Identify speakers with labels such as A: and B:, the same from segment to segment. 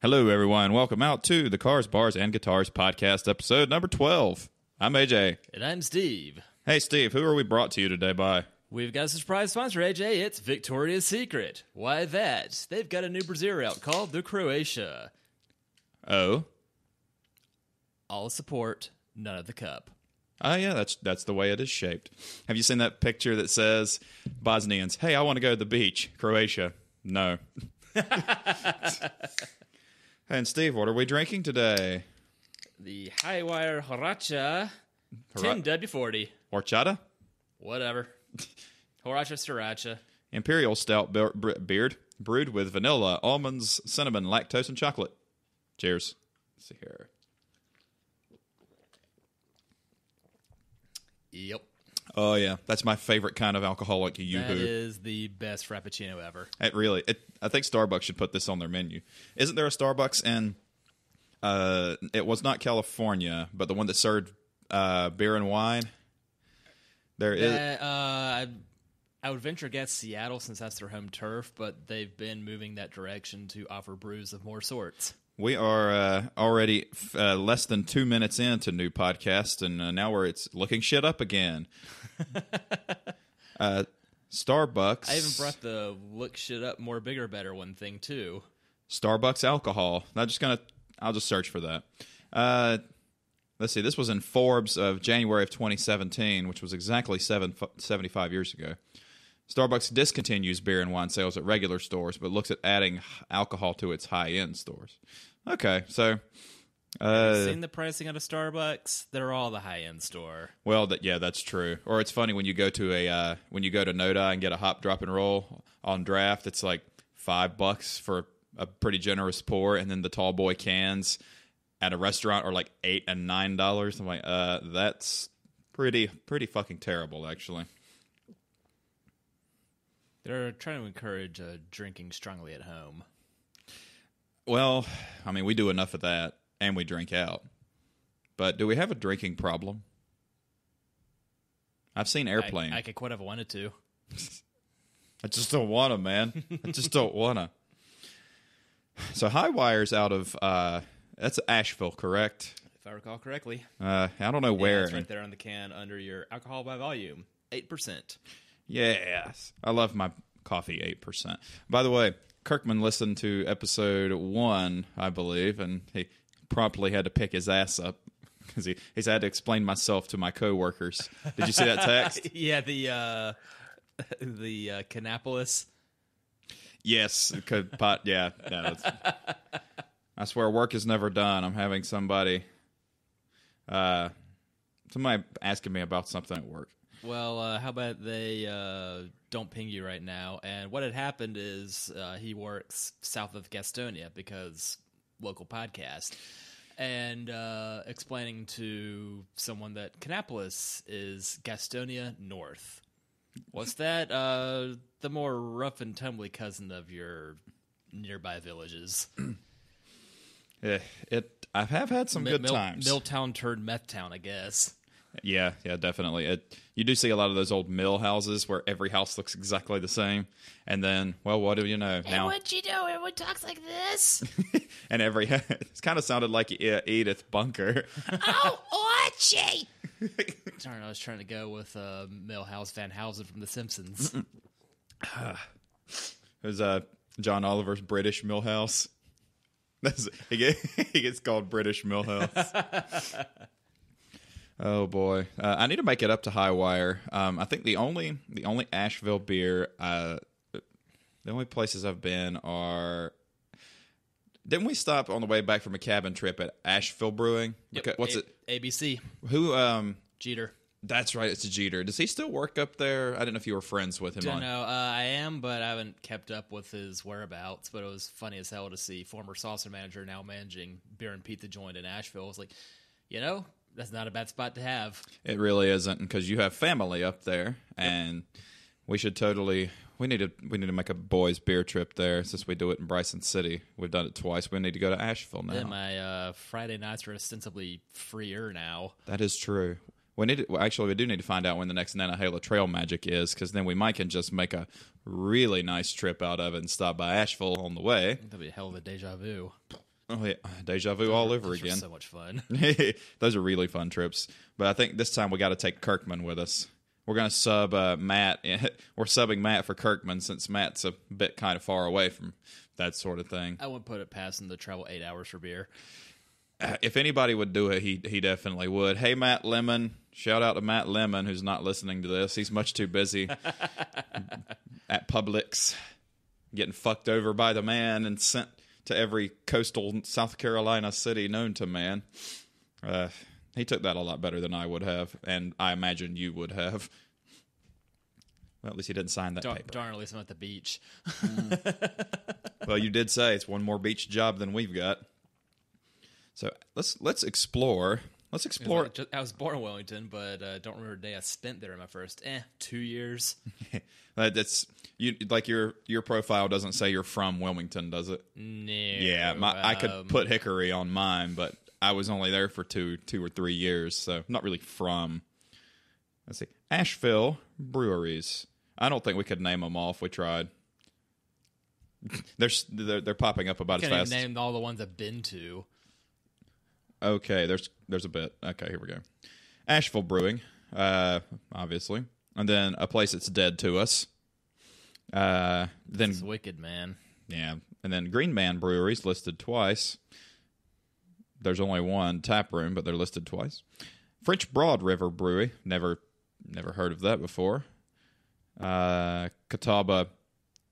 A: Hello, everyone. Welcome out to the Cars, Bars, and Guitars podcast, episode number 12. I'm AJ.
B: And I'm Steve.
A: Hey, Steve, who are we brought to you today by?
B: We've got a surprise sponsor, AJ. It's Victoria's Secret. Why that? They've got a new brazier out called the Croatia.
A: Oh?
B: All support, none of the cup.
A: Oh, yeah, that's the way it is shaped. Have you seen that picture that says, Bosnians, hey, I want to go to the beach. Croatia, no. And Steve, what are we drinking today?
B: The Highwire Horacha 10W40.
A: Horchata?
B: Whatever. Horacha Sriracha.
A: Imperial Stout beard, brewed with vanilla, almonds, cinnamon, lactose, and chocolate. Cheers. Let's see here.
B: Yep.
A: Oh, yeah. That's my favorite kind of alcoholic yoo-hoo.
B: That is the best Frappuccino ever.
A: I think Starbucks should put this on their menu. Isn't there a Starbucks in, it was not California, but the one that served beer and wine? There is.
B: I would venture guess Seattle, since that's their home turf, but they've been moving that direction to offer brews of more sorts.
A: We are already less than 2 minutes into new podcast, and now it's looking shit up again. Starbucks.
B: I even brought the look shit up more bigger better one thing too.
A: Starbucks alcohol. I'll just search for that. Let's see. This was in Forbes of January of 2017, which was exactly 75 years ago. Starbucks discontinues beer and wine sales at regular stores, but looks at adding alcohol to its high-end stores. Okay, so
B: have you seen the pricing at a Starbucks? They're all the high-end store.
A: Well, that's true. Or it's funny when you go to Noda and get a hop, drop, and roll on draft. It's like $5 for a pretty generous pour, and then the tall boy cans at a restaurant are like $8 and $9. I'm like, that's pretty fucking terrible, actually.
B: They're trying to encourage drinking strongly at home.
A: Well, I mean, we do enough of that, and we drink out. But do we have a drinking problem? I've seen Airplane.
B: I could quit if I wanted to.
A: I just don't want to, man. I just don't want to. So Highwire's out of, that's Asheville, correct?
B: If I recall correctly.
A: I don't know where.
B: It's right there on the can under your alcohol by volume, 8%.
A: Yes. I love my coffee 8%. By the way, Kirkman listened to episode 1, I believe, and he promptly had to pick his ass up because he's had to explain myself to my coworkers. Did you see that text?
B: Yeah, the Canapolis.
A: Yes, yeah. I swear, work is never done. I'm having somebody asking me about something at work.
B: Well, how about they don't ping you right now? And what had happened is he works south of Gastonia because local podcast, and explaining to someone that Canapolis is Gastonia North. What's that? The more rough and tumbly cousin of your nearby villages.
A: I have had some good times.
B: Milltown turned meth town, I guess.
A: Yeah, definitely. You do see a lot of those old mill houses where every house looks exactly the same. And then, well, what do you know?
B: Hey, what you do? Everyone talks like this.
A: And it kind of sounded like Edith Bunker.
B: Oh, Archie! Sorry, I was trying to go with Millhouse Van Housen from The Simpsons.
A: It was John Oliver's British Millhouse. He gets called British Millhouse. Oh boy, I need to make it up to Highwire. I think the only Asheville beer, the only places I've been are. Didn't we stop on the way back from a cabin trip at Asheville Brewing?
B: Yep.
A: What's it?
B: ABC.
A: Who?
B: Jeter.
A: That's right. It's a Jeter. Does he still work up there? I didn't know if you were friends with him.
B: Don't know. I am, but I haven't kept up with his whereabouts. But it was funny as hell to see former saucer manager now managing beer and pizza joint in Asheville. I was like, that's not a bad spot to have.
A: It really isn't, because you have family up there, and we should totally. We need to make a boys' beer trip there, since we do it in Bryson City. We've done it twice. We need to go to Asheville now.
B: Yeah, my Friday nights are ostensibly freer now.
A: That is true. We do need to find out when the next Nantahala Trail Magic is, because then we might can just make a really nice trip out of it and stop by Asheville on the way.
B: That'd be a hell of a deja vu.
A: Oh yeah, deja vu all over
B: Those were
A: again.
B: so much fun.
A: Those are really fun trips. But I think this time we got to take Kirkman with us. We're going to sub Matt. We're subbing Matt for Kirkman since Matt's a bit kind of far away from that sort of thing.
B: I wouldn't put it past him to travel 8 hours for beer.
A: If anybody would do it, he definitely would. Hey, Matt Lemon. Shout out to Matt Lemon, who's not listening to this. He's much too busy at Publix getting fucked over by the man and sent to every coastal South Carolina city known to man. He took that a lot better than I would have, and I imagine you would have. Well, at least he didn't sign that paper.
B: Darn, at least I'm at the beach.
A: Well, you did say it's one more beach job than we've got. So let's explore. Let's explore.
B: I was born in Wellington, but don't remember the day I spent there in my first 2 years.
A: That's you. Like your profile doesn't say you're from Wilmington, does it?
B: No.
A: Yeah, I could put Hickory on mine, but I was only there for two or 3 years, so not really from. Let's see, Asheville Breweries. I don't think we could name them all if we tried. They're popping up about as fast.
B: Can't even name all the ones I've been to.
A: Okay, there's a bit. Okay, here we go. Asheville Brewing, obviously, and then a place that's dead to us. Then
B: It's wicked, man.
A: Yeah, and then Green Man Breweries listed twice. There's only one tap room, but they're listed twice. French Broad River Brewery, never heard of that before. Catawba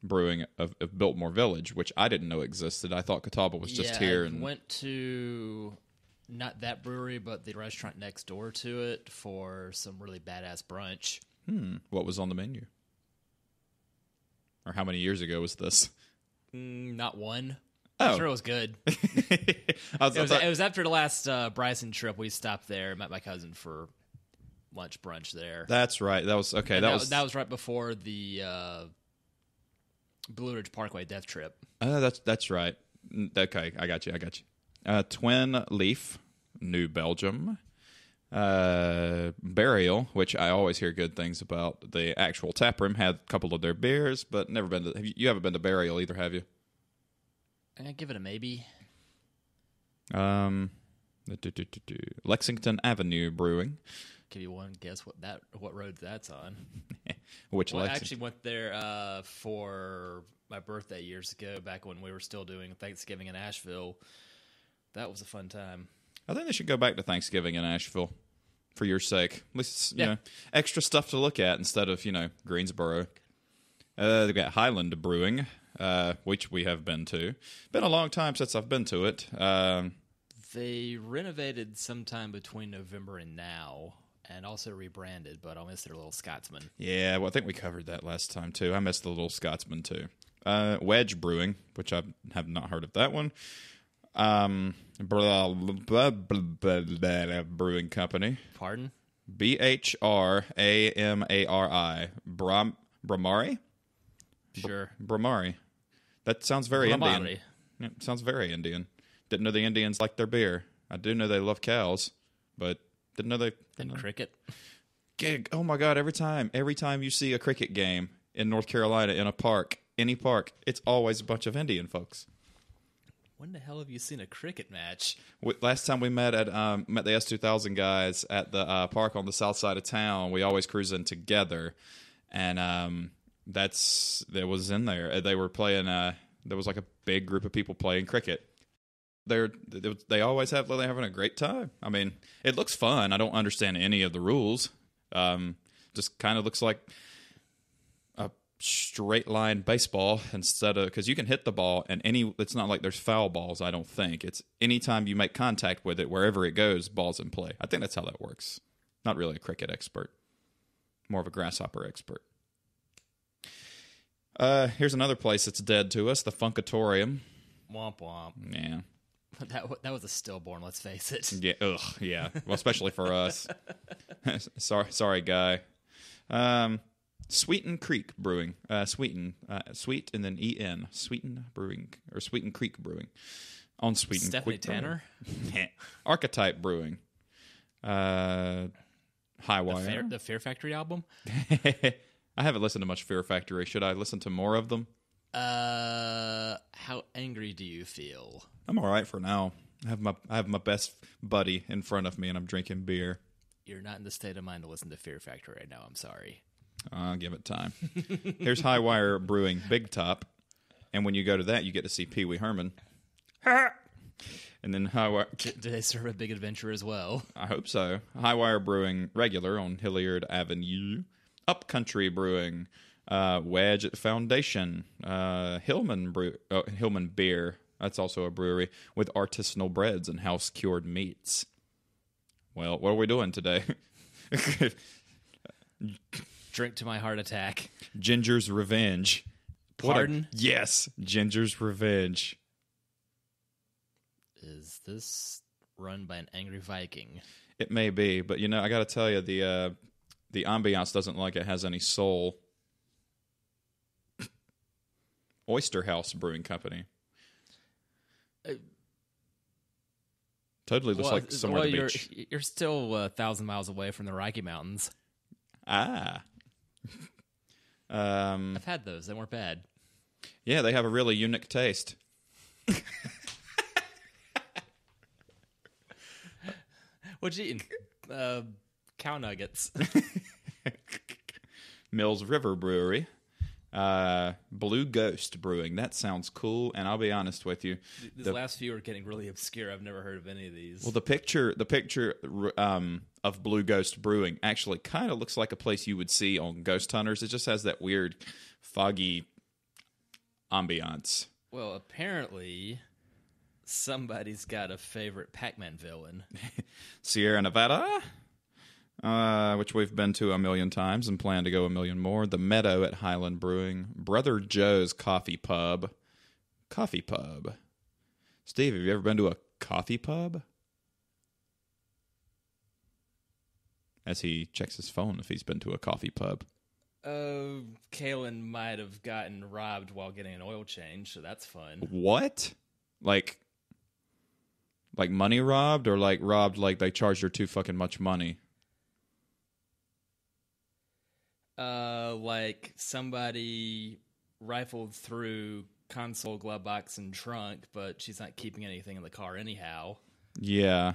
A: Brewing of Biltmore Village, which I didn't know existed. I thought Catawba was just here.
B: I went to not that brewery, but the restaurant next door to it for some really badass brunch.
A: What was on the menu? Or how many years ago was this?
B: Not one.
A: Oh.
B: I'm sure it was good. It was after the last Bryson trip. We stopped there, met my cousin for lunch brunch there.
A: That's right. That was okay. That
B: was right before the Blue Ridge Parkway death trip.
A: That's right. Okay, I got you. Twin Leaf, New Belgium. Burial, which I always hear good things about. The actual tap room had a couple of their beers, but never been to. You haven't been to Burial either, have you?
B: I give it a maybe.
A: Lexington Avenue Brewing.
B: Give you one guess what road that's on.
A: Which
B: I
A: Lexington?
B: actually went there for my birthday years ago, back when we were still doing Thanksgiving in Asheville. That was a fun time.
A: I think they should go back to Thanksgiving in Asheville for your sake. At least, you know, extra stuff to look at instead of, Greensboro. They've got Highland Brewing, which we have been to. Been a long time since I've been to it.
B: They renovated sometime between November and now, and also rebranded, but I'll miss their little Scotsman.
A: Yeah, well, I think we covered that last time, too. I missed the little Scotsman, too. Wedge Brewing, which I have not heard of that one. Brewing Company.
B: Pardon?
A: BHRAMARI. Bramari?
B: Sure.
A: Bramari. That sounds very Indian.
B: Bramari.
A: Yeah, it sounds very Indian. Didn't know the Indians like their beer. I do know they love cows, but didn't know they...
B: And cricket.
A: Oh my God, every time you see a cricket game in North Carolina in a park, any park, it's always a bunch of Indian folks.
B: When the hell have you seen a cricket match?
A: Last time we met the S2000 guys at the park on the south side of town, we always cruise in together, and that was in there. They were playing. There was like a big group of people playing cricket. They always they're having a great time. I mean, it looks fun. I don't understand any of the rules. Just kind of looks like a straight line baseball instead of, because you can hit the ball and it's not like there's foul balls. I don't think it's anytime you make contact with it, wherever it goes, ball's in play. I think that's how that works. Not really a cricket expert, more of a grasshopper expert. Here's another place that's dead to us, the Funkatorium.
B: Womp womp.
A: Yeah.
B: That was a stillborn, let's face it.
A: Yeah, yeah. Well, especially for us. Sorry, guy. Sweeten Creek Brewing. Sweet and then E-N. Sweeten Brewing, or Sweeten Creek Brewing. On Sweeten
B: Stephanie
A: Creek
B: Tanner?
A: Archetype Brewing. Highwire.
B: The Fear Factory album?
A: I haven't listened to much Fear Factory. Should I listen to more of them?
B: How angry do you feel?
A: I'm all right for now. I have my best buddy in front of me, and I'm drinking beer.
B: You're not in the state of mind to listen to Fear Factor right now. I'm sorry.
A: I'll give it time. Here's Highwire Brewing Big Top, and when you go to that, you get to see Pee Wee Herman. And then Highwire...
B: Do they serve a Big Adventure as well?
A: I hope so. Highwire Brewing Regular on Hilliard Avenue. Upcountry Brewing, Wedge at Foundation, Hillman Beer. That's also a brewery with artisanal breads and house-cured meats. Well, what are we doing today?
B: Drink to my heart attack.
A: Ginger's Revenge.
B: Pardon?
A: Yes, Ginger's Revenge.
B: Is this run by an angry Viking?
A: It may be, but I got to tell you, the ambiance doesn't like it has any soul. Oyster House Brewing Company. Totally looks like somewhere on the beach.
B: You're still 1,000 miles away from the Rocky Mountains.
A: Ah.
B: I've had those. They weren't bad.
A: Yeah, they have a really unique taste.
B: What you eating? Cow nuggets.
A: Mills River Brewery. Blue Ghost Brewing. That sounds cool, and I'll be honest with you.
B: These last few are getting really obscure. I've never heard of any of these.
A: Well, the picture of Blue Ghost Brewing actually kind of looks like a place you would see on Ghost Hunters. It just has that weird, foggy ambiance.
B: Well, apparently, somebody's got a favorite Pac-Man villain.
A: Sierra Nevada, which we've been to a million times and plan to go a million more. The Meadow at Highland Brewing. Brother Joe's Coffee Pub. Coffee Pub. Steve, have you ever been to a coffee pub? As he checks his phone if he's been to a coffee pub.
B: Kalen might have gotten robbed while getting an oil change, so that's fun.
A: What? Like money robbed, or like robbed like they charged her too fucking much money?
B: Like somebody rifled through console, glove box, and trunk, but she's not keeping anything in the car anyhow.
A: Yeah.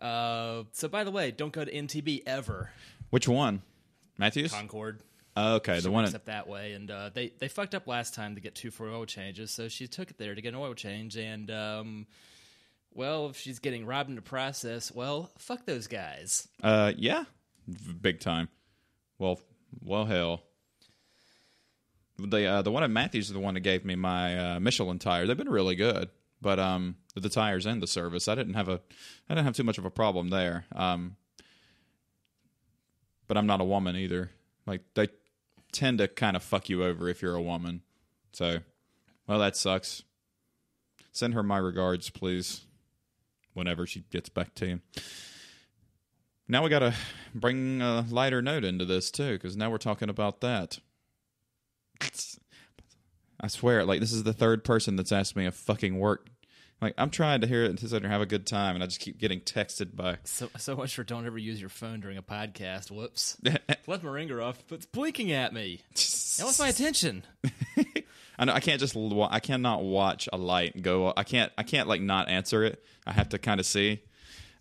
B: So by the way, don't go to NTB ever.
A: Which one? Matthews?
B: Concord.
A: Okay, the one
B: up that way, and they fucked up last time to get 2 for oil changes, so she took it there to get an oil change, and well, if she's getting robbed in the process, well, fuck those guys.
A: Yeah, big time. Well, hell. The one at Matthews is the one that gave me my Michelin tire. They've been really good, but the tires and the service, I didn't have too much of a problem there. But I'm not a woman either. Like, they tend to kind of fuck you over if you're a woman. So, well, that sucks. Send her my regards, please, whenever she gets back to you. Now we got to bring a lighter note into this, too, because now we're talking about that. I swear, like, this is the third person that's asked me if fucking work. Like, I'm trying to hear it and sit there and have a good time, and I just keep getting texted by...
B: So much for don't ever use your phone during a podcast. Whoops. Left my ringer off, but it's blinking at me. That wants my attention.
A: I know, I can't just... I cannot watch a light and go... I can't like, not answer it. I have to kind of see.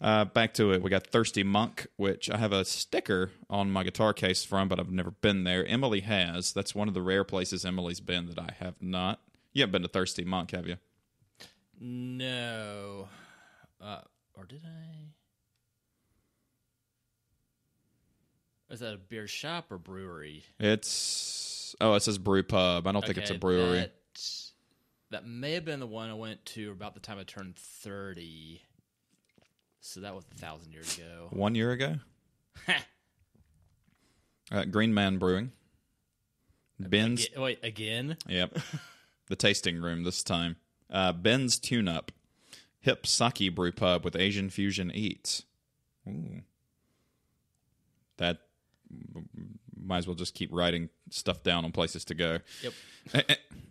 A: Back to it. We got Thirsty Monk, which I have a sticker on my guitar case from, but I've never been there. Emily has. That's one of the rare places Emily's been that I have not. You haven't been to Thirsty Monk, have you?
B: No. Or did I? Is that a beer shop or brewery?
A: It says brew pub. I don't think it's a brewery.
B: That may have been the one I went to about the time I turned 30. So that was 1,000 years ago.
A: 1 year ago? Green Man Brewing. Ben's.
B: Wait, again?
A: Yep. The tasting room this time. Ben's Tune-Up. Hip sake brew pub with Asian fusion eats. Ooh. That might as well just keep writing stuff down on places to go.
B: Yep.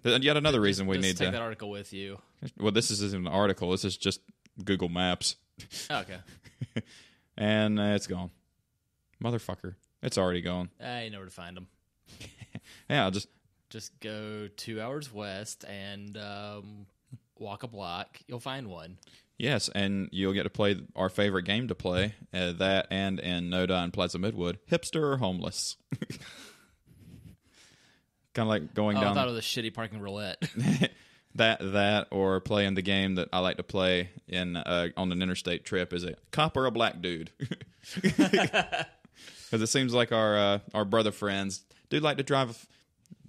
A: Yet another reason we need to
B: take that article with you.
A: Well, this isn't an article. This is just Google Maps.
B: Oh, okay.
A: And it's gone. Motherfucker. It's already gone.
B: You know where to find them.
A: Yeah, I'll just
B: Just go 2 hours west and walk a block. You'll find one.
A: Yes, and you'll get to play our favorite game to play, that and in Noda and Plaza Midwood, Hipster or Homeless. Kind of like going down...
B: I thought it was a shitty parking roulette.
A: that or playing the game that I like to play on an interstate trip is a cop or a black dude. Because it seems like our brother friends do like to drive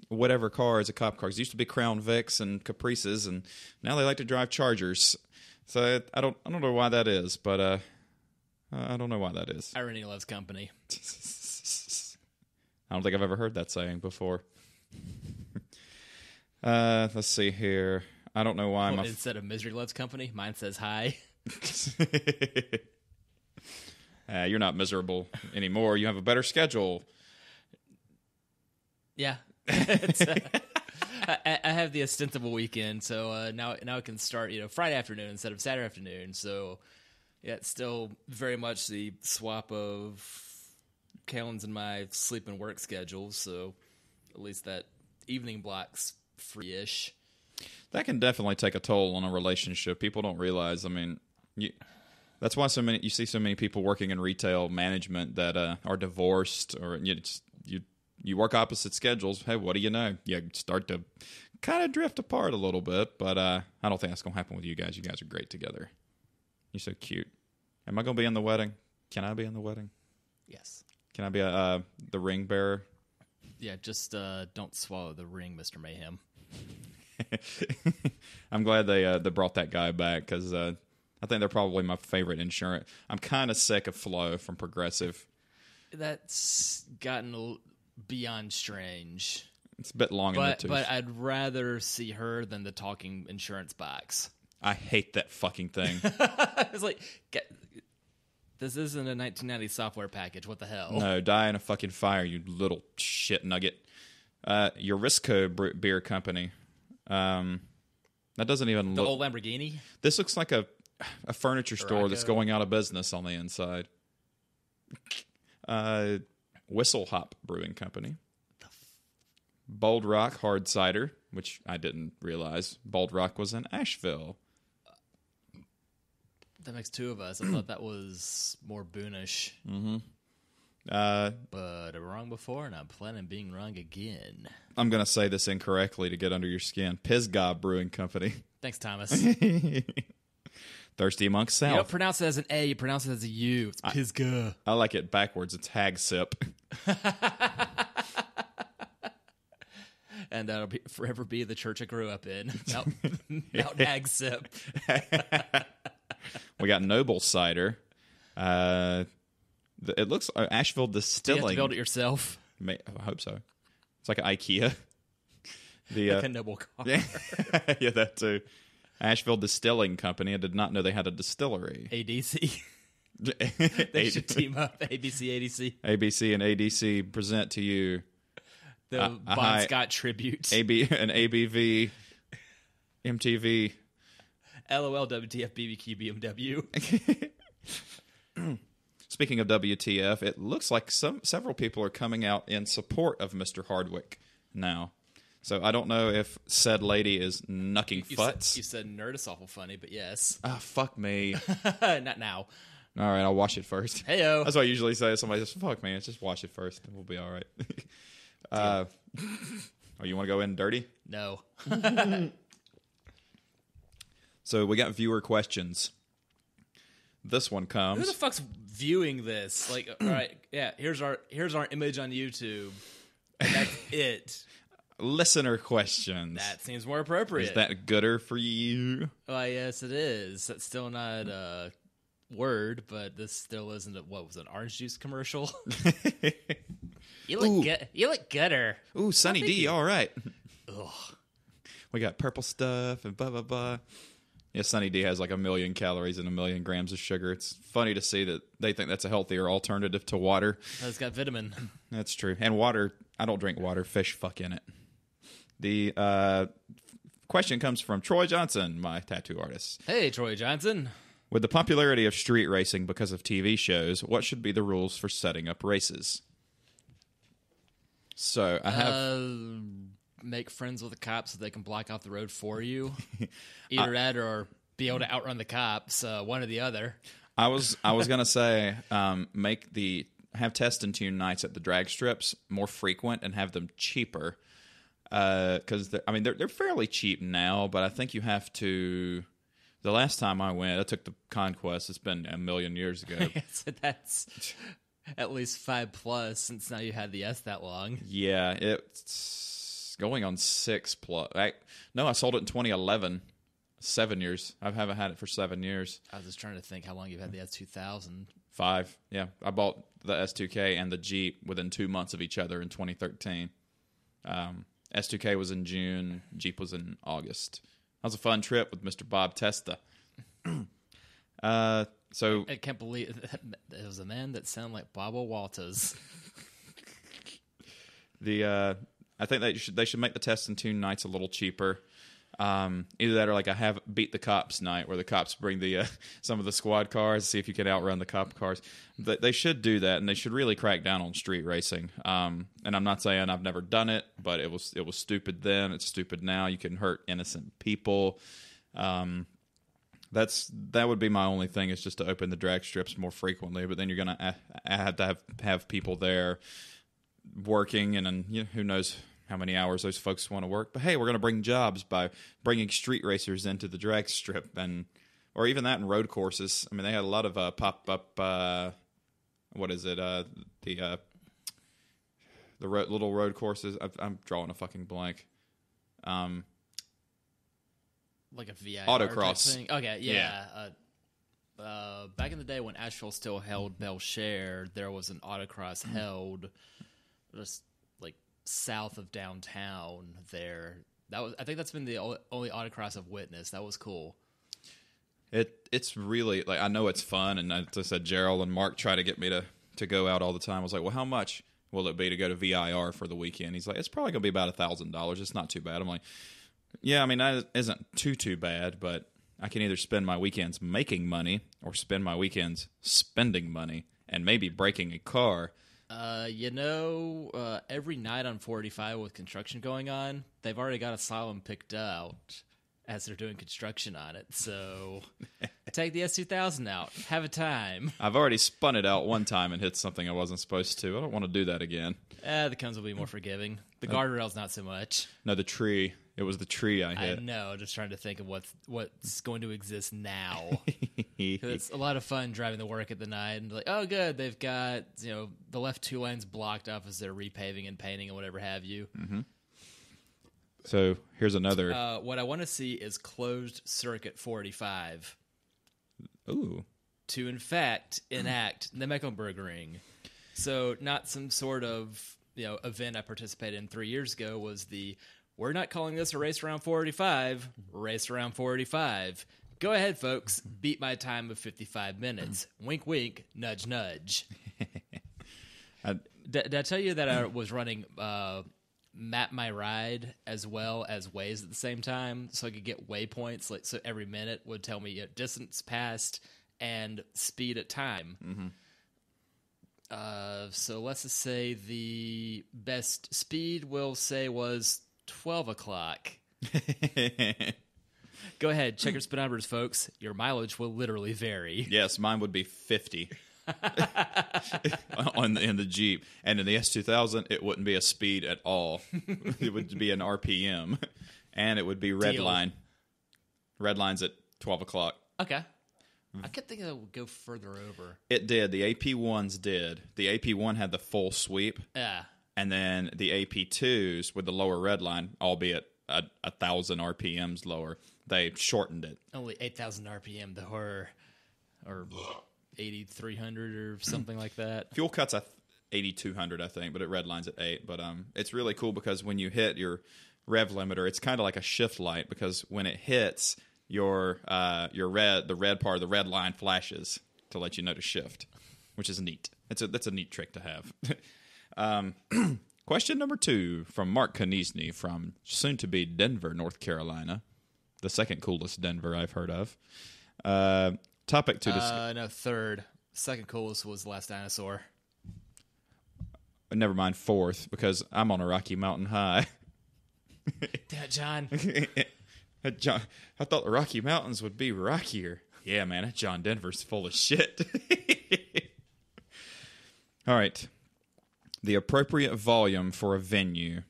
A: whatever car is a cop car. It used to be Crown Vics and Caprices, and now they like to drive Chargers. So I don't know why that is, but I don't know why that is.
B: Irony loves company.
A: I don't think I've ever heard that saying before. Let's see here. I don't know why.
B: Instead of misery loves company, mine says hi.
A: You're not miserable anymore. You have a better schedule.
B: Yeah. I have the extensible weekend, so now I can start Friday afternoon instead of Saturday afternoon. So yeah, it's still very much the swap of Callan's and my sleep and work schedules. So at least that evening block's free-ish.
A: That can definitely take a toll on a relationship. People don't realize. I mean, that's why you see so many people working in retail management that are divorced, or you work opposite schedules. Hey, what do you know? You start to kind of drift apart a little bit, but I don't think that's going to happen with you guys. You guys are great together. You're so cute. Am I going to be in the wedding? Can I be in the wedding?
B: Yes.
A: Can I be the ring bearer?
B: Yeah, just don't swallow the ring, Mr. Mayhem.
A: I'm glad they brought that guy back, because I think they're probably my favorite insurance. I'm kind of sick of Flo from Progressive.
B: That's gotten beyond strange.
A: It's a bit long in the tooth.
B: But I'd rather see her than the talking insurance box.
A: I hate that fucking thing.
B: It's like, this isn't a 1990 software package. What the hell?
A: No, die in a fucking fire, you little shit nugget. Eurisco Beer Company. That doesn't even
B: the
A: look...
B: old Lamborghini?
A: This looks like a furniture store that's going out of business on the inside. Whistle Hop Brewing Company. Bold Rock Hard Cider, which I didn't realize Bold Rock was in Asheville.
B: That makes two of us. I thought that was more boonish.
A: Mm-hmm.
B: But I'm wrong before, and I'm planning on being wrong again.
A: I'm going to say this incorrectly to get under your skin. Pisgah Brewing Company.
B: Thanks, Thomas.
A: Thirsty Monk South.
B: You don't pronounce it as an A, you pronounce it as a U. It's Pisgah.
A: I like it backwards. It's Hag Sip.
B: And that'll forever be the church I grew up in. Mount Hag Sip.
A: We got Noble Cider. It looks Asheville Distilling.
B: Do you have to build it yourself?
A: I hope so. It's like an IKEA.
B: Like a Noble car.
A: Yeah, that too. Asheville Distilling Company. I did not know they had a distillery.
B: ADC. They should team up. ABC, ADC.
A: ABC and ADC present to you
B: the Bon Scott tribute.
A: An ABV, MTV.
B: LOL, WTF, BBQ, BMW.
A: Speaking of WTF, it looks like several people are coming out in support of Mr. Hardwick now. So I don't know if said lady is knucking futz.
B: You said nerd is awful funny, but yes.
A: Ah, fuck me.
B: Not now.
A: All right, I'll watch it first.
B: Heyo.
A: That's what I usually say. Somebody says, fuck me, just watch it first and we'll be all right. Oh, you want to go in dirty?
B: No.
A: So we got viewer questions. This one comes.
B: Who the fuck's viewing this? Like, all right, yeah, here's our image on YouTube. And that's it.
A: Listener questions.
B: That seems more appropriate.
A: Is that gooder for you?
B: Well, yes, it is. That's still not a word, but this still isn't what was an orange juice commercial? You look good. You look gooder.
A: Ooh, Sunny D, all right.
B: Ugh.
A: We got purple stuff and blah, blah, blah. Yeah, Sunny D has like 1 million calories and 1 million grams of sugar. It's funny to see that they think that's a healthier alternative to water.
B: It's got vitamin.
A: That's true. And water, I don't drink water. Fish fuck in it. The question comes from Troy Johnson, my tattoo artist.
B: Hey, Troy Johnson.
A: With the popularity of street racing because of TV shows, what should be the rules for setting up races? So I have...
B: make friends with the cops so they can block off the road for you. Either that or be able to outrun the cops, one or the other.
A: I was gonna say have test and tune nights at the drag strips more frequent and have them cheaper. Because they're fairly cheap now, but I think you have to. The last time I went, I took the Conquest. It's been a million years ago.
B: So that's at least 5+ since now you had the S that long.
A: Yeah, it's going on 6+. I sold it in 2011. 7 years. I haven't had it for 7 years.
B: I was just trying to think how long you've had the S2000.
A: 5. Yeah, I bought the S2K and the Jeep within 2 months of each other in 2013. S2K was in June. Jeep was in August. That was a fun trip with Mr. Bob Testa. So
B: I can't believe it was a man that sounded like Bob Walters.
A: I think they should make the test and tune nights a little cheaper. Either that or like I have Beat the Cops night where the cops bring some of the squad cars, see if you can outrun the cop cars. They should do that, and they should really crack down on street racing. And I'm not saying I've never done it, but it was stupid then. It's stupid now. You can hurt innocent people. That would be my only thing, is just to open the drag strips more frequently. But then you're gonna have to have people there working, and then who knows how many hours those folks want to work. But hey, we're going to bring jobs by bringing street racers into the drag strip, or even that in road courses. I mean, they had a lot of pop-up, what is it, the little road courses. I'm drawing a fucking blank.
B: Like a VIR
A: Autocross.
B: type thing? Okay, yeah. Back in the day when Asheville still held Belshare, there was an Autocross held just like south of downtown there. I think that's been the only Autocross I've witnessed. That was cool.
A: It's really, like, I know it's fun, and as I said, Gerald and Mark try to get me to go out all the time. I was like, well, how much will it be to go to VIR for the weekend? He's like, it's probably going to be about $1,000. It's not too bad. I'm like, yeah, I mean, that isn't too bad, but I can either spend my weekends making money or spend my weekends spending money and maybe breaking a car.
B: Every night on 45 with construction going on, they've already got asylum picked out as they're doing construction on it. So take the S2000 out. Have a time.
A: I've already spun it out one time and hit something I wasn't supposed to. I don't want to do that again.
B: The cones will be more forgiving. The guardrail's not so much.
A: No, the tree. It was the tree I hit.
B: I know. Just trying to think of what's going to exist now. It's a lot of fun driving to work at the night and like, oh, good, they've got the left 2 lanes blocked off as they're repaving and painting and whatever have you.
A: Mm-hmm. So here's another.
B: What I want to see is closed circuit 45.
A: Ooh.
B: To in fact enact the Mecklenburgring. So not some sort of event I participated in 3 years ago was we're not calling this a race around 45, race around 45. Go ahead, folks. Beat my time of 55 minutes. Wink, wink, nudge, nudge. Did I tell you that I was running Map My Ride as well as Waze at the same time, so I could get waypoints? So every minute would tell me distance passed and speed at time. Mm-hmm. So let's just say the best speed we'll say was 12 o'clock. Go ahead, check your speedometers, folks. Your mileage will literally vary.
A: Yes, mine would be 50 in the Jeep. And in the S2000, it wouldn't be a speed at all. It would be an RPM. And it would be red line. Red line's at 12 o'clock.
B: Okay. I kept thinking it would go further over.
A: It did. The AP1s did. The AP1 had the full sweep.
B: Yeah.
A: And then the AP2s with the lower red line, albeit 1,000 RPMs lower, they shortened it.
B: Only 8,000 RPM, the horror, or 8,300 or something like that.
A: Fuel cuts 8,200, I think, but it red lines at 8. But it's really cool because when you hit your rev limiter, it's kind of like a shift light, because when it hits the red part of the red line flashes to let you know to shift, which is neat. That's a neat trick to have. Question number 2 from Mark Konieczny from soon-to-be Denver, North Carolina. The second coolest Denver I've heard of. Topic to discuss.
B: No, third. Second coolest was The Last Dinosaur.
A: Never mind, fourth, because I'm on a Rocky Mountain high.
B: Damn it, John.
A: John, I thought the Rocky Mountains would be rockier. Yeah, man, that John Denver's full of shit. All right. The appropriate volume for a venue.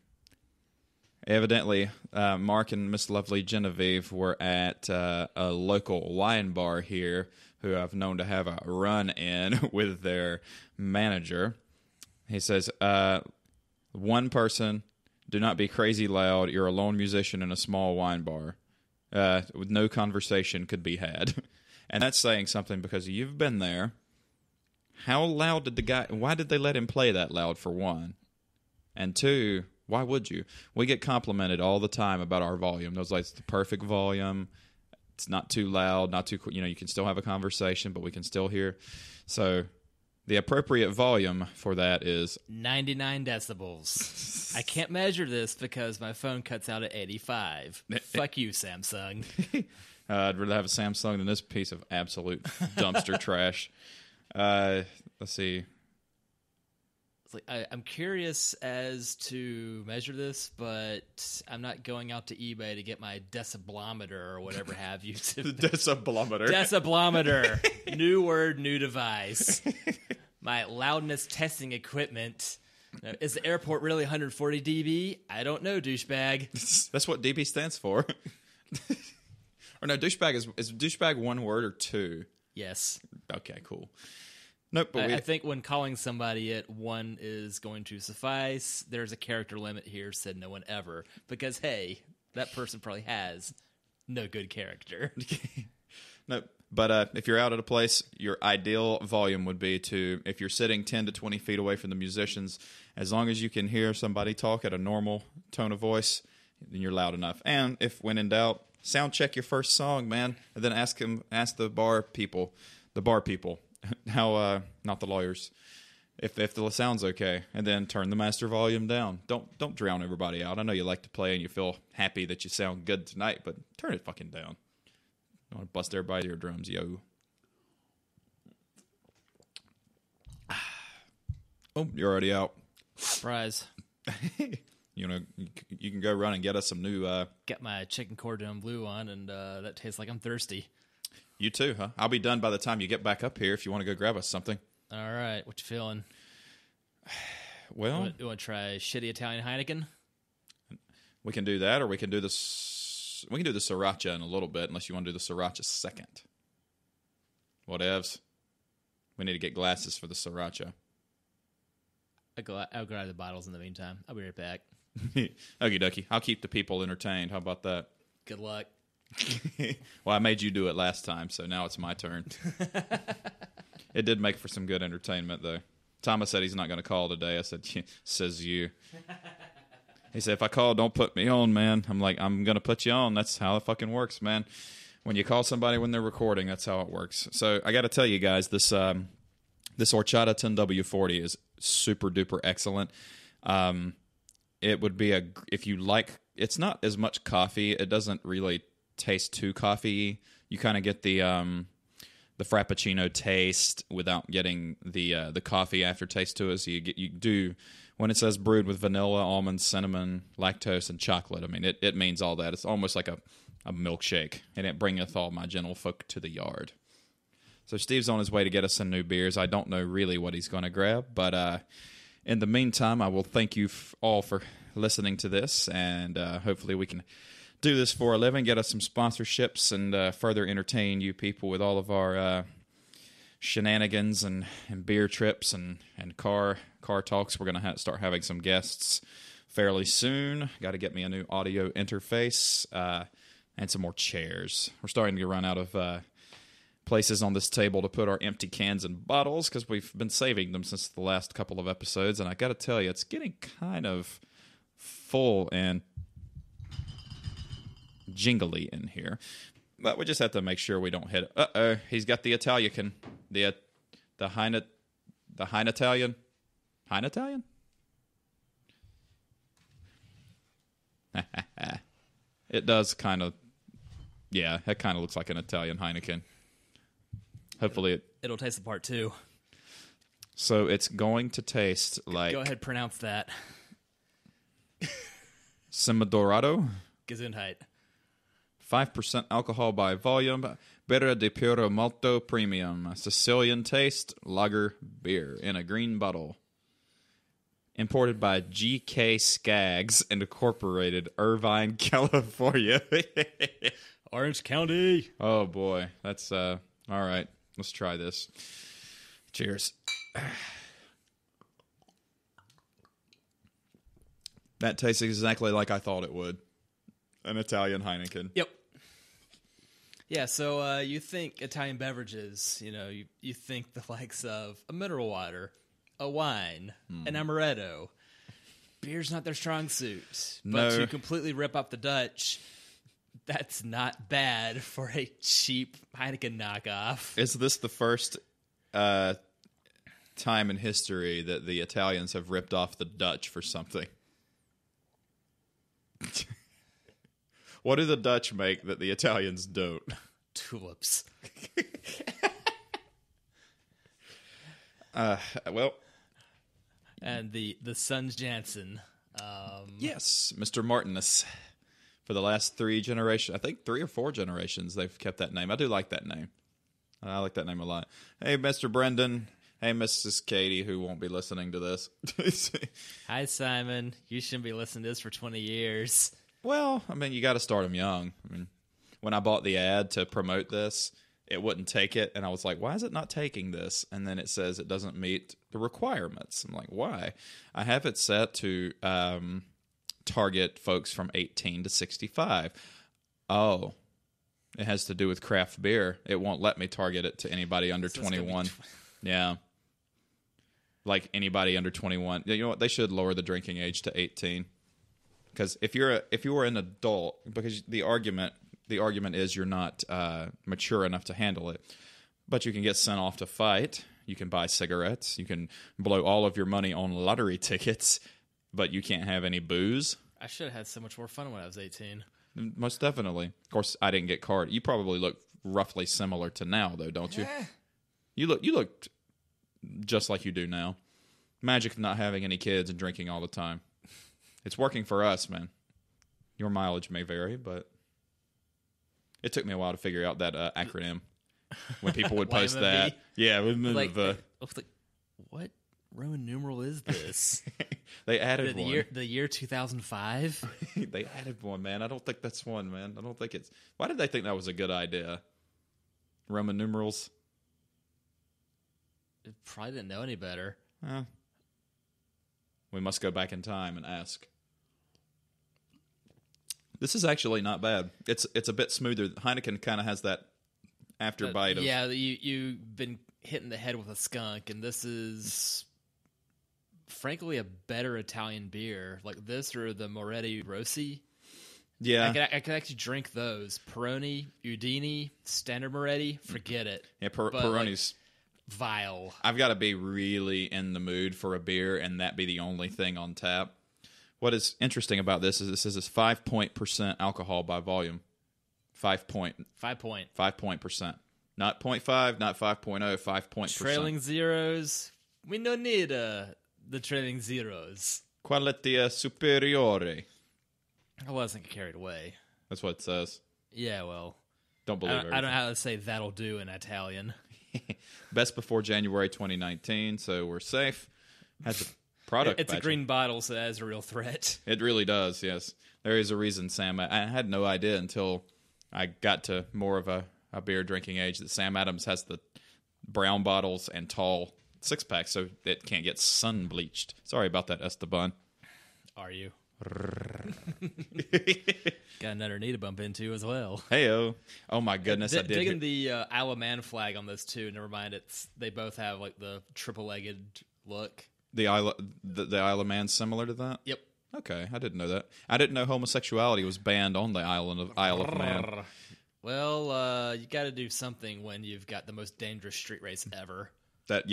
A: Evidently, Mark and Miss Lovely Genevieve were at a local wine bar here who I've known to have a run-in with their manager. He says, one person, do not be crazy loud. You're a lone musician in a small wine bar. With no conversation could be had. And that's saying something because you've been there. How loud did the guy... Why did they let him play that loud, for one? And two, why would you? We get complimented all the time about our volume. Those like, it's the perfect volume. It's not too loud, not too... You can still have a conversation, but we can still hear. So the appropriate volume for that is...
B: 99 decibels. I can't measure this because my phone cuts out at 85. Fuck you, Samsung.
A: I'd rather have a Samsung than this piece of absolute dumpster trash. Let's see.
B: It's like, I'm curious as to measure this, but I'm not going out to eBay to get my deciblometer or whatever have you.
A: Deciblometer.
B: Deciblometer. New word, new device. My loudness testing equipment. Now, is the airport really 140 dB? I don't know, douchebag.
A: That's what dB stands for. Or no, douchebag is douchebag one word or two?
B: Yes.
A: Okay, cool. Nope, but
B: I think when calling somebody it, one is going to suffice. There's a character limit here, said no one ever. Because, hey, that person probably has no good character.
A: Nope. But if you're out at a place, your ideal volume would be to, if you're sitting 10 to 20 feet away from the musicians, as long as you can hear somebody talk at a normal tone of voice, then you're loud enough. And if, when in doubt, sound check your first song, man, and then ask the bar people, how not the lawyers, if the sound's okay, and then turn the master volume down. Don't drown everybody out. I know you like to play and you feel happy that you sound good tonight, but turn it fucking down. I want to bust everybody's eardrums, yo. Oh, you're already out.
B: Surprise.
A: You can go run and get us some new...
B: Get my chicken cordon bleu on, and that tastes like I'm thirsty.
A: You too, huh? I'll be done by the time you get back up here if you want to go grab us something.
B: All right, what you feeling?
A: Well...
B: You want to try shitty Italian Heineken?
A: We can do that, or we can do this... We can do the sriracha in a little bit, unless you want to do the sriracha second. Whatevs. We need to get glasses for the sriracha.
B: I'll grab the bottles in the meantime. I'll be right back.
A: Okie dokie. I'll keep the people entertained. How about that?
B: Good luck.
A: Well, I made you do it last time, so now it's my turn. It did make for some good entertainment, though. Thomas said he's not going to call today. I said, says you. He said, if I call, don't put me on, man. I'm like, I'm going to put you on. That's how it fucking works, man. When you call somebody when they're recording, that's how it works. So I got to tell you guys, this horchata 10W40 is super duper excellent. It would be if you like, it's not as much coffee. It doesn't really taste too coffee. You kind of get the frappuccino taste without getting the coffee aftertaste to it. So you do, when it says brewed with vanilla, almonds, cinnamon, lactose, and chocolate, I mean, it means all that. It's almost like a milkshake, and it bringeth all my gentle folk to the yard. So Steve's on his way to get us some new beers. I don't know really what he's going to grab, but in the meantime, I will thank you all for listening to this, and hopefully we can do this for a living, get us some sponsorships, and further entertain you people with all of our shenanigans and beer trips and car talks. We're going to start having some guests fairly soon. Got to get me a new audio interface and some more chairs. We're starting to run out of places on this table to put our empty cans and bottles because we've been saving them since the last couple of episodes, and I got to tell you, it's getting kind of full and jingly in here. But we just have to make sure we don't hit it. Uh-oh, he's got the Italian. The Heinitalian? Heinitalian? It does kind of, yeah, that kind of looks like an Italian Heineken. Hopefully
B: It'll taste the part too.
A: So it's going to taste like...
B: Go ahead, pronounce that.
A: Semidorado.
B: Gesundheit.
A: 5% alcohol by volume. Birra di Puro Malto Premium. Sicilian taste. Lager beer in a green bottle. Imported by GK Skaggs and Incorporated, Irvine, California.
B: Orange County.
A: Oh, boy. That's, all right. Let's try this. Cheers. That tastes exactly like I thought it would. An Italian Heineken.
B: Yep. Yeah, so you think Italian beverages, you think the likes of a mineral water, a wine, an amaretto. Beer's not their strong suit. But
A: No.
B: to completely rip up the Dutch, that's not bad for a cheap Heineken knockoff.
A: Is this the first time in history that the Italians have ripped off the Dutch for something? What do the Dutch make that the Italians don't?
B: Tulips.
A: Well,
B: And the Sons Jansen.
A: yes, Mr. Martinus. For the last 3 generations, I think 3 or 4 generations, they've kept that name. I do like that name. I like that name a lot. Hey, Mr. Brendan. Hey, Mrs. Katie, who won't be listening to this.
B: Hi, Simon. You shouldn't be listening to this for 20 years.
A: Well, I mean, you got to start them young. I mean, when I bought the ad to promote this, it wouldn't take it, and I was like, why is it not taking this? And then it says it doesn't meet the requirements. I'm like, why? I have it set to target folks from 18 to 65. Oh, it has to do with craft beer. It won't let me target it to anybody under
B: So it's gonna be
A: 21. Yeah. Like anybody under 21. You know what? They should lower the drinking age to 18. Because if you were an adult, because the argument is you're not mature enough to handle it, but you can get sent off to fight. You can buy cigarettes. You can blow all of your money on lottery tickets, but you can't have any booze.
B: I should have had so much more fun when I was 18.
A: Most definitely. Of course, I didn't get carded. You probably look roughly similar to now, though, don't you? You looked just like you do now. Magic of not having any kids and drinking all the time. It's working for us, man. Your mileage may vary, but it took me a while to figure out that acronym when people would post that. Yeah,
B: I was like, what Roman numeral is this?
A: they added one.
B: The year 2005?
A: They added one, man. I don't think that's one, man. I don't think it's... Why did they think that was a good idea? Roman numerals?
B: It probably didn't know any better.
A: We must go back in time and ask. This is actually not bad. It's a bit smoother. Heineken kind of has that after bite of...
B: Yeah, you've been hitting the head with a skunk, and this is, frankly, a better Italian beer. Like this or the Moretti Rossi.
A: Yeah.
B: I could actually drink those. Peroni, Udini, Standard Moretti, forget it.
A: Yeah,
B: But,
A: Peroni's...
B: vile.
A: I've got to be really in the mood for a beer and that be the only thing on tap. What is interesting about this is it says it's 5% alcohol by volume. 5 point.
B: 5 point.
A: 5 %. Not 0.5, not 5.0, 5 point %.
B: Trailing zeros. We don't need the trailing zeros.
A: Qualità superiore.
B: I wasn't carried away.
A: That's what it says.
B: Yeah, well.
A: Don't believe it.
B: I don't know how to say that'll do in Italian.
A: Best before January 2019, so we're safe. Has a product
B: It's
A: badge.
B: a green bottle, so that is a real threat.
A: It really does, yes. There is a reason, Sam. I had no idea until I got to more of a beer drinking age that Sam Adams has the brown bottles and tall 6-packs so it can't get sun bleached. Sorry about that, Esteban.
B: Are you? Got another knee to bump into as well.
A: Hey-o. Oh, my goodness, I did.
B: Digging the Isle of Man flag on those two. Never mind, they both have like the triple-legged look.
A: The Isle of Man's similar to that?
B: Yep.
A: Okay, I didn't know that. I didn't know homosexuality was banned on the Isle of Man.
B: Well, you got to do something when you've got the most dangerous street race ever.
A: That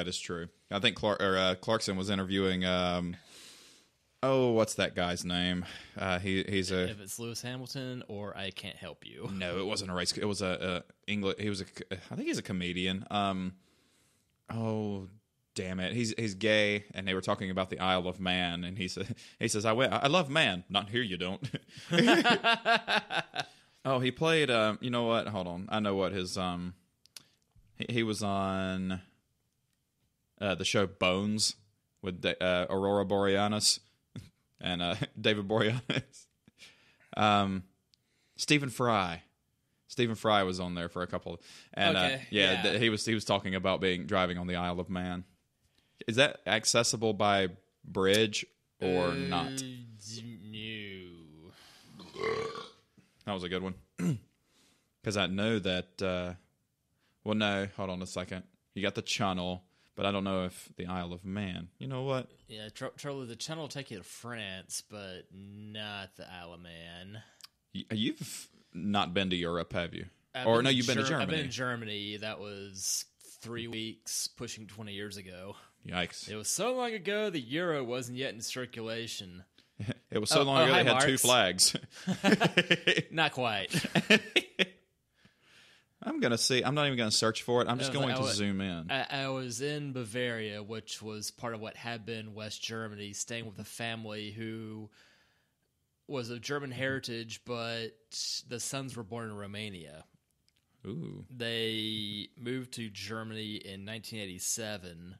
A: is true. I think Clarkson was interviewing. What's that guy's name? He's a.
B: If it's Lewis Hamilton or I Can't Help You.
A: No, it wasn't a race. It was a English. I think he's a comedian. damn it, he's gay, and they were talking about the Isle of Man, and he says I love Man. Not here, you don't. Oh, he played. You know what? Hold on, I know what his he was on the show Bones with Aurora Borealis and David Boreanaz. Stephen Fry. Stephen Fry was on there for a couple, and
B: okay,
A: he was talking about driving on the Isle of Man. Is that accessible by bridge or not?
B: No.
A: That was a good one, because I know that. Well, no, hold on a second. You got the Channel, but I don't know if the Isle of Man. You know what?
B: Yeah, Charlie, the Channel will take you to France, but not the Isle of Man.
A: You've not been to Europe, have you? You've been to Germany.
B: I've been in Germany. That was 3 weeks, pushing 20 years ago.
A: Yikes.
B: It was so long ago, the euro wasn't yet in circulation.
A: It was so long ago they had 2 flags.
B: Not quite.
A: I'm going to see. I'm not even going to search for it. I'm just going to zoom in.
B: I was in Bavaria, which was part of what had been West Germany, staying with a family who was of German heritage, but the sons were born in Romania.
A: Ooh.
B: They moved to Germany in 1987,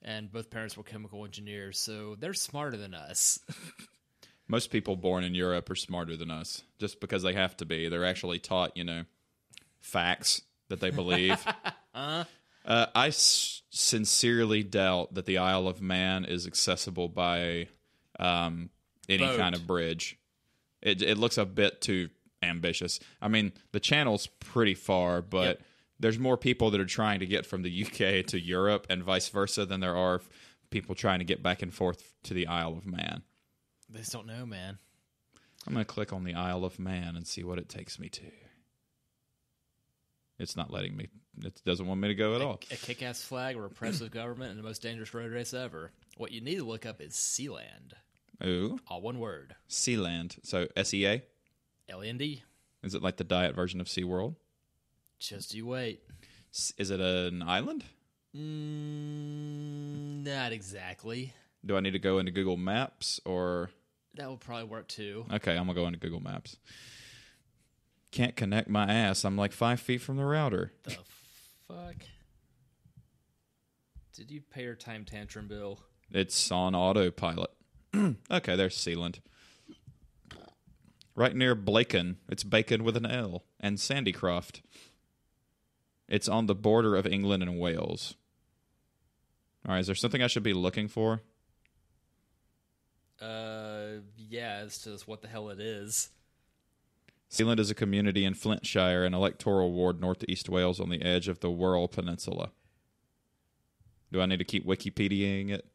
B: and both parents were chemical engineers, so they're smarter than us.
A: Most people born in Europe are smarter than us, just because they have to be. They're actually taught, facts that they believe. I sincerely doubt that the Isle of Man is accessible by any
B: boat.
A: Kind of bridge. It looks a bit too ambitious. I mean, the Channel's pretty far, but there's more people that are trying to get from the UK to Europe and vice versa than there are people trying to get back and forth to the Isle of Man.
B: They just don't know, man.
A: I'm going to click on the Isle of Man and see what it takes me to. It's not letting me. It doesn't want me to go at all.
B: A kick-ass flag, a repressive government, and the most dangerous road race ever. What you need to look up is Sealand.
A: Ooh.
B: All one word.
A: Sealand. So SEA?
B: L-E-N-D.
A: Is it like the diet version of SeaWorld?
B: Just you wait.
A: Is it an island?
B: Not exactly.
A: Do I need to go into Google Maps or?
B: That would probably work too.
A: Okay, I'm going to go into Google Maps. Can't connect my ass. I'm like 5 feet from the router.
B: The fuck? Did you pay your time tantrum bill?
A: It's on autopilot. Okay, there's Sealand. Right near Blacon. It's Bacon with an L. And Sandycroft. It's on the border of England and Wales. All right, is there something I should be looking for?
B: Yeah, it's just what the hell it is.
A: Sealand is a community in Flintshire, an electoral ward northeast Wales on the edge of the Wirral Peninsula. Do I need to keep Wikipediaing it?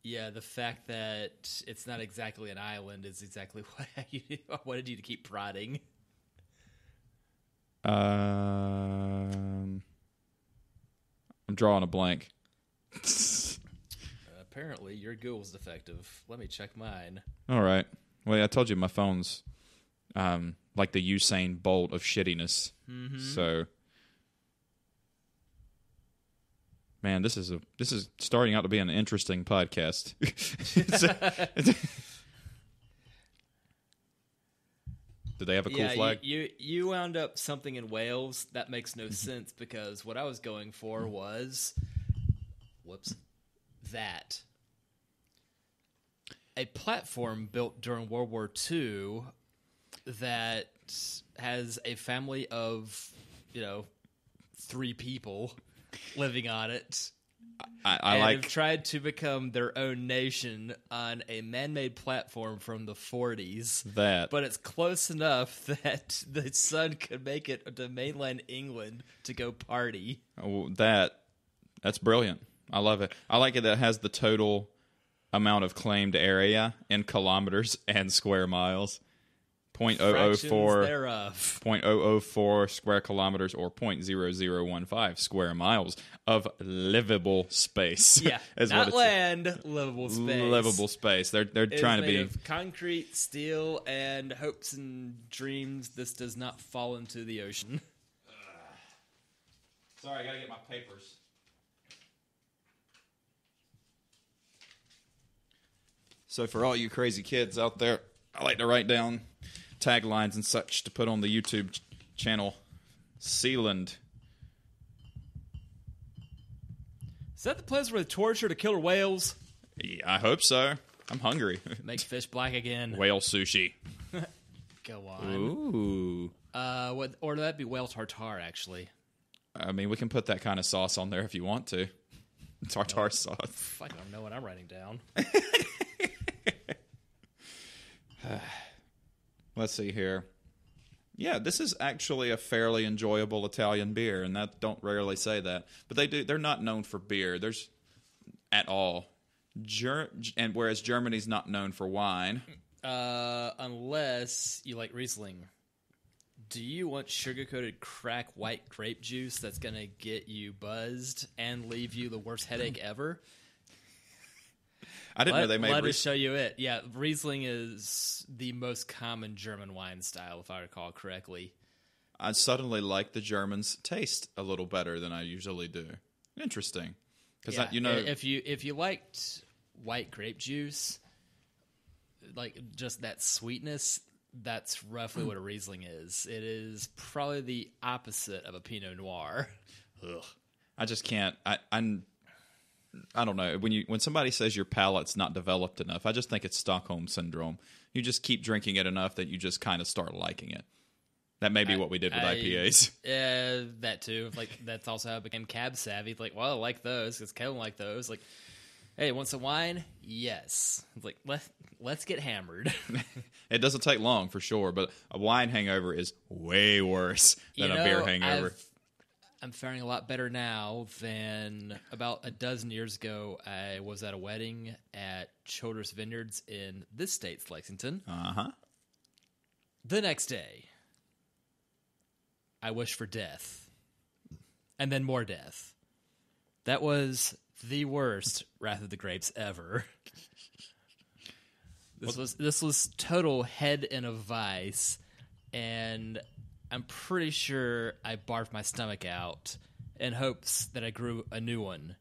B: Yeah, the fact that it's not exactly an island is exactly what I wanted you to keep prodding.
A: I'm drawing a blank.
B: Apparently, your Google's defective. Let me check mine.
A: All right. Well, I told you my phone's like the Usain Bolt of shittiness. Mm-hmm. So, man, this is starting out to be an interesting podcast. Did they have a cool flag?
B: You wound up something in Wales. That makes no sense because what I was going for was, that a platform built during World War II that has a family of, 3 people living on it.
A: I
B: have tried to become their own nation on a man-made platform from the 40s. But it's close enough that the son could make it to mainland England to go party.
A: Oh, that's brilliant. I love it. I like it that it has the total amount of claimed area in kilometers and square miles. 0.004 square kilometers or 0.0015 square miles of livable space.
B: Yeah, not land, livable space.
A: Livable space. They're trying to be
B: of concrete, steel, and hopes and dreams. This does not fall into the ocean.
A: Sorry, I gotta get my papers. So for all you crazy kids out there, I like to write down taglines and such to put on the YouTube channel. Sealand.
B: Is that the place where they torture the killer whales?
A: Yeah, I hope so. I'm hungry.
B: Make fish black again.
A: Whale sushi.
B: Go on.
A: Ooh.
B: Or that'd be whale tartare, actually.
A: I mean, we can put that kind of sauce on there if you want to. Tartare sauce.
B: I don't know what I'm writing down.
A: Let's see here. Yeah, this is actually a fairly enjoyable Italian beer, and that don't rarely say that. But they're not known for beer. There's at all. And whereas Germany's not known for wine.
B: Unless you like Riesling. Do you want sugar-coated crack white grape juice that's going to get you buzzed and leave you the worst headache ever?
A: I didn't know they made
B: Let me show you it. Yeah, Riesling is the most common German wine style, if I recall correctly.
A: I suddenly like the Germans' taste a little better than I usually do. Interesting. Because
B: if you liked white grape juice, like just that sweetness, that's roughly what a Riesling is. It is probably the opposite of a Pinot Noir.
A: Ugh. I just can't. I don't know. When somebody says your palate's not developed enough, I just think it's Stockholm syndrome. You just keep drinking it enough that you just kind of start liking it. That may be what we did with IPAs.
B: Yeah, that too. Like that's also how I became cab savvy. Like, well, I like those because Kevin liked those. Like, hey, want some wine? Yes. Like, let's get hammered.
A: It doesn't take long for sure, but a wine hangover is way worse than a beer hangover.
B: I'm faring a lot better now than about a dozen years ago. I was at a wedding at Childress Vineyards in this state's Lexington.
A: Uh-huh.
B: The next day, I wished for death. And then more death. That was the worst Wrath of the Grapes ever. This was total head in a vice, and I'm pretty sure I barfed my stomach out in hopes that I grew a new one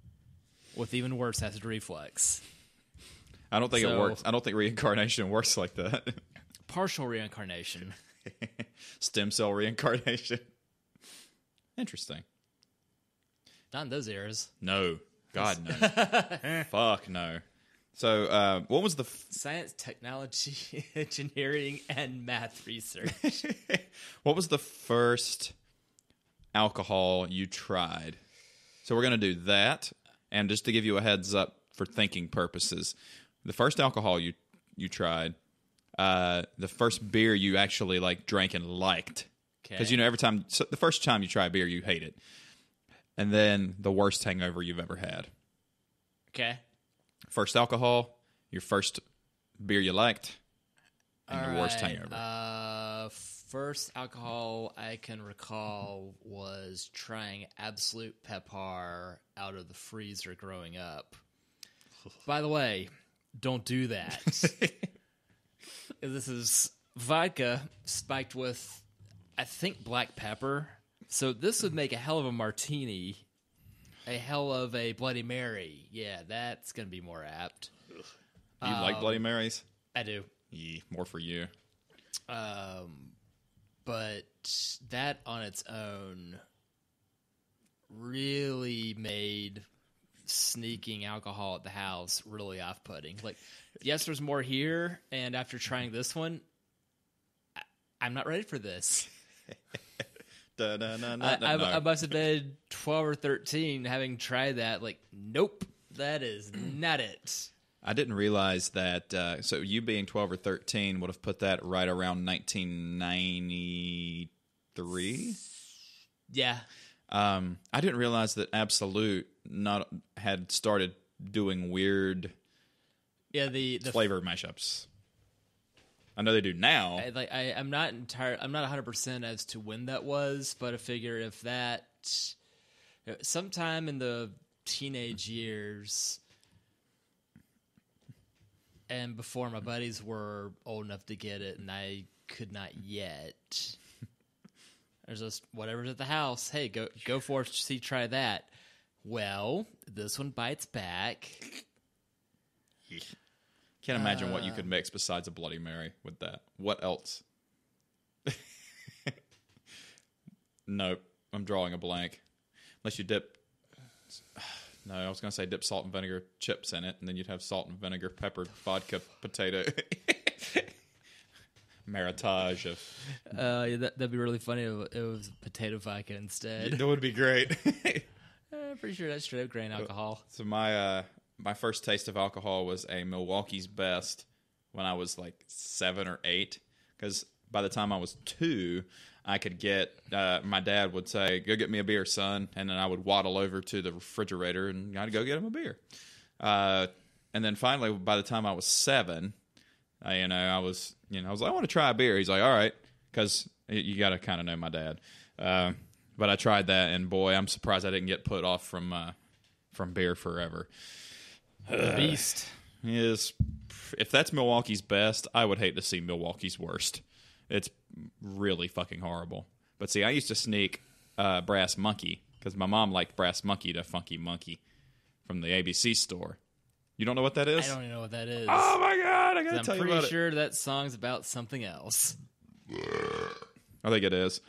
B: with even worse acid reflux.
A: I don't think it works. I don't think reincarnation works like that.
B: Partial reincarnation.
A: Stem cell reincarnation. Interesting.
B: Not in those eras.
A: No. God, no. Fuck, no. So, what was the...
B: Science, technology, engineering, and math research.
A: What was the first alcohol you tried? So we're going to do that, and just to give you a heads up for thinking purposes, the first alcohol you tried, the first beer you actually drank and liked. Because, the first time you try a beer, you hate it. And then the worst hangover you've ever had.
B: Okay.
A: First alcohol, your first beer you liked, and your worst hangover.
B: First alcohol I can recall was trying Absolute Pepper out of the freezer growing up. By the way, don't do that. This is vodka spiked with, I think, black pepper. So this would make a hell of a martini. A hell of a Bloody Mary. Yeah, that's going to be more apt.
A: Do you like Bloody Marys?
B: I do.
A: Yeah, more for you.
B: But that on its own really made sneaking alcohol at the house really off-putting. Like, yes, there's more here, and after trying this one, I'm not ready for this. I must have been 12 or 13 having tried that. Like, nope, that is not it.
A: I didn't realize that. So you being 12 or 13 would have put that right around 1993?
B: Yeah.
A: I didn't realize that Absolute had started doing weird
B: the
A: flavor mashups. I know they do now.
B: I'm not 100% as to when that was, but I figure if that sometime in the teenage years and before my buddies were old enough to get it and I could not yet. There's just whatever's at the house. Hey, go for it. See, try that. Well, this one bites back.
A: Can't imagine what you could mix besides a Bloody Mary with that. What else? Nope. I'm drawing a blank. Unless you dip... No, I was going to say dip salt and vinegar chips in it, and then you'd have salt and vinegar, pepper, vodka, potato. Maritage of...
B: Yeah, that'd be really funny if it was potato vodka instead.
A: That would be great.
B: I'm pretty sure that's straight up grain alcohol.
A: So my first taste of alcohol was a Milwaukee's Best when I was like 7 or 8. Because by the time I was 2, I could get... my dad would say, "Go get me a beer, son." And then I would waddle over to the refrigerator and I'd go get him a beer. And then finally, by the time I was 7, I was like, "I want to try a beer." He's like, "All right." Because you got to kind of know my dad. But I tried that, and boy, I'm surprised I didn't get put off from beer forever.
B: Beast.
A: Is if that's Milwaukee's Best, I would hate to see Milwaukee's Worst. It's really fucking horrible. But see, I used to sneak Brass Monkey because my mom liked Brass Monkey to Funky Monkey from the ABC store. You don't know what that is?
B: I don't even know what that is.
A: Oh my god, I gotta tell you about it.
B: I'm pretty sure that song's about something else.
A: I think it is.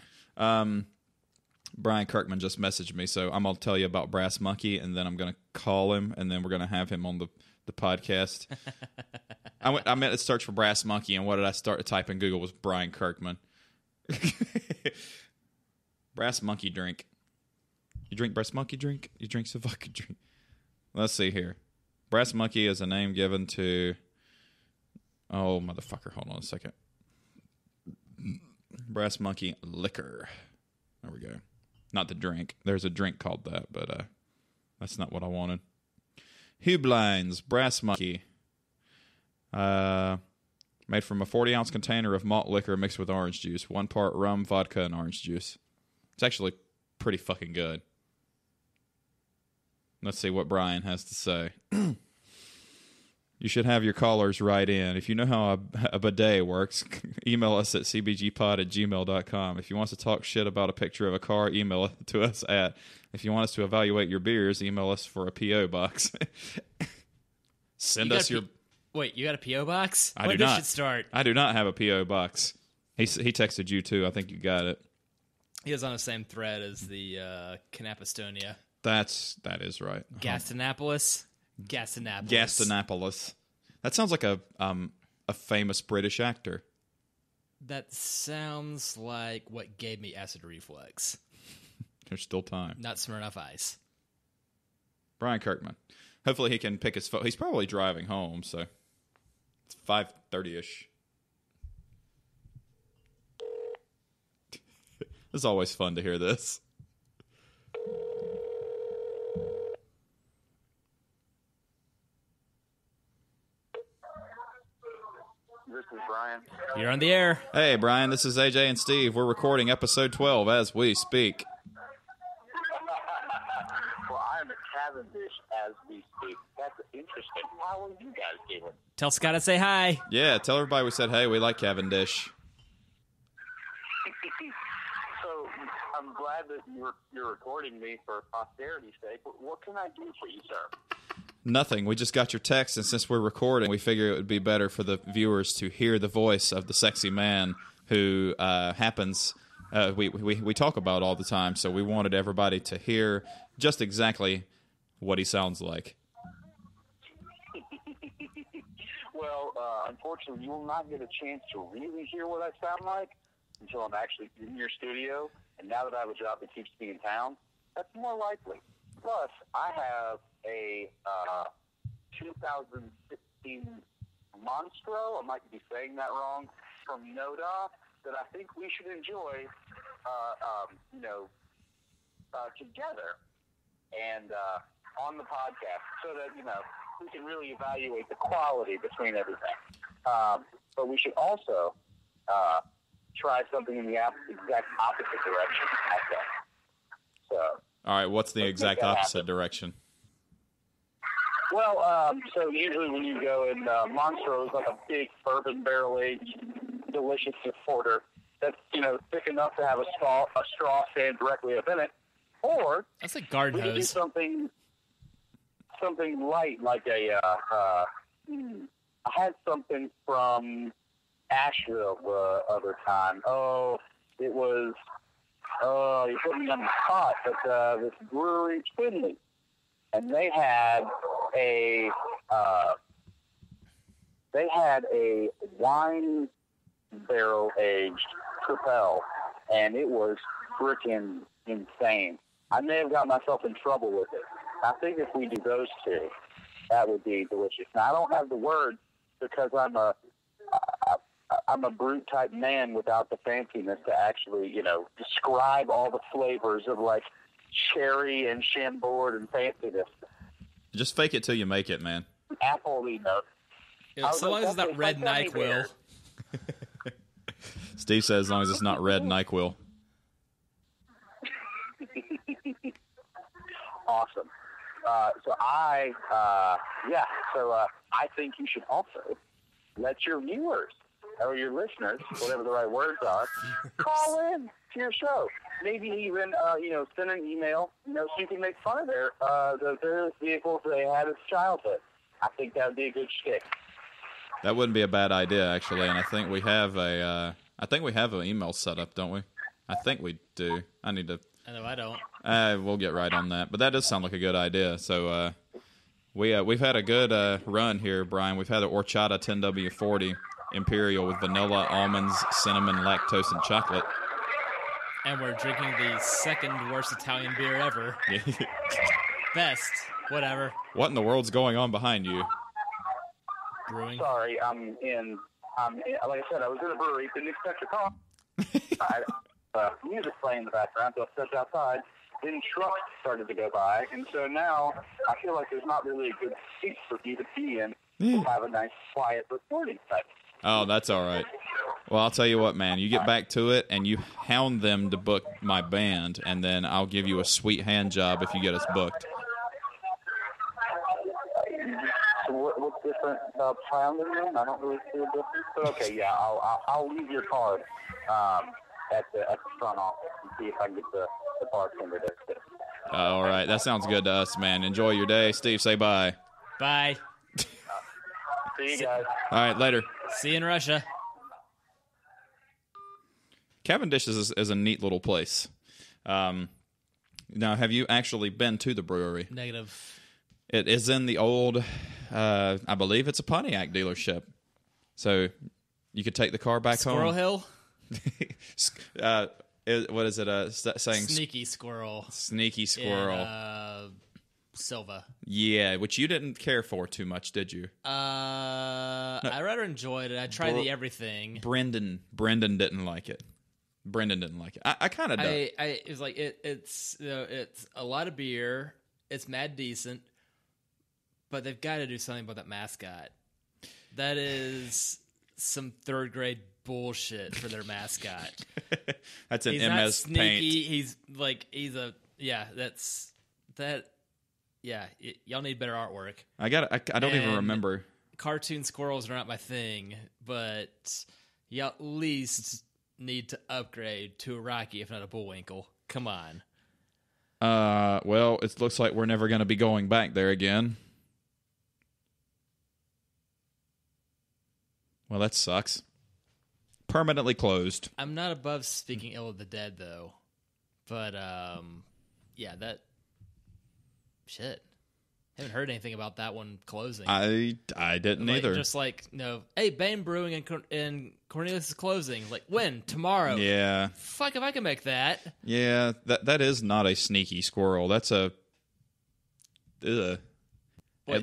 A: Brian Kirkman just messaged me, so I'm going to tell you about Brass Monkey, and then I'm going to call him, and then we're going to have him on the podcast. I meant to search for Brass Monkey, and what did I start to type in Google was Brian Kirkman. Brass Monkey drink. You drink Brass Monkey drink? You drink some fucking drink. Let's see here. Brass Monkey is a name given to... Oh, motherfucker. Hold on a second. Brass Monkey liquor. There we go. Not the drink. There's a drink called that, but that's not what I wanted. Hublines Brass Monkey. Made from a 40-ounce container of malt liquor mixed with orange juice. 1 part rum, vodka, and orange juice. It's actually pretty fucking good. Let's see what Brian has to say. You should have your callers write in. If you know how a bidet works, email us at cbgpod@gmail.com. If you want to talk shit about a picture of a car, email it to us at... If you want us to evaluate your beers, email us for a P.O. box. Send us your...
B: Wait, you got a P.O. box?
A: I do not.
B: When should start?
A: I do not have a P.O. box. He texted you, too. I think you got it.
B: He was on the same thread as the Canapostonia.
A: That is right.
B: Gastanapolis.
A: Gastanapolis. That sounds like a famous British actor.
B: That sounds like what gave me acid reflux.
A: There's still time.
B: Not Smirnoff Ice.
A: Brian Kirkman. Hopefully he can pick his phone. He's probably driving home, so it's 5:30ish. It's always fun to hear this.
C: This is Brian.
B: You're on the air.
A: Hey, Brian, this is AJ and Steve. We're recording episode 12 as we speak.
C: Well, I'm at Cavendish as we speak. That's interesting. How are you guys doing?
B: Tell Scott to say hi.
A: Yeah, tell everybody we said, hey, we like Cavendish.
C: So I'm glad that you're recording me for posterity's sake. What can I do for you, sir?
A: Nothing. We just got your text, and since we're recording, we figure it would be better for the viewers to hear the voice of the sexy man who happens... we talk about all the time, so we wanted everybody to hear just exactly what he sounds like.
C: Well, unfortunately, you will not get a chance to really hear what I sound like until I'm actually in your studio. And now that I have a job that keeps me in town, that's more likely. Plus, I have a 2016 Monstro, I might be saying that wrong, from Noda, that I think we should enjoy, together and on the podcast, so that we can really evaluate the quality between everything. But we should also try something in the exact opposite direction. I think. So.
A: All right, what's the exact opposite direction?
C: Well, so usually when you go in Monstro is like a big bourbon barrel-aged, delicious porter that's thick enough to have a straw stand directly up in it, or
B: that's like garden
C: we could do
B: hose.
C: something light like a I had something from Asheville the other time. Oh, it was. Oh, you put me on the spot, but this brewery, Twinley, and they had a wine barrel aged Propel, and it was freaking insane. I may have got myself in trouble with it. I think if we do those two, that would be delicious. Now, I don't have the words because I'm a brute type man without the fanciness to actually, describe all the flavors of like cherry and Chambord and fanciness.
A: Just fake it till you make it, man.
C: Apple,
B: so long as it's not red NyQuil.
A: Steve says as long as it's not red NyQuil.
C: Awesome. So I think you should also let your viewers or your listeners, whatever the right words are, call in to your show. Maybe even, send an email, so you can make fun of the various vehicles they had as childhood. I think that would be a good shtick.
A: That wouldn't be a bad idea, actually, and I think we have an email set up, don't we? I think we do. I need to.
B: I know I don't.
A: We'll get right on that, but that does sound like a good idea. So we've had a good run here, Brian. We've had the Horchata 10W40 Imperial with vanilla, almonds, cinnamon, lactose, and chocolate.
B: And we're drinking the second worst Italian beer ever. Best, whatever.
A: What in the world's going on behind you?
B: Brewing.
C: Sorry, I'm in, like I said, I was in a brewery, didn't expect your call. Music playing in the background, so I stepped outside. Then trucks started to go by, and so now I feel like there's not really a good seat for you to be in to have a nice, quiet recording session.
A: Oh, that's all right. Well, I'll tell you what, man. You get back to it, and you hound them to book my band, and then I'll give you a sweet hand job if you get us booked.
C: So what's different about hounding them? I don't really see a difference. But okay, yeah, I'll leave your card at the front office and see if I can get the bartender there.
A: All right. That sounds good to us, man. Enjoy your day. Steve, say bye.
B: Bye.
C: See you guys.
A: All right, later.
B: See you in Russia.
A: Cavendish is a neat little place. Now, have you actually been to the brewery?
B: Negative.
A: It is in the old, I believe it's a Pontiac dealership. So you could take the car back
B: Squirrel
A: home.
B: Hill?
A: What is it saying?
B: Sneaky Squirrel.
A: Sneaky Squirrel.
B: In, Silva.
A: Yeah, which you didn't care for too much, did you?
B: I rather enjoyed it. I tried the everything.
A: Brendan didn't like it. Brendan didn't like it. I kind of don't.
B: It was like it's a lot of beer. It's mad decent, but they've got to do something about that mascot. That is some third grade bullshit for their mascot.
A: That's an
B: he's
A: MS
B: not sneaky.
A: Paint.
B: Y'all need better artwork.
A: I don't even remember.
B: Cartoon squirrels are not my thing, but you at least need to upgrade to a Rocky, if not a Bullwinkle. Come on.
A: Well, it looks like we're never going to be going back there again. Well, that sucks. Permanently closed.
B: I'm not above speaking ill of the dead, though. But, that... Shit. Haven't heard anything about that one closing.
A: I didn't either.
B: Just like, hey, Man Brewing and Cornelius is closing. Like, when? Tomorrow.
A: Yeah.
B: Fuck if I can make that.
A: Yeah, that is not a sneaky squirrel. That's a...
B: Wait,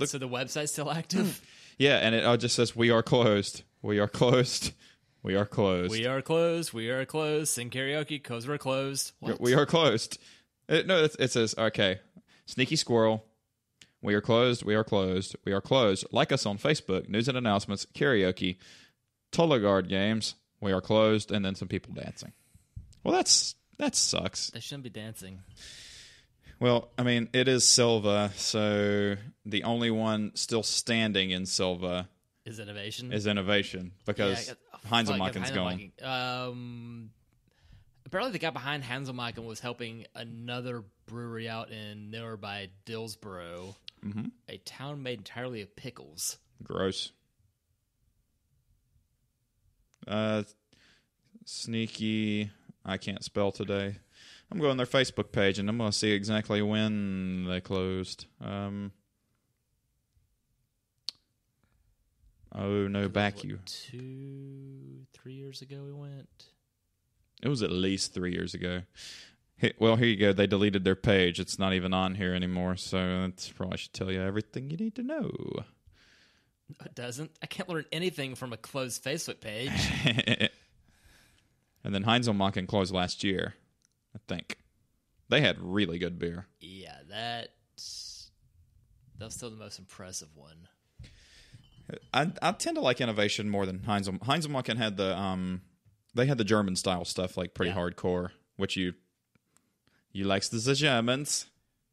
B: so the website's still active?
A: Yeah, and it just says, we are closed. We are closed. We are closed.
B: We are closed. We are closed. Sing karaoke because we're closed. What?
A: We are closed. It says, okay, Sneaky Squirrel. We are closed. We are closed. We are closed. Like us on Facebook. News and announcements. Karaoke. Tolagard games. We are closed. And then some people dancing. Well, that sucks.
B: They shouldn't be dancing.
A: Well, I mean, it is Silva, so the only one still standing in Silva
B: is innovation.
A: Because Heinzelmachen's gone.
B: Apparently, the guy behind Heinzelmachen was helping another brewery out in nearby Dillsboro, a town made entirely of pickles.
A: Gross. Sneaky. I can't spell today. I'm going to their Facebook page, and I'm going to see exactly when they closed. Oh, no, back you.
B: 2-3 years ago we went.
A: It was at least 3 years ago. Well, here you go. They deleted their page. It's not even on here anymore, so that's probably should tell you everything you need to know.
B: No, it doesn't. I can't learn anything from a closed Facebook page.
A: And then Heinzelmachen closed last year, I think. They had really good beer.
B: Yeah, that was still the most impressive one.
A: I tend to like innovation more than Heinzelmachen. Heinzelmachen had they had the German style stuff, like pretty hardcore, which you likes the Germans.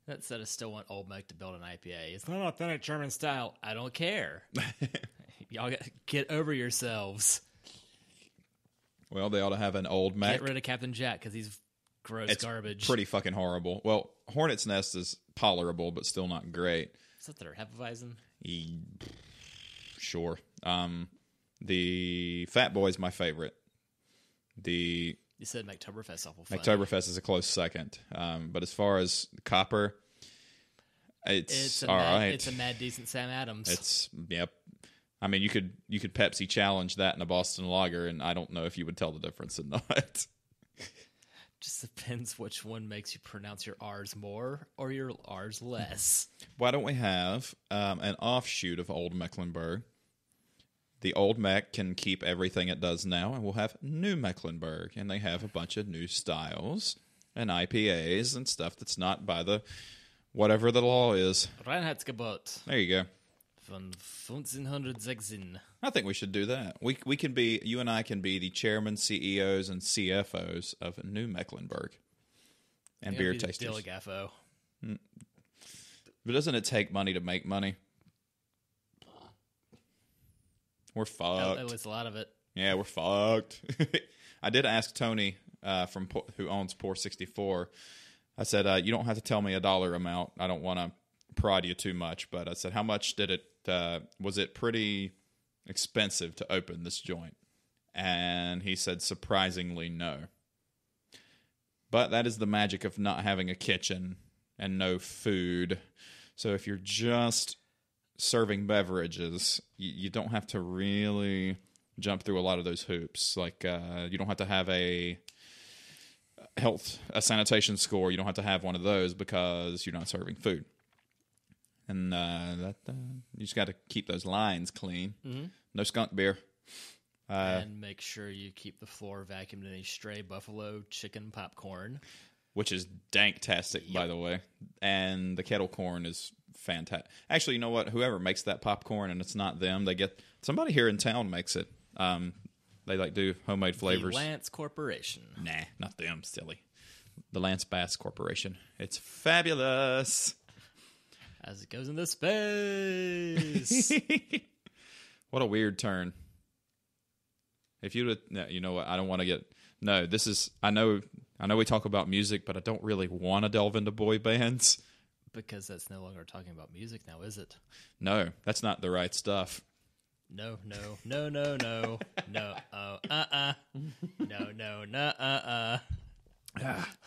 B: That said, I still want Old Mac to build an IPA. It's not authentic German style. I don't care. Y'all get over yourselves.
A: Well, they ought to have an Old Mac.
B: Get rid of Captain Jack because he's gross garbage.
A: Pretty fucking horrible. Well, Hornet's Nest is tolerable, but still not great.
B: Is that their Hefeweizen?
A: Sure. The Fat Boy's my favorite. You
B: said Oktoberfest awful fun.
A: Oktoberfest is a close second. But as far as Copper, it's all right.
B: It's a mad decent Sam Adams.
A: Yep. I mean, you could Pepsi challenge that in a Boston Lager, and I don't know if you would tell the difference or not.
B: Just depends which one makes you pronounce your R's more or your R's less.
A: Why don't we have an offshoot of Old Mecklenburg? The Old Mech can keep everything it does now, and we'll have New Mecklenburg, and they have a bunch of new styles and IPAs and stuff that's not by the whatever the law is.
B: Reinheitsgebot.
A: There you go.
B: Von 1516.
A: I think we should do that. We can be, you and I can be the chairman, CEOs, and CFOs of New Mecklenburg and beer tasters.
B: Dilligafo.
A: But doesn't it take money to make money? We're fucked.
B: At least a lot of it.
A: Yeah, we're fucked. I did ask Tony who owns Pour 64. I said, you don't have to tell me a dollar amount. I don't want to prod you too much. But I said, how much did it, was it pretty expensive to open this joint? And he said, surprisingly, no. But that is the magic of not having a kitchen and no food. So if you're just serving beverages, you don't have to really jump through a lot of those hoops. Like you don't have to have a sanitation score. You don't have to have one of those because you're not serving food. And you just got to keep those lines clean. Mm-hmm. No skunk beer.
B: And make sure you keep the floor vacuumed any stray buffalo chicken popcorn,
A: which is dank-tastic, by the way. And the kettle corn is fantastic. Actually, you know what? Whoever makes that popcorn, and it's not them, somebody here in town makes it. They do homemade flavors.
B: The Lance Corporation.
A: Nah, not them. Silly. The Lance Bass Corporation. It's fabulous.
B: As it goes into space.
A: What a weird turn. If you know what? I don't want to get. No, this is. I know we talk about music, but I don't really want to delve into boy bands.
B: Because that's no longer talking about music now, is it?
A: No, that's not the right stuff.
B: No. No, no,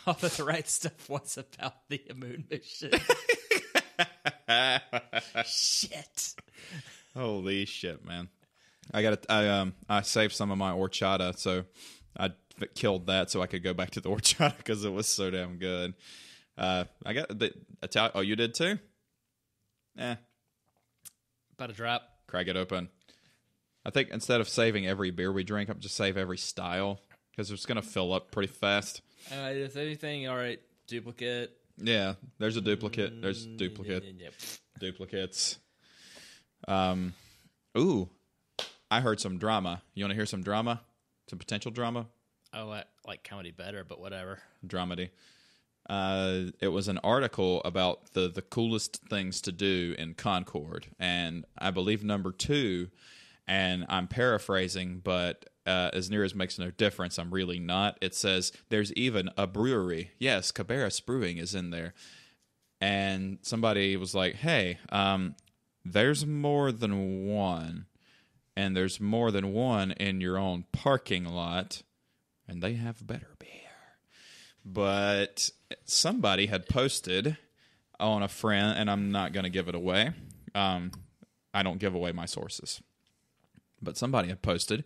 B: All the right stuff was about the moon mission. Shit.
A: Holy shit, man. I saved some of my horchata, so I killed that so I could go back to the horchata because it was so damn good. I got the Italian. Oh, you did too?
B: About a drop.
A: Crack it open. I think instead of saving every beer we drink, I'm just save every style because it's going to fill up pretty fast.
B: If anything, all right, duplicate.
A: Yeah, there's a duplicate. There's duplicate.
B: Yep.
A: Duplicates. Ooh, I heard some drama. You want to hear some drama? Some potential drama?
B: Oh, I like comedy better, but whatever.
A: Dramedy. It was an article about the coolest things to do in Concord, and I believe number 2, and I'm paraphrasing, but as near as makes no difference, I'm really not. It says, there's even a brewery. Yes, Cabarrus Brewing is in there. And somebody was like, hey, there's more than one. and there's more than one in your own parking lot, and they have better beer. But somebody had posted on a friend, and I'm not going to give it away. I don't give away my sources. But somebody had posted,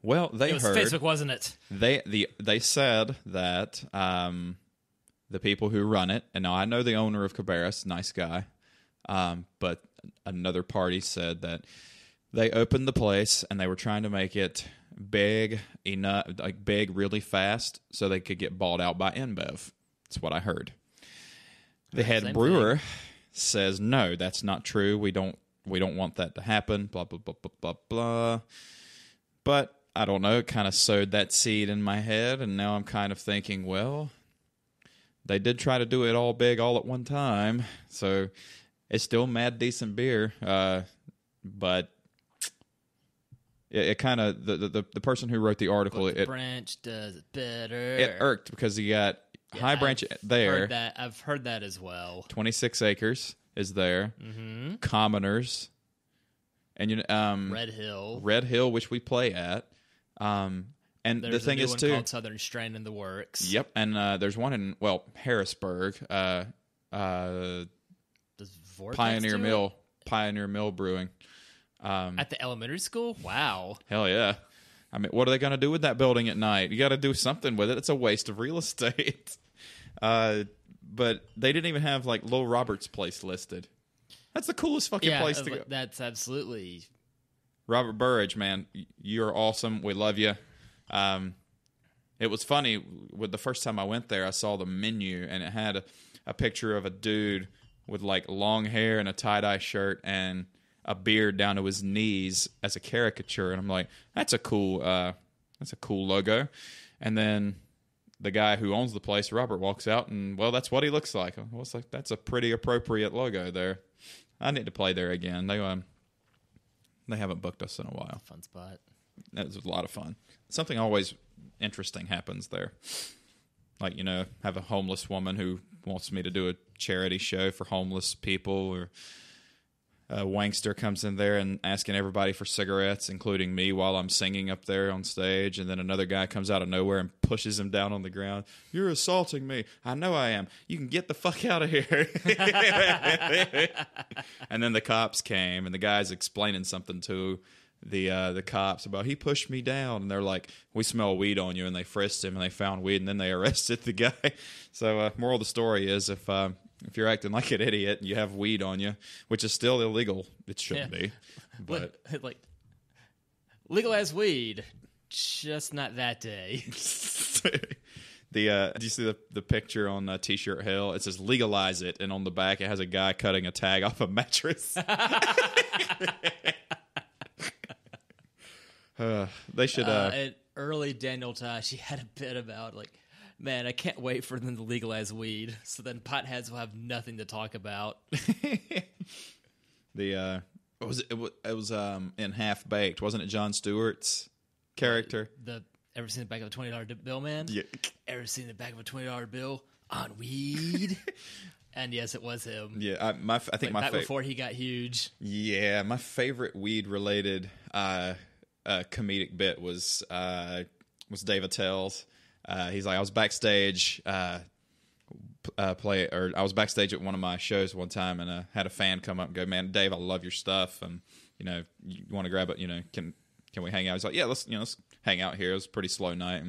A: well, they
B: It was
A: heard...
B: Facebook, wasn't it?
A: They said that the people who run it, and now I know the owner of Cabarrus, nice guy, but another party said that they opened the place and they were trying to make it big enough, like big really fast, so they could get bought out by InBev. That's what I heard. The head brewer says, no, that's not true. We don't want that to happen. Blah blah blah blah blah blah. But I don't know. It kind of sowed that seed in my head, and now I'm kind of thinking, well, they did try to do it all big all at one time, so it's still mad decent beer. But it kind of the person who wrote the article,
B: But the branch does it better.
A: It irked because you got high branch there.
B: I've heard that as well.
A: 26 acres is there.
B: Mm-hmm.
A: Commoners, and Red Hill, which we play at. And
B: there's
A: the thing
B: a new
A: is
B: one
A: too
B: called Southern Strain in the works.
A: Yep, and there's one in Harrisburg,
B: Does Vortex
A: Pioneer
B: do
A: Mill, Pioneer Mill Brewing.
B: At the elementary school? Wow.
A: Hell yeah! I mean, what are they going to do with that building at night? You got to do something with it. It's a waste of real estate. But they didn't even have like Lil Robert's place listed. That's the coolest fucking place to go.
B: That's absolutely.
A: Robert Burridge, man, you're awesome. We love you. It was funny. With the first time I went there, I saw the menu, and it had a picture of a dude with like long hair and a tie-dye shirt and a beard down to his knees as a caricature. And I'm like, that's a cool logo. And then the guy who owns the place, Robert, walks out, and well, that's what he looks like. Well, it's like, that's a pretty appropriate logo there. I need to play there again. They haven't booked us in a while.
B: Fun spot.
A: That was a lot of fun. Something always interesting happens there. Like, have a homeless woman who wants me to do a charity show for homeless people, or a wankster comes in there and asking everybody for cigarettes, including me, while I'm singing up there on stage, and then another guy comes out of nowhere and pushes him down on the ground. You're assaulting me. I know I am. You can get the fuck out of here. And then the cops came, and the guy's explaining something to the cops about, he pushed me down, and they're like, we smell weed on you, and they frisked him, and they found weed, and then they arrested the guy. So moral of the story is, if you're acting like an idiot and you have weed on you, which is still illegal, it shouldn't be. But
B: like, legalize weed, just not that day.
A: Did you see the picture on T-shirt Hell? It says legalize it, and on the back it has a guy cutting a tag off a mattress. They should.
B: And early Daniel Tosh, he had a bit about like, man, I can't wait for them to legalize weed, so then potheads will have nothing to talk about.
A: It was in Half Baked, wasn't it? John Stewart's character.
B: Ever seen the back of a $20 bill, man?
A: Yeah.
B: Ever seen the back of a $20 bill on weed? And yes, it was him.
A: Yeah, I think my favorite
B: before he got huge.
A: Yeah, my favorite weed related comedic bit was Dave Attell's. He's like, I was backstage I was backstage at one of my shows one time, and had a fan come up and go, man, Dave, I love your stuff, and you want to grab it, can we hang out? He's like, yeah, let's hang out here. It was a pretty slow night,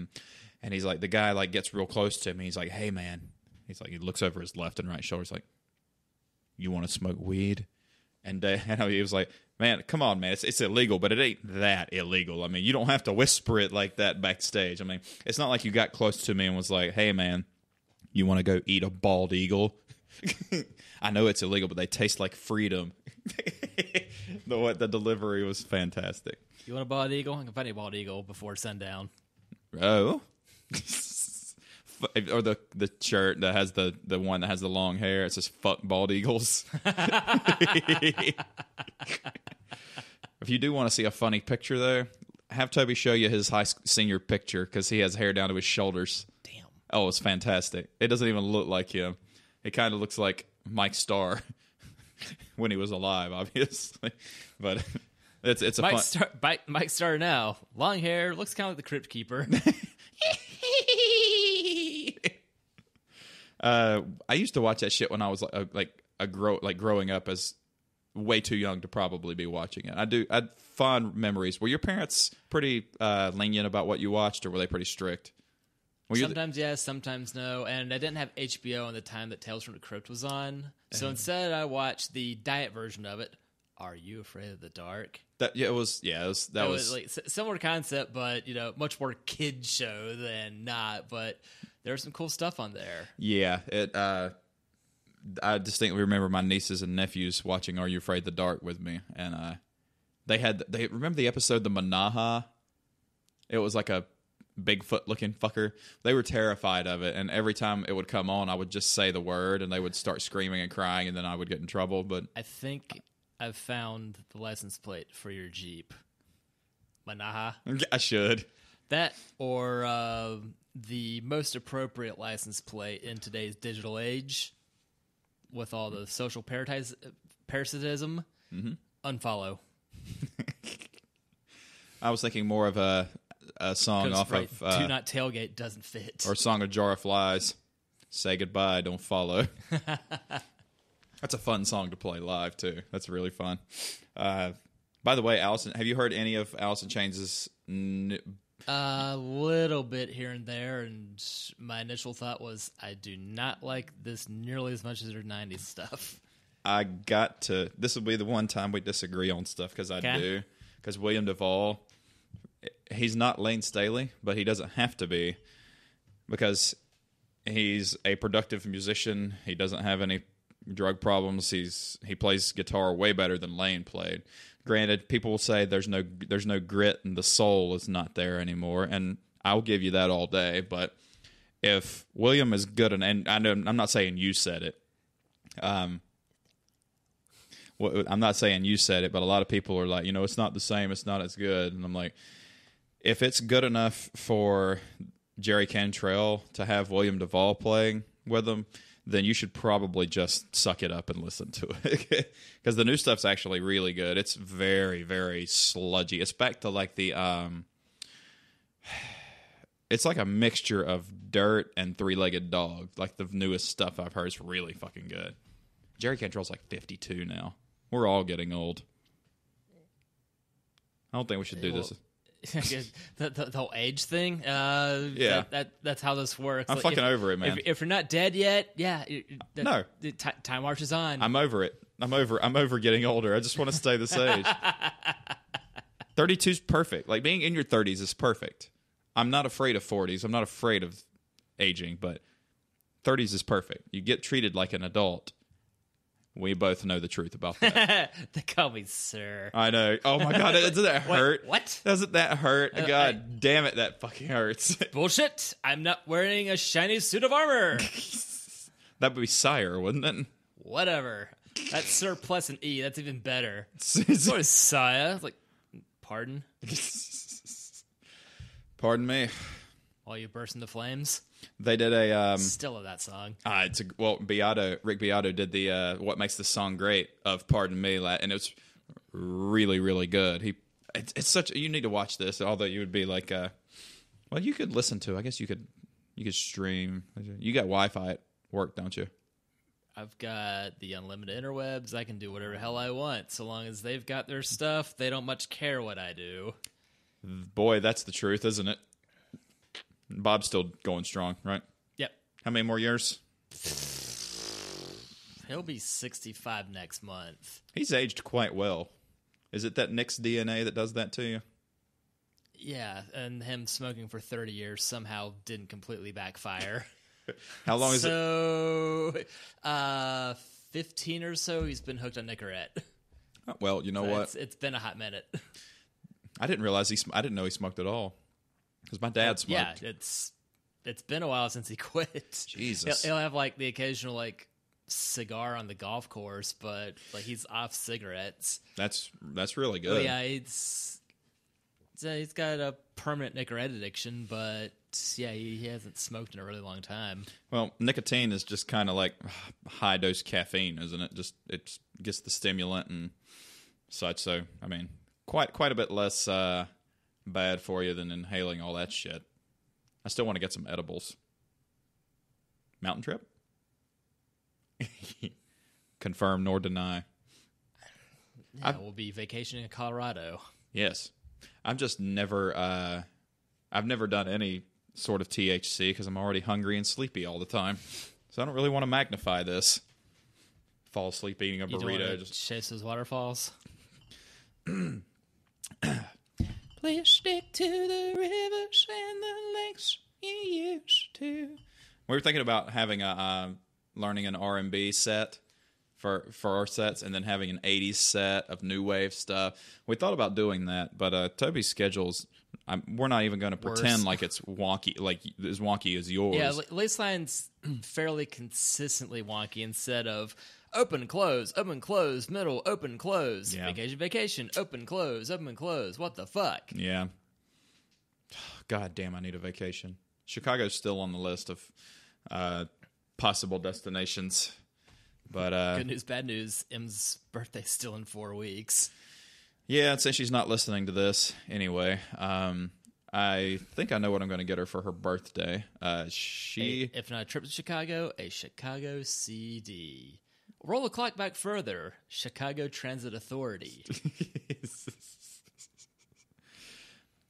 A: and he's like, the guy like gets real close to him, and he's like, hey man, he's like, he looks over his left and right shoulder, he's like, you want to smoke weed? And he was like, man, come on, man. It's illegal, but it ain't that illegal. I mean, you don't have to whisper it like that backstage. I mean, it's not like you got close to me and was like, hey, man, you want to go eat a bald eagle? I know it's illegal, but they taste like freedom. The delivery was fantastic.
B: You want a bald eagle? I can find you a bald eagle before sundown.
A: Oh. Or the shirt that has the one that has the long hair. It says "fuck bald eagles." If you do want to see a funny picture, though, have Toby show you his senior picture, because he has hair down to his shoulders.
B: Damn.
A: Oh, it's fantastic. It doesn't even look like him. It kind of looks like Mike Starr when he was alive, obviously. But It's a fun.
B: Mike Star now. Long hair, looks kind of like the Crypt Keeper.
A: I used to watch that shit when I was growing up as way too young to probably be watching it. I had fond memories. Were your parents pretty lenient about what you watched, or were they pretty strict?
B: Sometimes yes, sometimes no. And I didn't have HBO on the time that Tales from the Crypt was on. So instead I watched the diet version of it. Are You Afraid of the Dark?
A: That was
B: like similar concept, but much more kid show than not. But there's some cool stuff on there.
A: Yeah, I distinctly remember my nieces and nephews watching Are You Afraid of the Dark with me, and they remember the episode The Manaha. It was like a Bigfoot-looking fucker. They were terrified of it, and every time it would come on, I would just say the word, and they would start screaming and crying, and then I would get in trouble. But
B: I think I've found the license plate for your Jeep. Manaha.
A: I should.
B: That or the most appropriate license plate in today's digital age with all the social parasitism. Mm-hmm. Unfollow.
A: I was thinking more of a song off of...
B: Do Not Tailgate doesn't fit.
A: Or a song of Jar of Flies. Say Goodbye, Don't Follow. That's a fun song to play live, too. That's really fun. By the way, Allison, have you heard any of Alice in Chains'
B: A little bit here and there, and my initial thought was, I do not like this nearly as much as their 90s stuff.
A: This will be the one time we disagree on stuff, because I do. Because William Duvall, he's not Lane Staley, but he doesn't have to be, because he's a productive musician. He doesn't have any drug problems. He plays guitar way better than Lane played. Granted, people will say there's no grit and the soul is not there anymore, and I'll give you that all day. But if William is good, and I know I'm not saying you said it, I'm not saying you said it, but a lot of people are like, it's not the same, it's not as good, and I'm like, if it's good enough for Jerry Cantrell to have William Duvall playing with him, then you should probably just suck it up and listen to it. Because the new stuff's actually really good. It's very, very sludgy. It's back to like the... it's like a mixture of Dirt and Three-Legged Dog. Like the newest stuff I've heard is really fucking good. Jerry Cantrell's like 52 now. We're all getting old. I don't think we should do this.
B: the whole age thing.
A: Yeah,
B: that's how this works.
A: I'm fucking over it, man.
B: If you're not dead yet,
A: no,
B: time marches on.
A: I'm over it. I'm over getting older. I just want to stay this age. 32's perfect. Like being in your 30s is perfect. I'm not afraid of 40s. I'm not afraid of aging, but 30s is perfect. You get treated like an adult. We both know the truth about that.
B: They call me sir.
A: I know. Oh my God, doesn't that hurt?
B: What?
A: Doesn't that hurt? God damn it, that fucking hurts.
B: Bullshit. I'm not wearing a shiny suit of armor.
A: That would be sire, wouldn't it?
B: Whatever. That's Sir plus an E. That's even better. What is sire? It's like, pardon?
A: Pardon me.
B: While you burst into flames.
A: They did a
B: still of that song.
A: Rick Beato did the What Makes This Song Great of Pardon Me, and it was really, really good. It's such, you need to watch this, although you would be like, well, you could listen to, I guess you could stream. You got Wi-Fi at work, don't you?
B: I've got the unlimited interwebs. I can do whatever the hell I want. So long as they've got their stuff, they don't much care what I do.
A: Boy, that's the truth, isn't it? Bob's still going strong, right?
B: Yep.
A: How many more years?
B: He'll be 65 next month.
A: He's aged quite well. Is it that Nick's DNA that does that to you?
B: Yeah, and him smoking for 30 years somehow didn't completely backfire.
A: How long is
B: it? 15 or so, he's been hooked on Nicorette.
A: Well, you know what?
B: It's been a hot minute.
A: I didn't realize I didn't know he smoked at all. Because my dad smoked.
B: Yeah, it's been a while since he quit.
A: Jesus.
B: He'll have like the occasional like cigar on the golf course, but like he's off cigarettes.
A: That's really good.
B: But yeah, he's got a permanent Nicorette addiction, but yeah, he hasn't smoked in a really long time.
A: Well, nicotine is just kind of like high dose caffeine, isn't it? Just it gets the stimulant and such. So I mean, quite a bit less bad for you than inhaling all that shit. I still want to get some edibles. Mountain trip? Confirm nor deny.
B: Yeah, we'll be vacationing in Colorado.
A: Yes. I've just never I've never done any sort of THC because I'm already hungry and sleepy all the time. So I don't really want to magnify this. Fall asleep eating a
B: You don't
A: burrito.
B: want to chase those waterfalls? Please stick to the rivers and the lakes you used to.
A: We were thinking about having learning an R&B set for our sets, and then having an 80s set of new wave stuff. We thought about doing that, but Toby's schedule's we're not even going to pretend like it's wonky, like as wonky as yours.
B: Yeah, Laysine's fairly consistently wonky instead of open, close, middle, open, close,
A: Yeah.
B: vacation, open, close, what the fuck?
A: Yeah. God damn, I need a vacation. Chicago's still on the list of possible destinations. But
B: Good news, bad news, M's birthday's still in 4 weeks.
A: yeah, I'd say she's not listening to this anyway. I think I know what I'm going to get her for her birthday.
B: If not a trip to Chicago, a Chicago CD. Roll the clock back further. Chicago Transit Authority.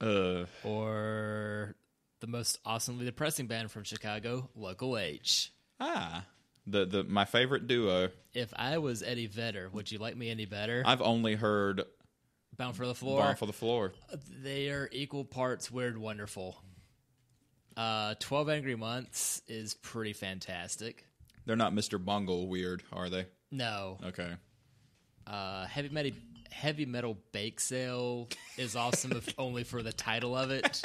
B: Or the most awesomely depressing band from Chicago, Local H.
A: My favorite duo.
B: If I was Eddie Vedder, would you like me any better?
A: I've only heard
B: Bound for the Floor.
A: Bound for the Floor.
B: They are equal parts weird and wonderful. 12 Angry Months is pretty fantastic.
A: They're not Mr. Bungle weird, are they?
B: No.
A: Okay.
B: Heavy Metal Bake Sale is awesome if only for the title of it.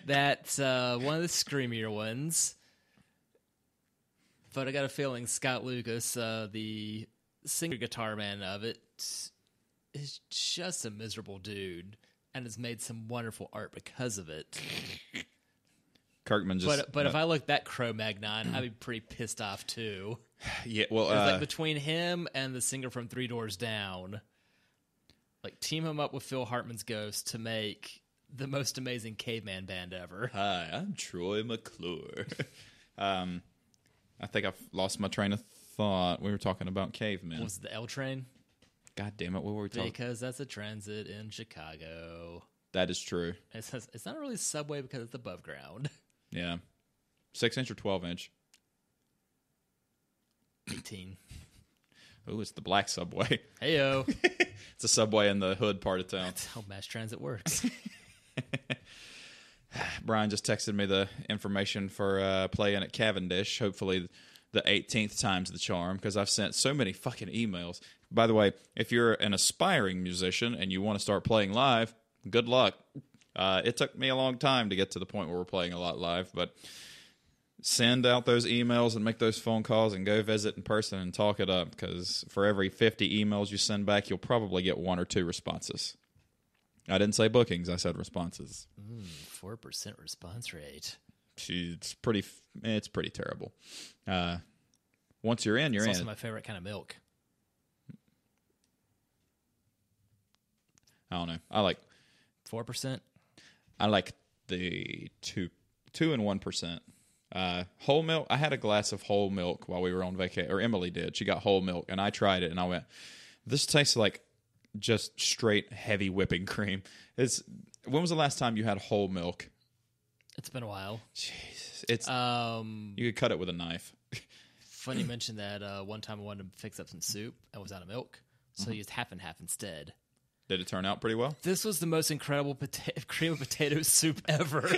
B: That's one of the screamier ones. But I got a feeling Scott Lucas, the singer guitar man of it, is just a miserable dude and has made some wonderful art because of it.
A: Kirkman just...
B: But if I looked that Cro-Magnon, I'd be pretty pissed off too.
A: Yeah, well...
B: It's like between him and the singer from Three Doors Down, like team him up with Phil Hartman's Ghost to make the most amazing caveman band ever.
A: Hi, I'm Troy McClure. I think I've lost my train of thought. We were talking about cavemen.
B: Was it the L Train?
A: God damn it, what were we talking about?
B: Because that's a transit in Chicago.
A: That is true.
B: It's not really subway because it's above ground.
A: Yeah. 6-inch or 12-inch?
B: 18.
A: Oh, it's the black subway.
B: Heyo.
A: It's a subway in the hood part of town.
B: That's how mass transit works.
A: Brian just texted me the information for playing at Cavendish. Hopefully the 18th time's the charm, because I've sent so many fucking emails. By the way, if you're an aspiring musician and you want to start playing live, good luck. It took me a long time to get to the point where we're playing a lot live, but send out those emails and make those phone calls and go visit in person and talk it up, because for every 50 emails you send back, you'll probably get 1 or 2 responses. I didn't say bookings, I said responses.
B: 4% response rate.
A: It's pretty terrible. Once you're in, you're in.
B: It's also my favorite kind of milk.
A: I don't know. I like
B: 4%?
A: I like the 2 and 1%. Whole milk. I had a glass of whole milk while we were on vacation, or Emily did. She got whole milk, and I tried it, and I went, "This tastes like just straight heavy whipping cream." When was the last time you had whole milk?
B: It's been a while.
A: Jesus, you could cut it with a knife.
B: Funny you mentioned that. One time I wanted to fix up some soup. I was out of milk, so I used half and half instead.
A: Did it turn out pretty well?
B: This was the most incredible cream of potato soup ever.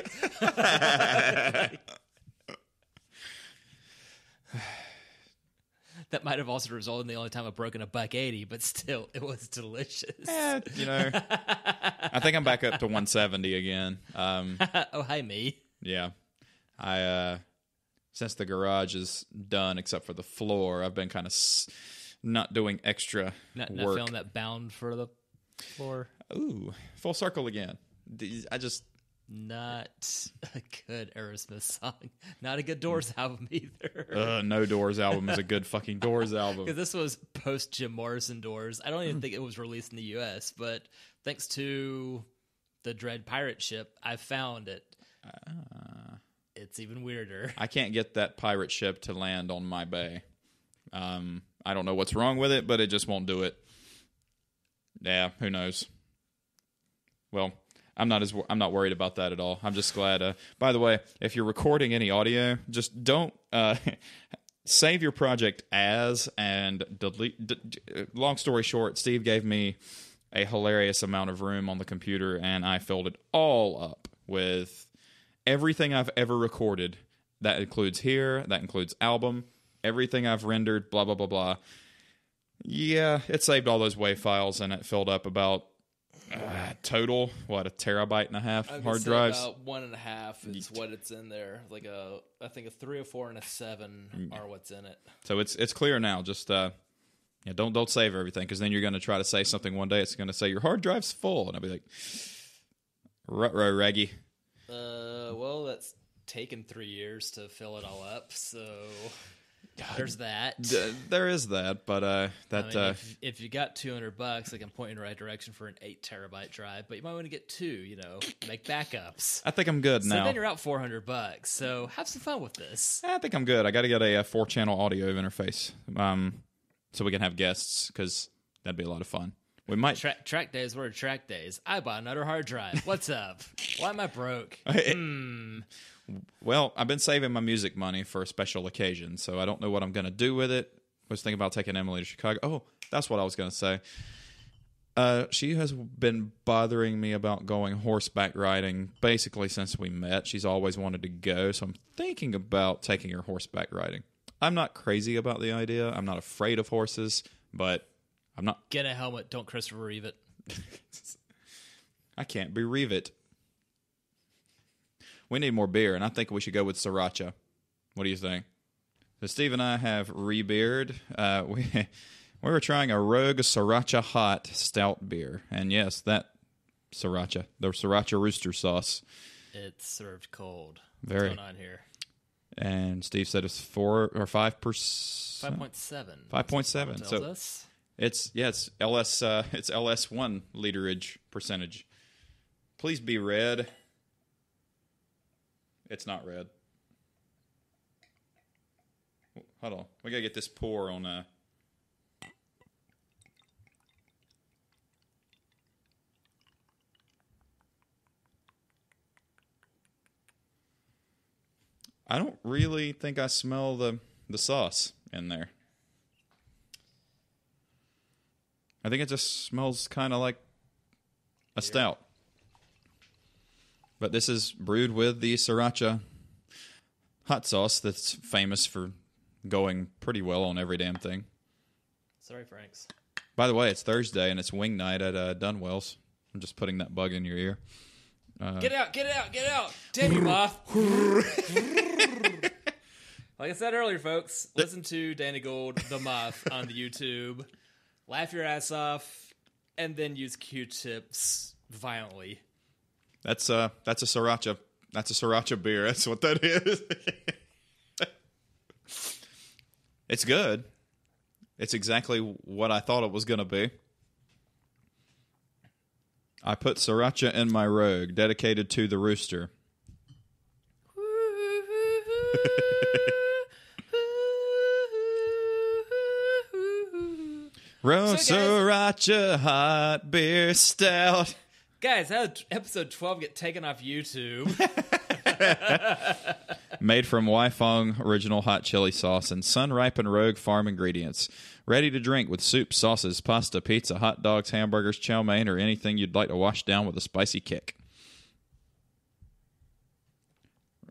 B: That might have also resulted in the only time I've broken a $1.80, but still, it was delicious.
A: I think I'm back up to 170 again.
B: Oh, hi, me.
A: Yeah. Since the garage is done, except for the floor, I've been kind of not doing extra
B: Not
A: work.
B: feeling that bound for the floor.
A: Ooh, full circle again.
B: Not a good Aerosmith song. Not a good Doors album either.
A: No Doors album is a good fucking Doors album.
B: Because this was post Jim Morrison Doors. I don't even think it was released in the U.S., but thanks to the Dread pirate ship, I found it. It's even weirder.
A: I can't get that pirate ship to land on my bay. I don't know what's wrong with it, but it just won't do it. Yeah, who knows? Well, I'm not worried about that at all. I'm just glad. By the way, if you're recording any audio, just don't save your project as and delete. Long story short, Steve gave me a hilarious amount of room on the computer, and I filled it all up with everything I've ever recorded. That includes here. That includes album. Everything I've rendered. Blah blah blah blah. Yeah, it saved all those WAV files, and it filled up about. Total, what, 1.5 terabyte hard drives?
B: About 1.5 is what it's in there. Like I think a 3, a 4, and a 7 are what's in it.
A: So it's clear now. Just don't save everything, because then you're going to try to say something one day. It's going to say your hard drive's full, and I'll be like, ruh-roh, Reggie.
B: Well, that's taken 3 years to fill it all up, so. There's that.
A: There is that, but
B: if you got $200, I can point you in the right direction for an 8 terabyte drive. But you might want to get 2. Make backups.
A: I think I'm good now.
B: So then you're out $400. So have some fun with this.
A: I think I'm good. I got to get a 4-channel audio interface, so we can have guests, because that'd be a lot of fun. We might
B: track days. What are track days? I bought another hard drive. What's up? Why am I broke?
A: Well, I've been saving my music money for a special occasion, so I don't know what I'm going to do with it. I was thinking about taking Emily to Chicago. Oh, that's what I was going to say. She has been bothering me about going horseback riding basically since we met. She's always wanted to go, so I'm thinking about taking her horseback riding. I'm not crazy about the idea. I'm not afraid of horses, but I'm not...
B: Get a helmet. Don't Christopher Reeve it.
A: I can't bereave it. We need more beer, and I think we should go with Sriracha. What do you think? So Steve and I have re-beered. We were trying a Rogue Sriracha Hot Stout beer. And yes, that Sriracha, the Sriracha Rooster Sauce.
B: It's served cold.
A: Very.
B: What's going on here?
A: And Steve said it's 4 or 5%.
B: 5.7.
A: 5.7. So
B: us.
A: it's LS1 literage percentage. Please be red. It's not red. Hold on. We got to get this pour on... I don't really think I smell the sauce in there. I think it just smells kind of like a stout. But this is brewed with the Sriracha hot sauce that's famous for going pretty well on every damn thing.
B: Sorry, Franks.
A: By the way, it's Thursday and it's wing night at Dunwell's. I'm just putting that bug in your ear.
B: Get out! Damn you, moth! Like I said earlier, folks, listen to Danny Gold, the Moth, on the YouTube. Laugh your ass off, and then use Q-tips violently.
A: That's a Sriracha. That's a Sriracha beer. That's what that is. It's good. It's exactly what I thought it was going to be. I put Sriracha in my Rogue, dedicated to the rooster. Rogue Sriracha hot beer stout.
B: Guys, how did episode 12 get taken off YouTube?
A: Made from Waifeng original hot chili sauce and sun-ripened Rogue farm ingredients. Ready to drink with soup, sauces, pasta, pizza, hot dogs, hamburgers, chow mein, or anything you'd like to wash down with a spicy kick.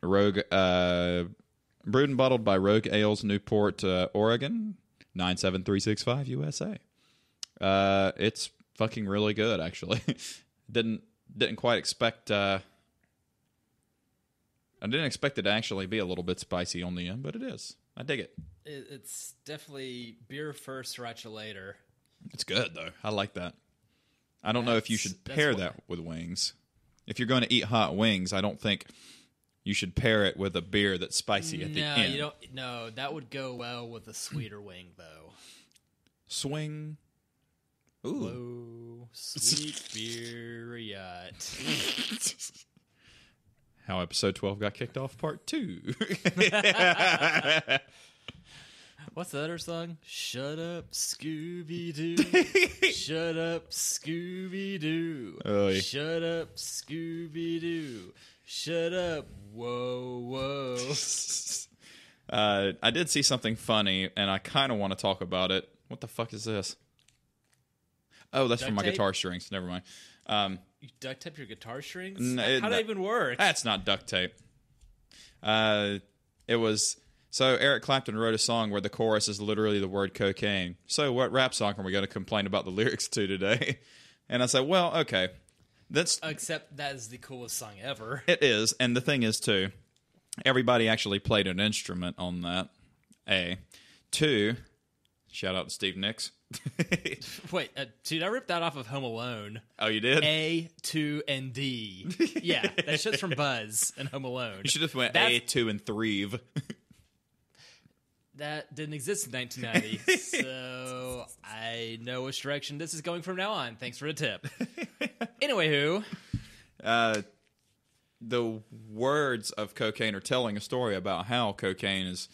A: Rogue, brewed and bottled by Rogue Ales, Newport, Oregon, 97365 USA. It's fucking really good, actually. Didn't quite expect. I didn't expect it to actually be a little bit spicy on the end, but it is. I dig it.
B: It's definitely beer first, sriracha later.
A: It's good though. I like that. I don't know if you should pair that with wings. if you're going to eat hot wings, I don't think you should pair it with a beer that's spicy at the end.
B: You don't. No, that would go well with a sweeter wing, though.
A: Swing. Ooh.
B: Whoa, sweet beer yacht.
A: How episode 12 got kicked off, part 2.
B: What's the other song? Shut up, Scooby-Doo. Shut up, Scooby-Doo.
A: Oy.
B: Shut up, Scooby-Doo. Shut up, whoa, whoa.
A: I did see something funny, and I kind of want to talk about it. What the fuck is this? Oh, that's from my guitar strings. Never mind.
B: You duct tape your guitar strings?
A: How'd
B: that even work?
A: That's not duct tape. It was... So Eric Clapton wrote a song where the chorus is literally the word cocaine. So what rap song are we going to complain about the lyrics to today? And I said, well, okay.
B: Except that is the coolest song ever.
A: It is. And the thing is, too, everybody actually played an instrument on that. A. 2, shout out to Steve Nicks.
B: Wait, dude, I ripped that off of Home Alone.
A: Oh, you did?
B: A, 2, and D. Yeah, that shit's from Buzz and Home Alone.
A: You should have went A, 2, and 3.
B: That didn't exist in 1990, so I know which direction this is going from now on. Thanks for the tip. Anyway,
A: the words of cocaine are telling a story about how cocaine is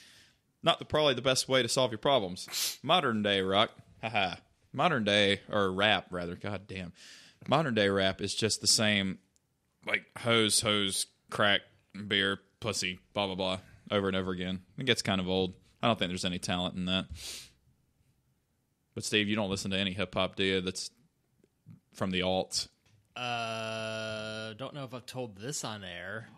A: not probably the best way to solve your problems. Modern day rock, modern day, or rap, rather, god damn. Modern day rap is just the same, like, hose, crack, beer, pussy, blah, blah, blah, over and over again. It gets kind of old. I don't think there's any talent in that. But Steve, you don't listen to any hip-hop, do you, that's from the alts?
B: Don't know if I've told this on air.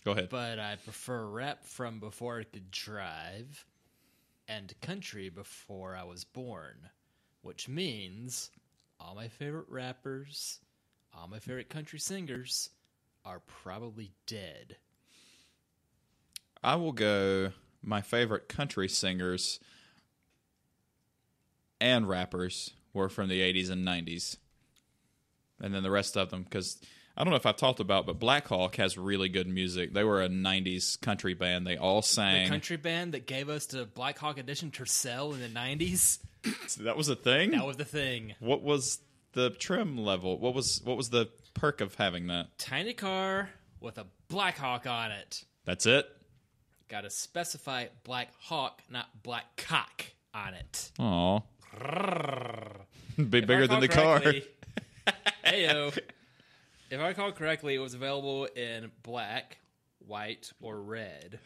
A: Go ahead.
B: But I prefer rap from before I could drive and country before I was born, which means all my favorite rappers, all my favorite country singers are probably dead.
A: I will go... My favorite country singers and rappers were from the 80s and 90s. And then the rest of them, because I don't know if I've talked about, but Black Hawk has really good music. They were a 90s country band. They all sang.
B: The country band that gave us the Black Hawk Edition Tercel in the 90s?
A: That was a thing?
B: That was the thing.
A: What was the trim level? What was the perk of having that?
B: Tiny car with a Black Hawk on it.
A: That's it?
B: Gotta specify Black Hawk, not Black Cock on it.
A: Aw. Be bigger than the car.
B: Heyo. If I recall correctly, it was available in black, white, or red.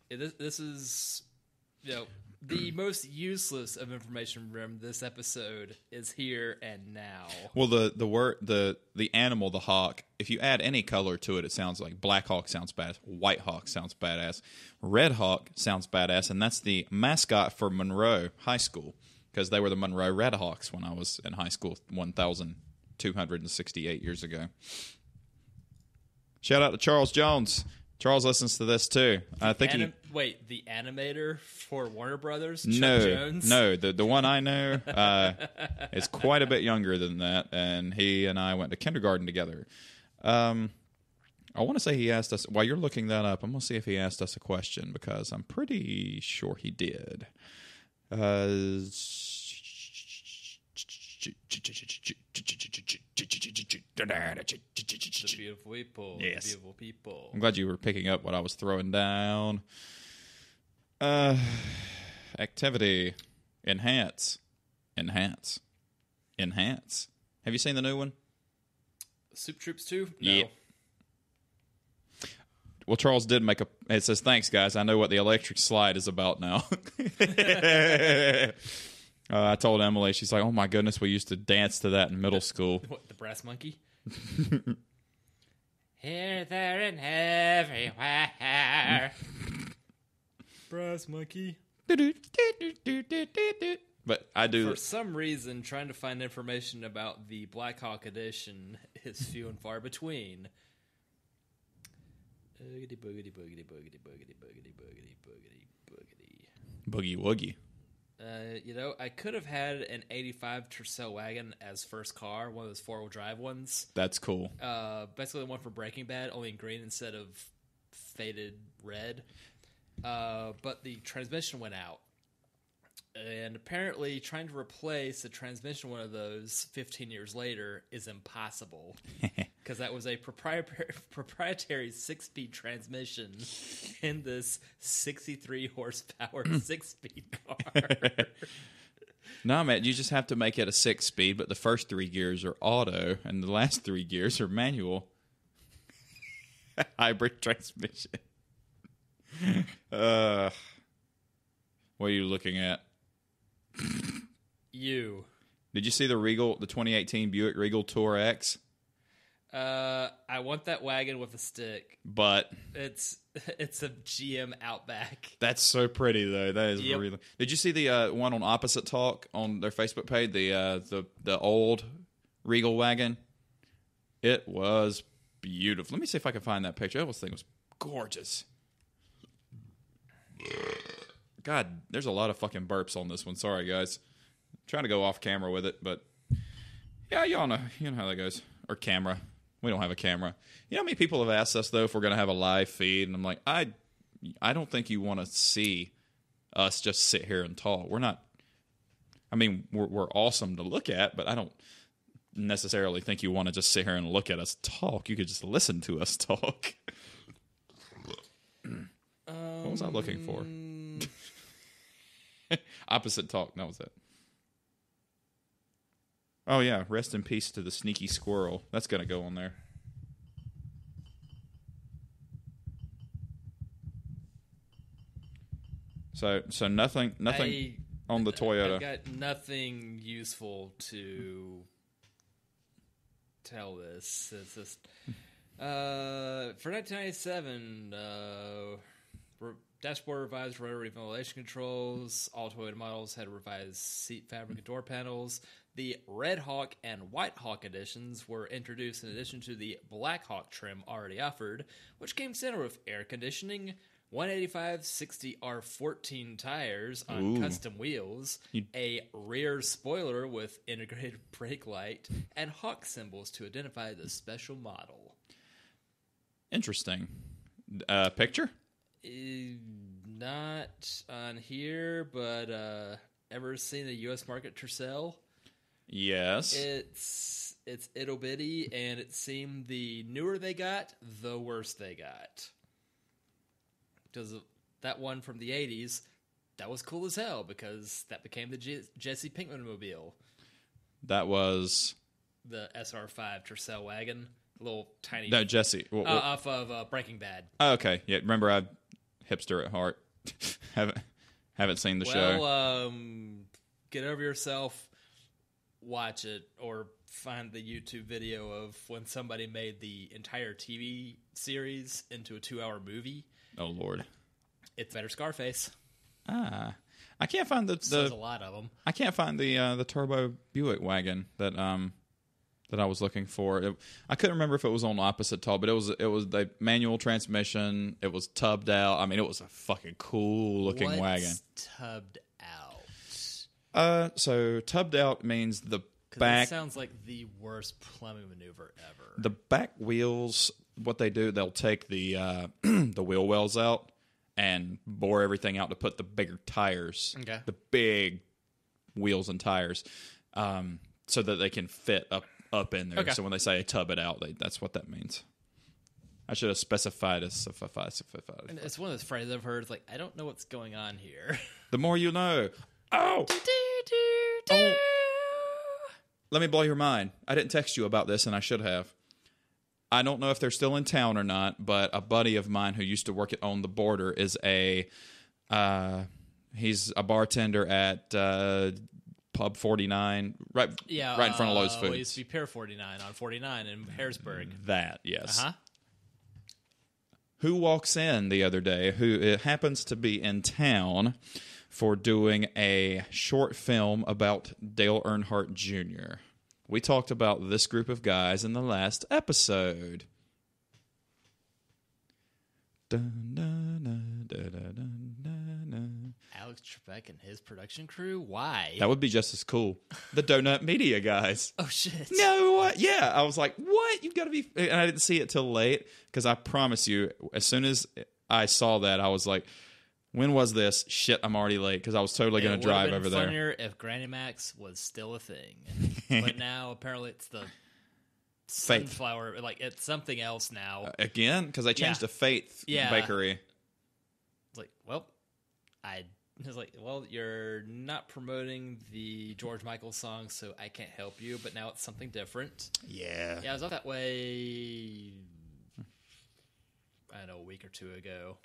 B: This is, the most useless of information from this episode is here and now.
A: Well, the animal, the hawk, if you add any color to it, it sounds like Black Hawk sounds badass, White Hawk sounds badass, Red Hawk sounds badass, and that's the mascot for Monroe High School, because they were the Monroe Red Hawks when I was in high school 1,268 years ago. Shout out to Charles Jones. Charles listens to this too. I think
B: Wait, the animator for Warner Brothers? Chuck
A: No,
B: Jones?
A: no. The one I know is quite a bit younger than that, and he and I went to kindergarten together. I want to say he asked us, while you're looking that up, I'm going to see if he asked us a question, because I'm pretty sure he did. The
B: beautiful people.
A: Yes.
B: The beautiful people.
A: I'm glad you were picking up what I was throwing down. Activity. Enhance. Have you seen the new one?
B: Soup Troops 2? No.
A: Yeah. Well, Charles did make it says, thanks, guys. I know what the electric slide is about now. I told Emily, she's like, oh my goodness, we used to dance to that in middle school.
B: What, the brass monkey? Here, there, and everywhere. Brass monkey.
A: But I do.
B: For some reason, trying to find information about the Black Hawk Edition is few and far between. Boogity, boogity, boogity, boogity, boogity, boogity, boogity, boogity, boogity.
A: Boogie Woogie.
B: I could have had an 85 Tercel wagon as first car, one of those four-wheel drive ones.
A: That's cool.
B: Basically the one for Breaking Bad, only in green instead of faded red. But the transmission went out. And apparently trying to replace the transmission one of those 15 years later is impossible. Because that was a proprietary 6-speed transmission in this 63 horsepower 6-speed car.
A: No, man, you just have to make it a 6-speed, but the first 3 gears are auto, and the last 3 gears are manual. Hybrid transmission. What are you looking at?
B: You.
A: Did you see the 2018 Buick Regal Tour X?
B: I want that wagon with a stick.
A: But
B: it's a GM Outback.
A: That's so pretty though. That is really. Did you see the one on Opposite Talk on their Facebook page? The old Regal wagon. It was beautiful. Let me see if I can find that picture. That thing was gorgeous. God, there's a lot of fucking burps on this one. Sorry, guys. I'm trying to go off camera with it, but yeah, y'all know. You know how that goes. Or camera. We don't have a camera. You know how many people have asked us, though, if we're going to have a live feed? And I'm like, I don't think you want to see us just sit here and talk. We're not... I mean, we're awesome to look at, but I don't necessarily think you want to just sit here and look at us talk. You could just listen to us talk. What was I looking for? Opposite Talk. That was it. Oh, yeah. Rest in peace to the sneaky squirrel. That's going to go on there. So nothing on the Toyota.
B: I've got nothing useful to tell this. It's just... for 1997, dashboard revised rotary ventilation controls. All Toyota models had revised seat fabric and door panels. The Red Hawk and White Hawk editions were introduced in addition to the Black Hawk trim already offered, which came standard with air conditioning, 185/60 R14 tires on custom wheels, a rear spoiler with integrated brake light, and Hawk symbols to identify the special model.
A: Interesting. Picture?
B: Not on here, but ever seen the U.S. market Tercel?
A: Yes.
B: It's ittle bitty, and it seemed the newer they got, the worse they got. Because that one from the 80s, that was cool as hell, because that became the Jesse Pinkman mobile.
A: That was...
B: the SR5 Tercel wagon. Little tiny...
A: No, Jesse.
B: Off of Breaking Bad.
A: Oh, okay. Yeah, remember, I'm hipster at heart. haven't seen the show.
B: Well, get over yourself, watch it, or find the YouTube video of when somebody made the entire TV series into a 2-hour movie.
A: Oh, Lord.
B: It's better Scarface.
A: I can't find
B: There's a lot of them.
A: I can't find the turbo Buick wagon that I was looking for. I couldn't remember if it was on Opposite Talk, but it was the manual transmission. It was tubbed out. I mean, it was a fucking cool looking wagon.
B: Tubbed out?
A: So tubbed out means the back.
B: That sounds like the worst plumbing maneuver ever.
A: The back wheels. What they do, they'll take the the wheel wells out and bore everything out to put the bigger tires, the big wheels and tires, so that they can fit up in there. Okay. So when they say tub it out, that's what that means. I should have specified as
B: It's one of those phrases I've heard. It's like, I don't know what's going on here.
A: The more you know. Oh! Oh. Let me blow your mind. I didn't text you about this, and I should have. I don't know if they're still in town or not, but a buddy of mine who used to work at On the Border is he's a bartender at Pub 49, right in front of Lowe's Foods.
B: It used to be Pier 49 on 49 in Harrisburg.
A: That, yes.
B: Uh-huh.
A: Who walks in the other day, who happens to be in town for doing a short film about Dale Earnhardt Jr., We talked about this group of guys in the last episode.
B: Alex Trebek and his production crew? Why?
A: That would be just as cool. The Donut Media guys.
B: Oh, shit.
A: No, what? Yeah, I was like, what? You've got to be... And I didn't see it till late, because I promise you, as soon as I saw that, I was like, when was this? Shit, I'm already late, because I was totally going to drive over there.
B: It would have been funnier if Granny Max was still a thing. But now, apparently, it's the Sunflower... Like, it's something else now.
A: Again? Because they changed to Faith Bakery.
B: It's like, well... I was like, well, you're not promoting the George Michael song, so I can't help you, but now it's something different.
A: Yeah.
B: Yeah, I was off that way, I don't know, a week or two ago.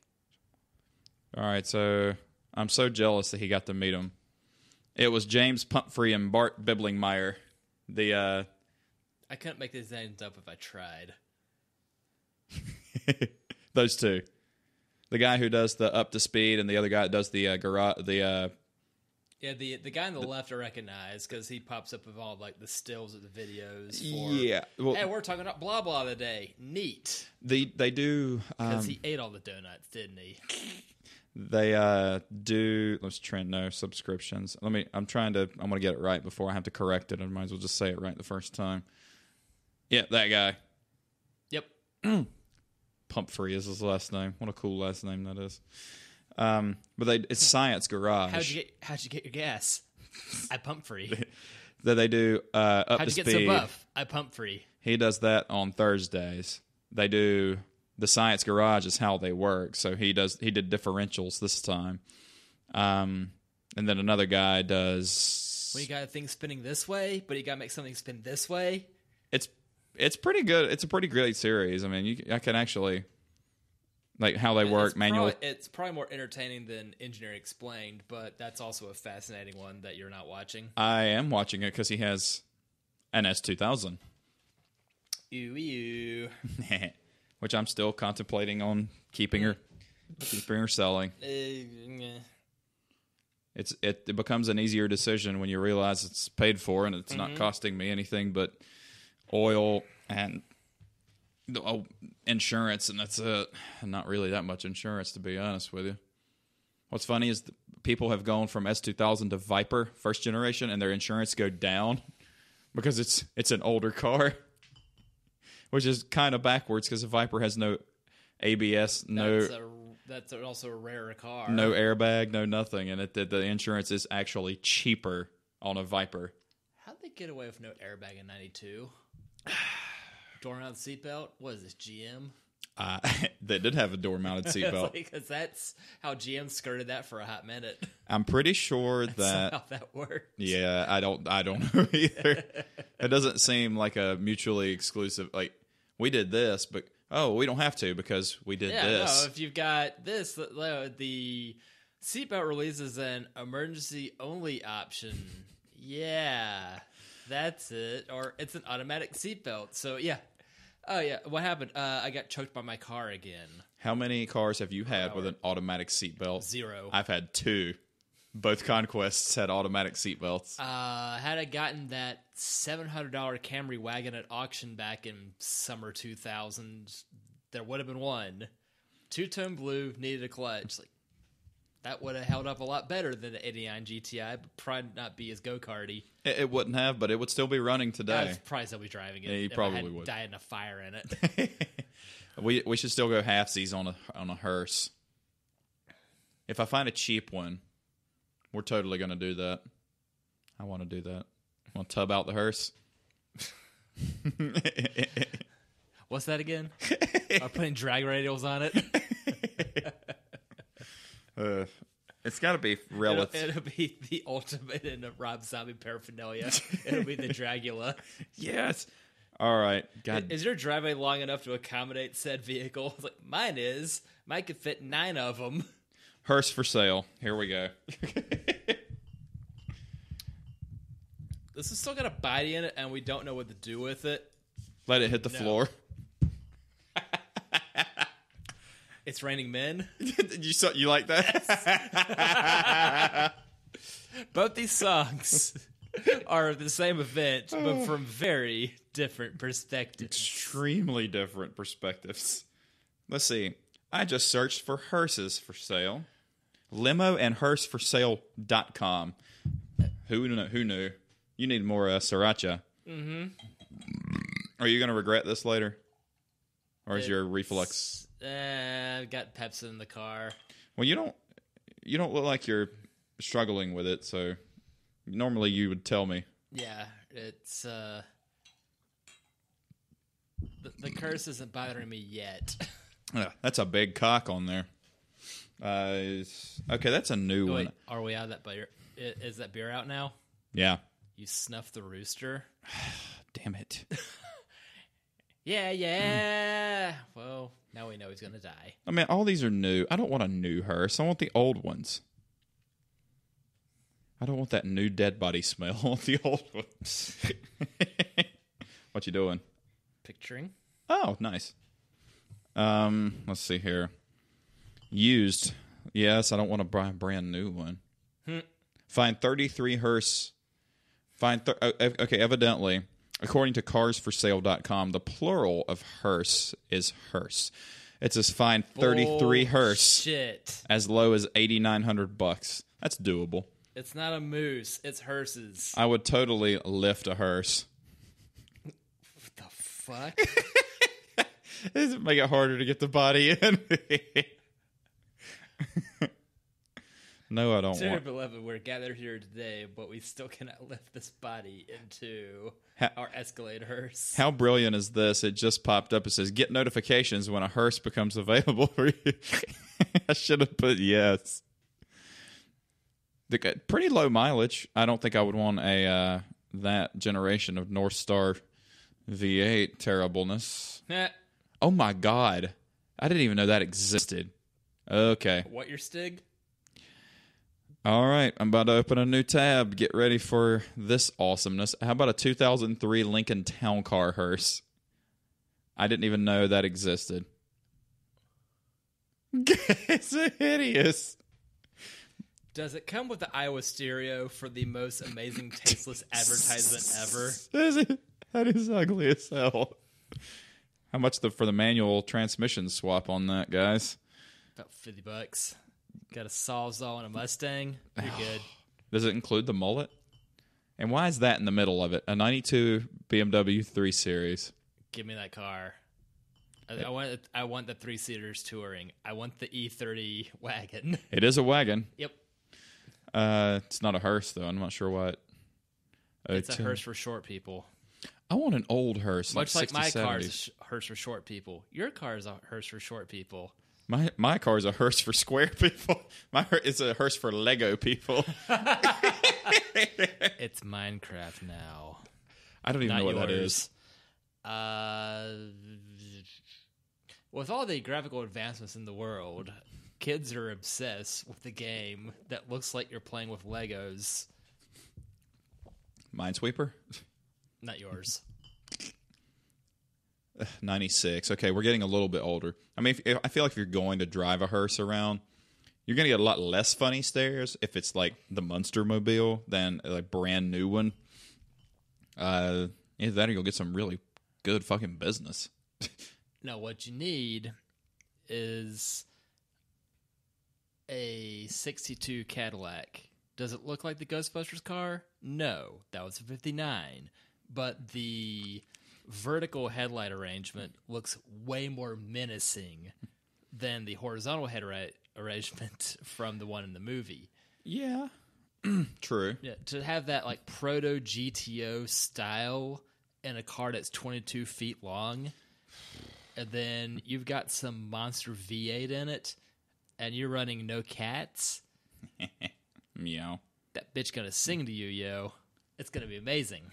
A: All right, so I'm so jealous that he got to meet him. It was James Pumphrey and Bart Biblingmeyer.
B: I couldn't make these names up if I tried.
A: Those two. The guy who does the Up to Speed and the other guy that does the garage. The
B: guy on the left I recognize because he pops up with all like the stills of the videos.
A: Well,
B: hey, we're talking about blah blah today. Neat.
A: They do
B: because he ate all the donuts, didn't he?
A: They do. Let's try no subscriptions. I'm going to get it right before I have to correct it. I might as well just say it right the first time. Yeah, that guy.
B: Yep.
A: Pumphrey is his last name. What a cool last name that is. But it's Science Garage.
B: How'd you get your gas? I pump free.
A: That they do Up
B: How'd
A: to
B: you
A: Speed.
B: get so buff? I pump free.
A: He does that on Thursdays. They do the Science Garage is how they work. So he did differentials this time. And then another guy does.
B: Well, you got a thing spinning this way, but you got to make something spin this way.
A: It's pretty good. It's a pretty great series. I mean, I can actually like how they work. Manual.
B: It's probably more entertaining than Engineering Explained, but that's also a fascinating one that you're not watching.
A: I am watching it because he has an S2000.
B: Ew.
A: Which I'm still contemplating on keeping or selling. It becomes an easier decision when you realize it's paid for and it's not costing me anything but oil and insurance, and that's it. Not really that much insurance, to be honest with you. What's funny is people have gone from S2000 to Viper first generation, and their insurance go down because it's an older car, which is kind of backwards because the Viper has no ABS,
B: that's also a rarer car,
A: no airbag, no nothing, and the insurance is actually cheaper on a Viper.
B: How'd they get away with no airbag in '92? Door-mounted seatbelt? What is this, GM?
A: They did have a door-mounted seatbelt.
B: Because that's how GM skirted that for a hot minute.
A: I'm pretty sure
B: that's how that works.
A: Yeah, I don't know either. It doesn't seem like a mutually exclusive. Like we did this, but we don't have to because we did this.
B: No, if you've got this, the seatbelt release is an emergency-only option. Yeah. That's it. Or it's an automatic seatbelt. So, yeah. Oh, yeah. What happened? I got choked by my car again.
A: How many cars have you had with an automatic seatbelt?
B: 0.
A: I've had 2. Both Conquests had automatic seatbelts.
B: Had I gotten that $700 Camry wagon at auction back in summer 2000, there would have been one. 2-tone blue, needed a clutch. Like, that would have held up a lot better than the 89 GTI, but probably not be as go-karty.
A: It wouldn't have, but it would still be running today.
B: I'd probably still be driving it.
A: Yeah, you probably would.
B: Died in a fire in it.
A: We should still go halfsies on a hearse. If I find a cheap one, we're totally going to do that. I want to do that. Want to tub out the hearse?
B: What's that again? Are putting drag radials on it?
A: It's got to be relative.
B: It'll be the ultimate in a Rob Zombie paraphernalia. It'll be the Dragula.
A: Yes. All right. God.
B: Is your driveway long enough to accommodate said vehicle? It's like, mine is. Mine could fit 9 of them.
A: Hearse for sale. Here we go.
B: This has still got a body in it, and we don't know what to do with it.
A: Let it hit the floor.
B: It's Raining Men.
A: You like that?
B: Both these songs are the same event, but from very different perspectives.
A: Extremely different perspectives. Let's see. I just searched for hearses for sale. Limo and hearseforsale.com. Who knew? You need more sriracha. Mm-hmm. Are you going to regret this later? Or is your reflux?
B: I've got Pepsi in the car.
A: Well, you don't look like you're struggling with it, so normally you would tell me.
B: Yeah, it's the curse isn't bothering me yet.
A: That's a big cock on there. Okay, that's a new one.
B: Are we out of that beer? Is that beer out now?
A: Yeah.
B: You snuffed the rooster?
A: Damn it.
B: Yeah. Well, now we know he's going to die.
A: I mean, all these are new. I don't want a new hearse. I want the old ones. I don't want that new dead body smell. I want the old ones. What you doing?
B: Picturing.
A: Oh, nice. Let's see here. Used. Yes, I don't want to buy a brand new one. Find 33 hearse. Okay, evidently, according to carsforsale.com, the plural of hearse is hearse. It says find 33 hearse
B: Shit.
A: as low as $8,900. That's doable.
B: It's not a moose. It's hearses.
A: I would totally lift a hearse.
B: What the fuck?
A: Does it make it harder to get the body in? No, I don't want.
B: Beloved, we're gathered here today, but we still cannot lift this body into our Escalade hearse.
A: How brilliant is this? It just popped up. It says, get notifications when a hearse becomes available for you. I should have put yes. Pretty low mileage. I don't think I would want a that generation of North Star V8 terribleness. Oh, my God. I didn't even know that existed. Okay.
B: What, your Stig?
A: All right, I'm about to open a new tab. Get ready for this awesomeness. How about a 2003 Lincoln Town Car hearse? I didn't even know that existed. It's hideous.
B: Does it come with the Iowa stereo for the most amazing tasteless advertisement ever?
A: That is ugly as hell. How much for the manual transmission swap on that, guys?
B: About $50. Got a Sawzall and a Mustang. You're good.
A: Does it include the mullet? And why is that in the middle of it? A 92 BMW 3 Series.
B: Give me that car. I want the 3-seaters touring. I want the E30 wagon.
A: It is a wagon.
B: Yep.
A: It's not a hearse, though. I'm not sure what.
B: It's a hearse for short people.
A: I want an old hearse.
B: Much like
A: 60s,
B: my
A: 70s.
B: car is a hearse for short people. Your car is a hearse for short people.
A: My car is a hearse for square people. It's a hearse for Lego people.
B: It's Minecraft now.
A: I don't even know what
B: yours.
A: that is.
B: With all the graphical advancements in the world, kids are obsessed with the game that looks like you're playing with Legos.
A: Minesweeper?
B: Not yours.
A: 96. Okay, we're getting a little bit older. I mean, I feel like if you're going to drive a hearse around, you're going to get a lot less funny stares if it's like the Munster Mobile than a brand new one. Either that or you'll get some really good fucking business.
B: No, what you need is a 62 Cadillac. Does it look like the Ghostbusters car? No, that was a 59. But the vertical headlight arrangement looks way more menacing than the horizontal headlight arrangement from the one in the movie.
A: Yeah. True.
B: Yeah, to have that like proto GTO style in a car that's 22 feet long, and then you've got some monster V8 in it, and you're running no cats.
A: Meow.
B: That bitch gonna sing to you, yo. It's gonna be amazing.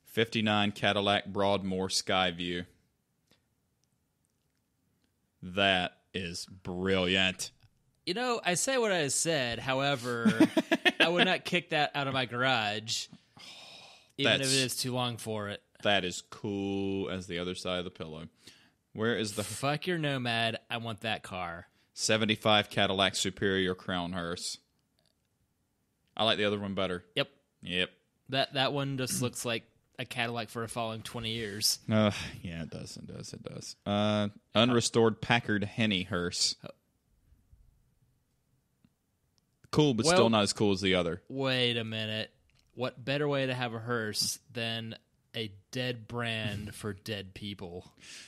A: 59 Cadillac Broadmoor Skyview. That is brilliant.
B: You know, I say what I said. However, I would not kick that out of my garage, even if it is too long for it.
A: That is cool as the other side of the pillow. Where is the...
B: Fuck your Nomad. I want that car.
A: 75 Cadillac Superior Crown Hearse. I like the other one better.
B: Yep.
A: That
B: one just looks like a Cadillac for the following 20 years.
A: Yeah, it does. Unrestored Packard Henny hearse. Cool, but still not as cool as the other.
B: Wait a minute. What better way to have a hearse than a dead brand for dead people?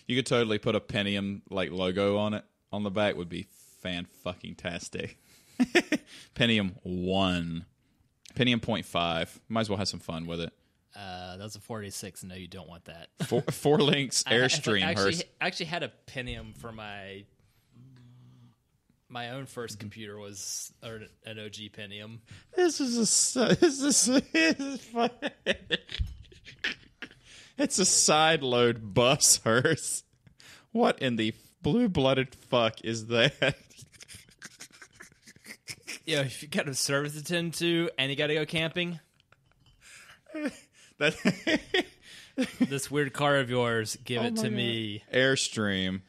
A: You could totally put a Pentium logo on it. On the back would be fan-fucking-tastic. Pentium 1. Pentium 0.5. Might as well have some fun with it.
B: That's a 46. No, you don't want that.
A: Four links, Airstream hearse.
B: I actually had a Pentium for my own first computer was an OG Pentium.
A: This is it's a side load bus hearse. What in the blue-blooded fuck is that?
B: Yeah, if you got a service to attend to and you got to go camping, this weird car of yours, give it to me.
A: Airstream.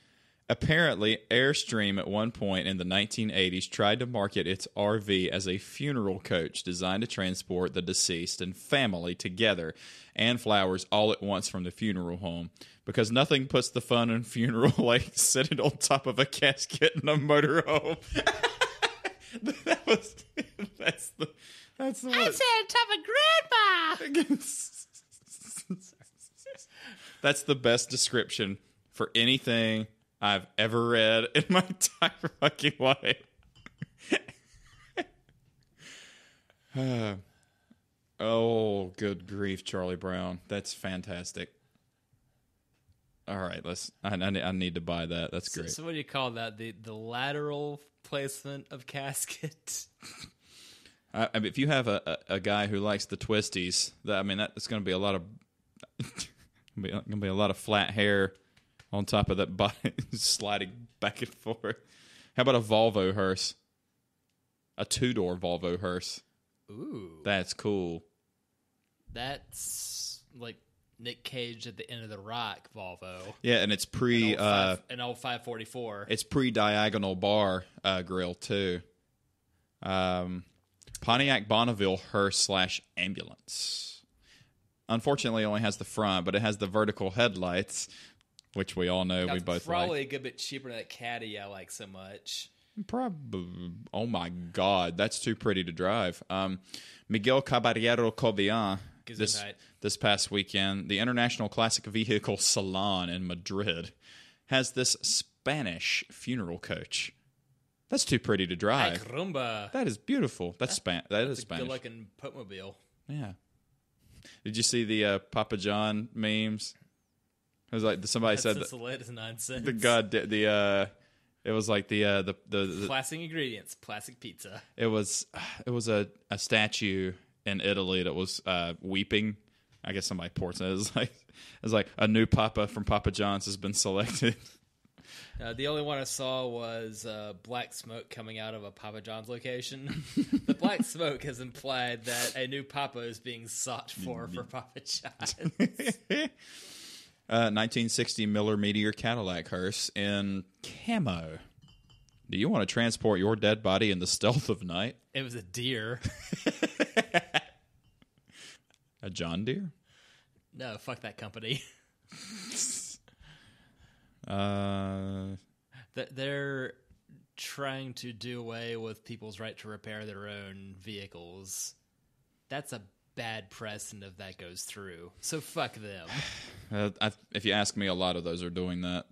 A: Apparently, Airstream at one point in the 1980s tried to market its RV as a funeral coach designed to transport the deceased and family together and flowers all at once from the funeral home. Because nothing puts the fun in funeral like sitting on top of a casket in a motorhome. That's the I sat on top of Grandma. That's the best description for anything I've ever read in my entire fucking life. Oh, good grief, Charlie Brown. That's fantastic. All right, I need to buy that. That's great.
B: So what do you call that? The lateral placement of casket?
A: I mean, if you have a guy who likes the twisties, that's going to be a lot of going to be a lot of flat hair on top of that body sliding back and forth. How about a Volvo hearse? A 2-door Volvo hearse.
B: Ooh,
A: that's cool.
B: That's like Nick Cage at the end of the Rock Volvo.
A: Yeah, and it's
B: an old 544.
A: It's pre-diagonal bar grill too. Pontiac Bonneville hearse / ambulance. Unfortunately, it only has the front, but it has the vertical headlights, which we all know we both
B: probably
A: like.
B: A good bit cheaper than that Caddy I like so much.
A: Probably. Oh my God, that's too pretty to drive. Miguel Caballero Cobian. This past weekend, the International Classic Vehicle Salon in Madrid has this Spanish funeral coach. That's too pretty to drive.
B: Ay, caramba.
A: That is beautiful. That is Spanish.
B: Good-looking Popemobile.
A: Yeah. Did you see the Papa John memes? It was like somebody said
B: that's the latest nonsense.
A: It was like the
B: classic ingredients, plastic pizza.
A: It was a statue in Italy that was weeping. I guess somebody ports it. It was like a new Papa from Papa John's has been selected.
B: The only one I saw was black smoke coming out of a Papa John's location. The black smoke has implied that a new Papa is being sought for Papa John's.
A: 1960 Miller Meteor Cadillac hearse in camo. Do you want to transport your dead body in the stealth of night?
B: It was a deer.
A: A John Deere?
B: No, fuck that company. They're trying to do away with people's right to repair their own vehicles. That's a bad precedent if that goes through. So fuck them.
A: If you ask me, a lot of those are doing that.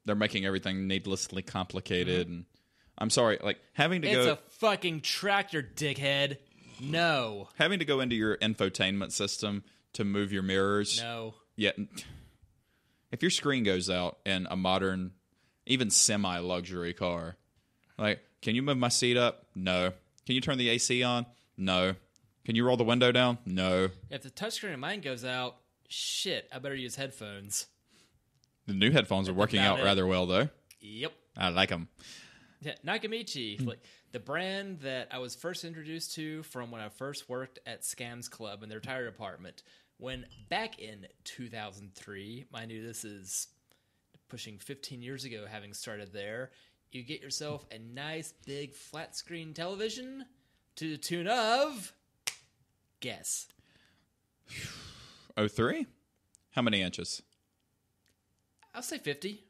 A: They're making everything needlessly complicated. And I'm sorry, having to go.
B: It's a fucking tractor, dickhead. No.
A: Having to go into your infotainment system to move your mirrors.
B: No.
A: Yeah. If your screen goes out in a modern, even semi-luxury car, can you move my seat up? No. Can you turn the AC on? No. Can you roll the window down? No.
B: If the touchscreen of mine goes out, shit, I better use headphones.
A: The new headphones are working out rather well, though.
B: Yep.
A: I like them.
B: Yeah, Nakamichi, the brand that I was first introduced to from when I first worked at Scams Club in their tire department. When back in 2003, mind you, this is pushing 15 years ago, having started there, you get yourself a nice big flat screen television to the tune of, guess.
A: 03? How many inches?
B: I'll say 50.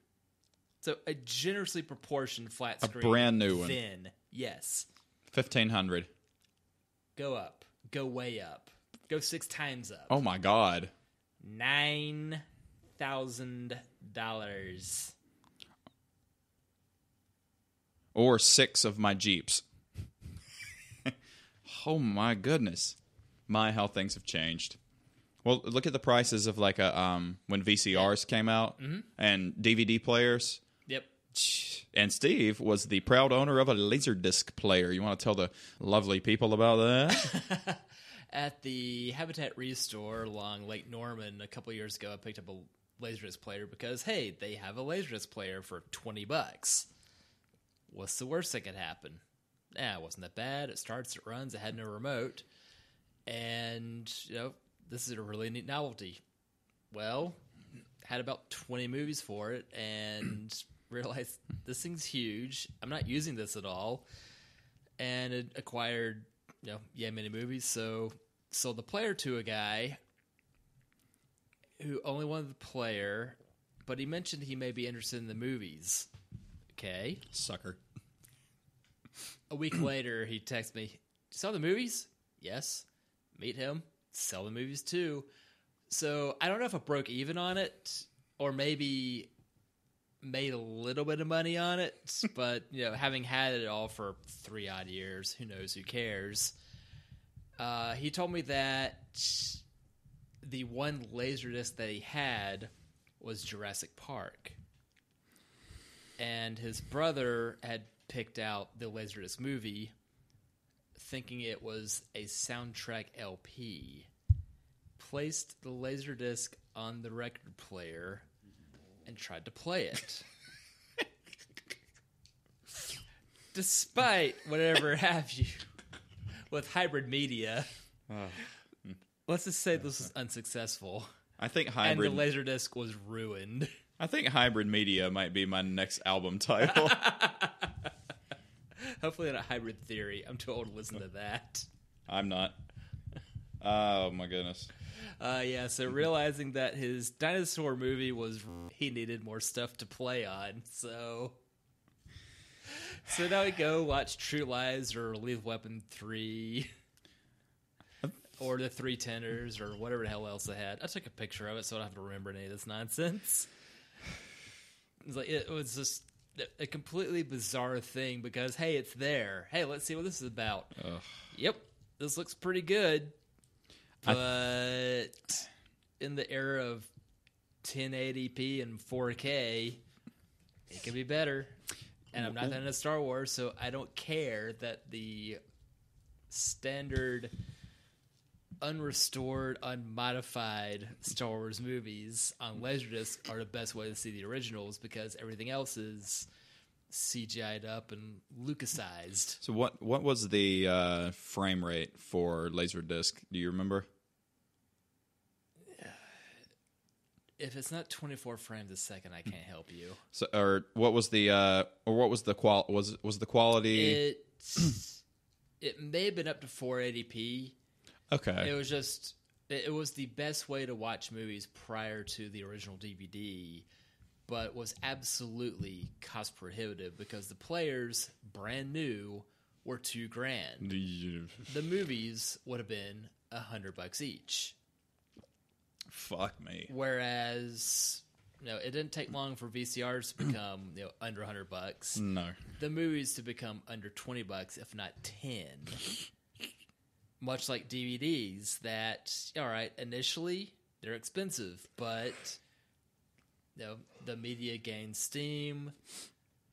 B: So a generously proportioned flat screen.
A: A brand new one.
B: Thin, yes.
A: 1,500.
B: Go up. Go way up. Go 6 times up.
A: Oh my God.
B: $9,000.
A: Or 6 of my Jeeps. Oh my goodness. How things have changed. Well, look at the prices of like when VCRs came out and DVD players.
B: Yep.
A: And Steve was the proud owner of a LaserDisc player. You want to tell the lovely people about that?
B: At the Habitat Restore along Lake Norman a couple years ago, I picked up a LaserDisc player because, hey, they have a LaserDisc player for $20. What's the worst that could happen? It wasn't that bad. It starts, it runs, it had no remote. And, this is a really neat novelty. Well, had about 20 movies for it and realized this thing's huge. I'm not using this at all. And it acquired, many movies. So sold the player to a guy who only wanted the player, but he mentioned he may be interested in the movies. Okay.
A: Sucker.
B: A week later, he texts me, "You saw the movies?" Yes. Meet him. Sell the movies too. So I don't know if I broke even on it or maybe made a little bit of money on it, but having had it all for 3 odd years, who knows, who cares? He told me that the one LaserDisc that he had was Jurassic Park, and his brother had picked out the LaserDisc movie thinking it was a soundtrack LP, placed the LaserDisc on the record player, and tried to play it. Despite whatever have you with hybrid media, let's just say this was unsuccessful.
A: I think hybrid...
B: And the LaserDisc was ruined.
A: I think hybrid media might be my next album title.
B: Hopefully not Hybrid Theory. I'm too old to listen to that.
A: I'm not. Oh, my goodness.
B: So realizing that his dinosaur movie he needed more stuff to play on. So now we go watch True Lies or Lethal Weapon 3 or The Three Tenors or whatever the hell else they had. I took a picture of it so I don't have to remember any of this nonsense. It was just a completely bizarre thing because, hey, it's there. Hey, let's see what this is about.
A: Ugh.
B: Yep, this looks pretty good. But in the era of 1080p and 4K, it can be better. And I'm not into Star Wars, so I don't care that the standard, unrestored, unmodified Star Wars movies on LaserDisc are the best way to see the originals because everything else is CGI'd up and Lucasized.
A: So what was the frame rate for LaserDisc? Do you remember?
B: If it's not 24 frames a second, I can't help you.
A: So, what was the quality?
B: It may have been up to 480p.
A: Okay.
B: It was just it was the best way to watch movies prior to the original DVD, but was absolutely cost prohibitive because the players, brand new, were $2,000. The movies would have been $100 each.
A: Fuck me.
B: Whereas, it didn't take long for VCRs to become under $100.
A: No.
B: The movies to become under $20, if not 10. Much like DVDs, that all right, initially they're expensive, but the media gains steam,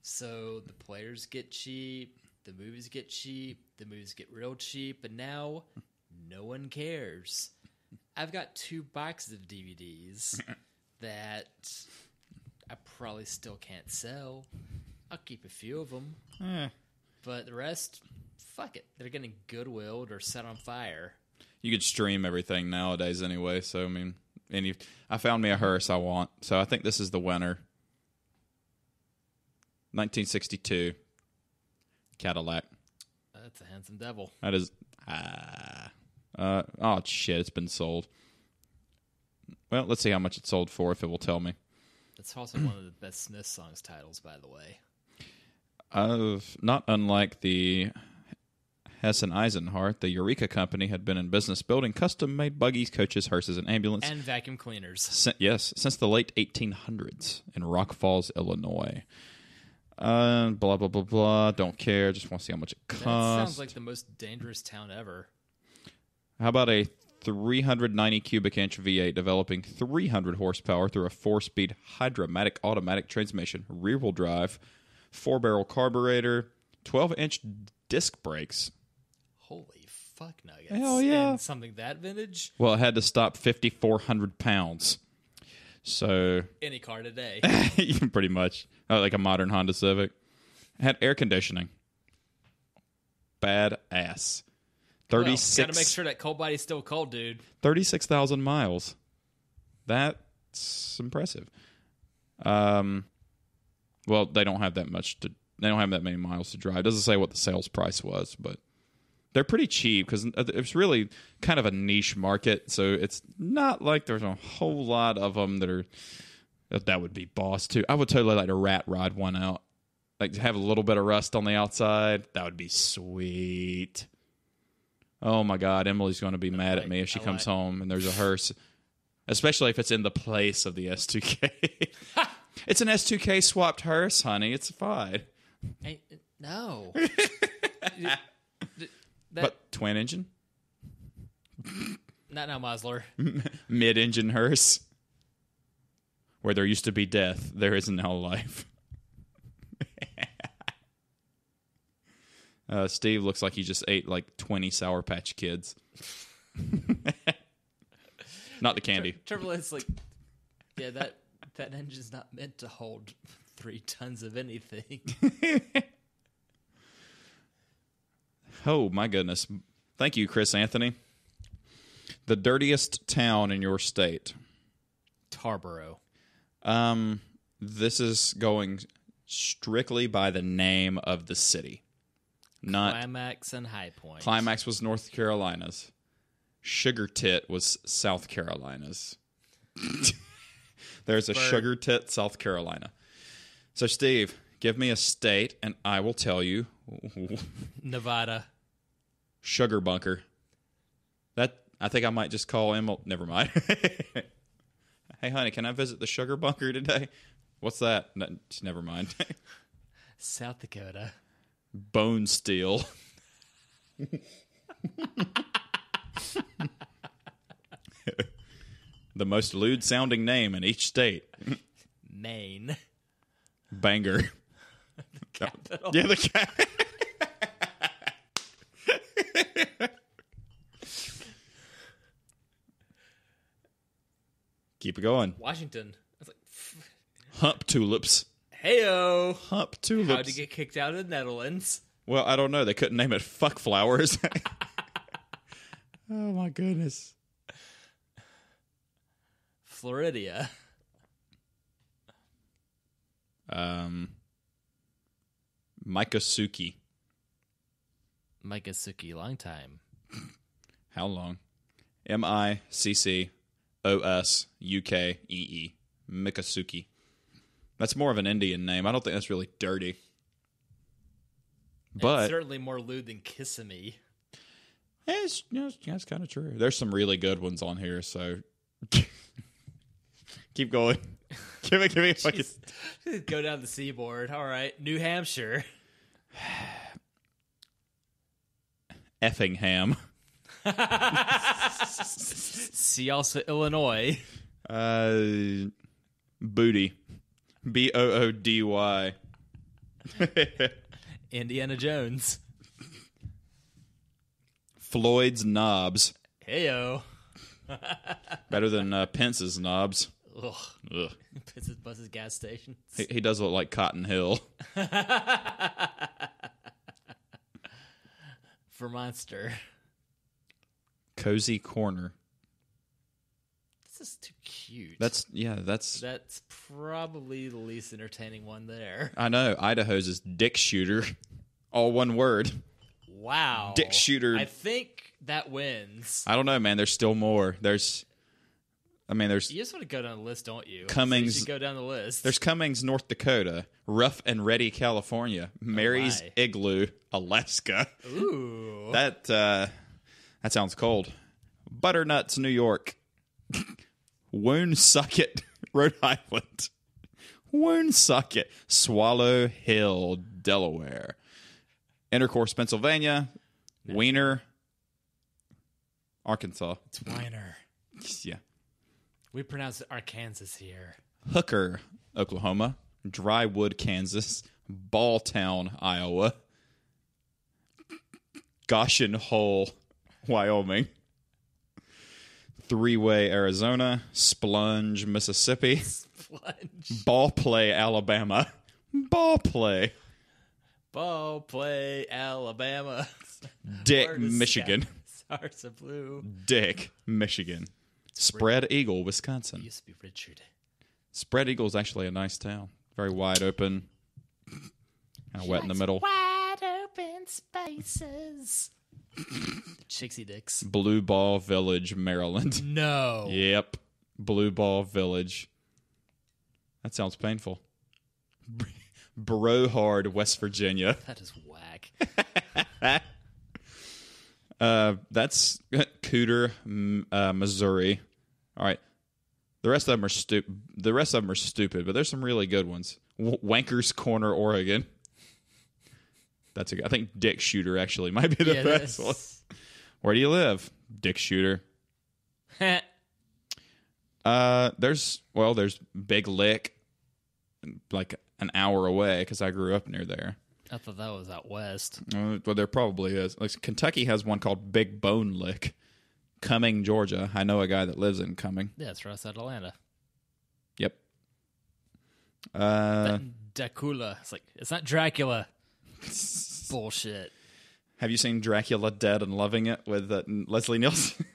B: so the players get cheap, the movies get cheap, the movies get real cheap, and now no one cares. I've got 2 boxes of DVDs that I probably still can't sell. I'll keep a few of them, but the rest, fuck it. They're getting Goodwilled or set on fire.
A: You could stream everything nowadays anyway, so I mean, I found me a hearse I want, so I think this is the winner. 1962 Cadillac.
B: That's a handsome devil.
A: That is... oh, shit, it's been sold. Well, let's see how much it sold for, if it will tell me.
B: That's also one of the best Smith songs titles, by the way.
A: Not unlike the Hess and Eisenhart, the Eureka Company had been in business building custom-made buggies, coaches, hearses, and ambulances.
B: And vacuum cleaners.
A: Since the late 1800s in Rock Falls, Illinois. Blah, blah, blah, blah. Don't care. Just want to see how much it costs.
B: That sounds like the most dangerous town ever.
A: How about a 390 cubic inch V8 developing 300 horsepower through a 4-speed hydromatic automatic transmission, rear-wheel drive, 4-barrel carburetor, 12-inch disc brakes.
B: Holy fuck nuggets.
A: Hell yeah.
B: And something that vintage?
A: Well, it had to stop 5,400 pounds. So...
B: Any car today.
A: pretty much. Like a modern Honda Civic. It had air conditioning. Badass. 36.
B: Well, gotta make sure that cold body's still cold, dude.
A: 36,000 miles. That's impressive. Well, they don't have that much to. They don't have that many miles to drive. It doesn't say what the sales price was, but they're pretty cheap because it's really kind of a niche market. So it's not like there's a whole lot of them that would be boss too. I would totally like to rat ride one out, like to have a little bit of rust on the outside. That would be sweet. Oh my God, Emily's going to be mad at me if she comes home and there's a hearse, especially if it's in the place of the S2K. It's an S2K swapped hearse, honey. It's fine.
B: No.
A: But twin engine?
B: Not now, Mosler.
A: Mid-engine hearse. Where there used to be death, there is now life. Steve looks like he just ate like 20 Sour Patch Kids. Not the candy.
B: Trouble is, like, yeah, that engine's not meant to hold 3 tons of anything.
A: Oh, my goodness. Thank you, Chris Anthony. The dirtiest town in your state.
B: Tarboro.
A: This is going strictly by the name of the city. Not
B: Climax and High Point.
A: Climax was North Carolina's. Sugar Tit was South Carolina's. There's a Sugar Tit, South Carolina. So, Steve, give me a state, and I will tell you.
B: Nevada.
A: Sugar Bunker. That I think I might just call Emil. Never mind. Hey, honey, can I visit the Sugar Bunker today? What's that? No, never mind.
B: South Dakota.
A: Bone Steel. The most lewd sounding name in each state.
B: Maine.
A: Banger.
B: The capital.
A: Yeah, the capital. Keep it going.
B: Washington. I was like,
A: Hump tulips.
B: heyo.
A: Hump tulips.
B: How'd you get kicked out of the Netherlands?
A: Well, I don't know. They couldn't name it fuck flowers. Oh, my goodness.
B: Floridia.
A: Mikasuki.
B: Mikasuki, long time.
A: How long? Miccosukee. Mikasuki. That's more of an Indian name. I don't think that's really dirty. But
B: it's certainly more lewd than Kissimmee.
A: It's kind of true. There's some really good ones on here, so keep going. Give me a fucking...
B: Go down the seaboard. All right. New Hampshire.
A: Effingham.
B: See also Illinois.
A: Booty. Boody.
B: Indiana Jones.
A: Floyd's Knobs.
B: Heyo.
A: Better than Pence's Knobs.
B: Ugh.
A: Ugh.
B: Pisses buses gas stations.
A: He does look like Cotton Hill.
B: For Monster.
A: Cozy Corner.
B: This is too cute.
A: That's
B: probably the least entertaining one there.
A: I know. Idaho's is Dick Shooter. All one word.
B: Wow.
A: Dick Shooter.
B: I think that wins.
A: I don't know, man. There's still more. There's I mean, there's
B: You just want to go down the list, don't you?
A: Cummings.
B: So you should go down the list.
A: There's Cummings, North Dakota. Rough and Ready, California. Mary's
B: my.
A: Igloo, Alaska.
B: Ooh.
A: That sounds cold. Butternuts, New York. Woonsocket, Rhode Island. Woonsocket, Swallow Hill, Delaware. Intercourse, Pennsylvania. Wiener, Arkansas.
B: It's Weiner.
A: Yeah.
B: We pronounce it Arkansas here.
A: Hooker, Oklahoma. Drywood, Kansas. Balltown, Iowa. Goshen Hole, Wyoming. Three-Way, Arizona. Splunge, Mississippi.
B: Plunge.
A: Ball Play, Alabama. Ball Play.
B: Ball play, Alabama.
A: Dick,
B: Word is
A: Michigan.
B: Stars of blue.
A: Dick, Michigan. Spread Eagle, Wisconsin.
B: Used to be Richard.
A: Spread Eagle is actually a nice town. Very wide open. Kind of wet in the middle.
B: Wide open spaces. Chixie Dicks.
A: Blue Ball Village, Maryland.
B: No.
A: Yep. Blue Ball Village. That sounds painful. Brohard, West Virginia.
B: That is whack.
A: That's Cooter, Missouri. All right. The rest of them are stupid, but there's some really good ones. Wanker's Corner, Oregon. I think Dick Shooter actually might be the best one. Where do you live? Dick Shooter. There's Big Lick, like an hour away because I grew up near there.
B: I thought that was out west.
A: Well, there probably is. Like Kentucky has one called Big Bone Lick. Cumming, Georgia. I know a guy that lives in Cumming.
B: Yeah, it's right outside Atlanta.
A: Yep.
B: Dracula. It's not Dracula. Bullshit.
A: Have you seen Dracula Dead and Loving It with Leslie Nielsen?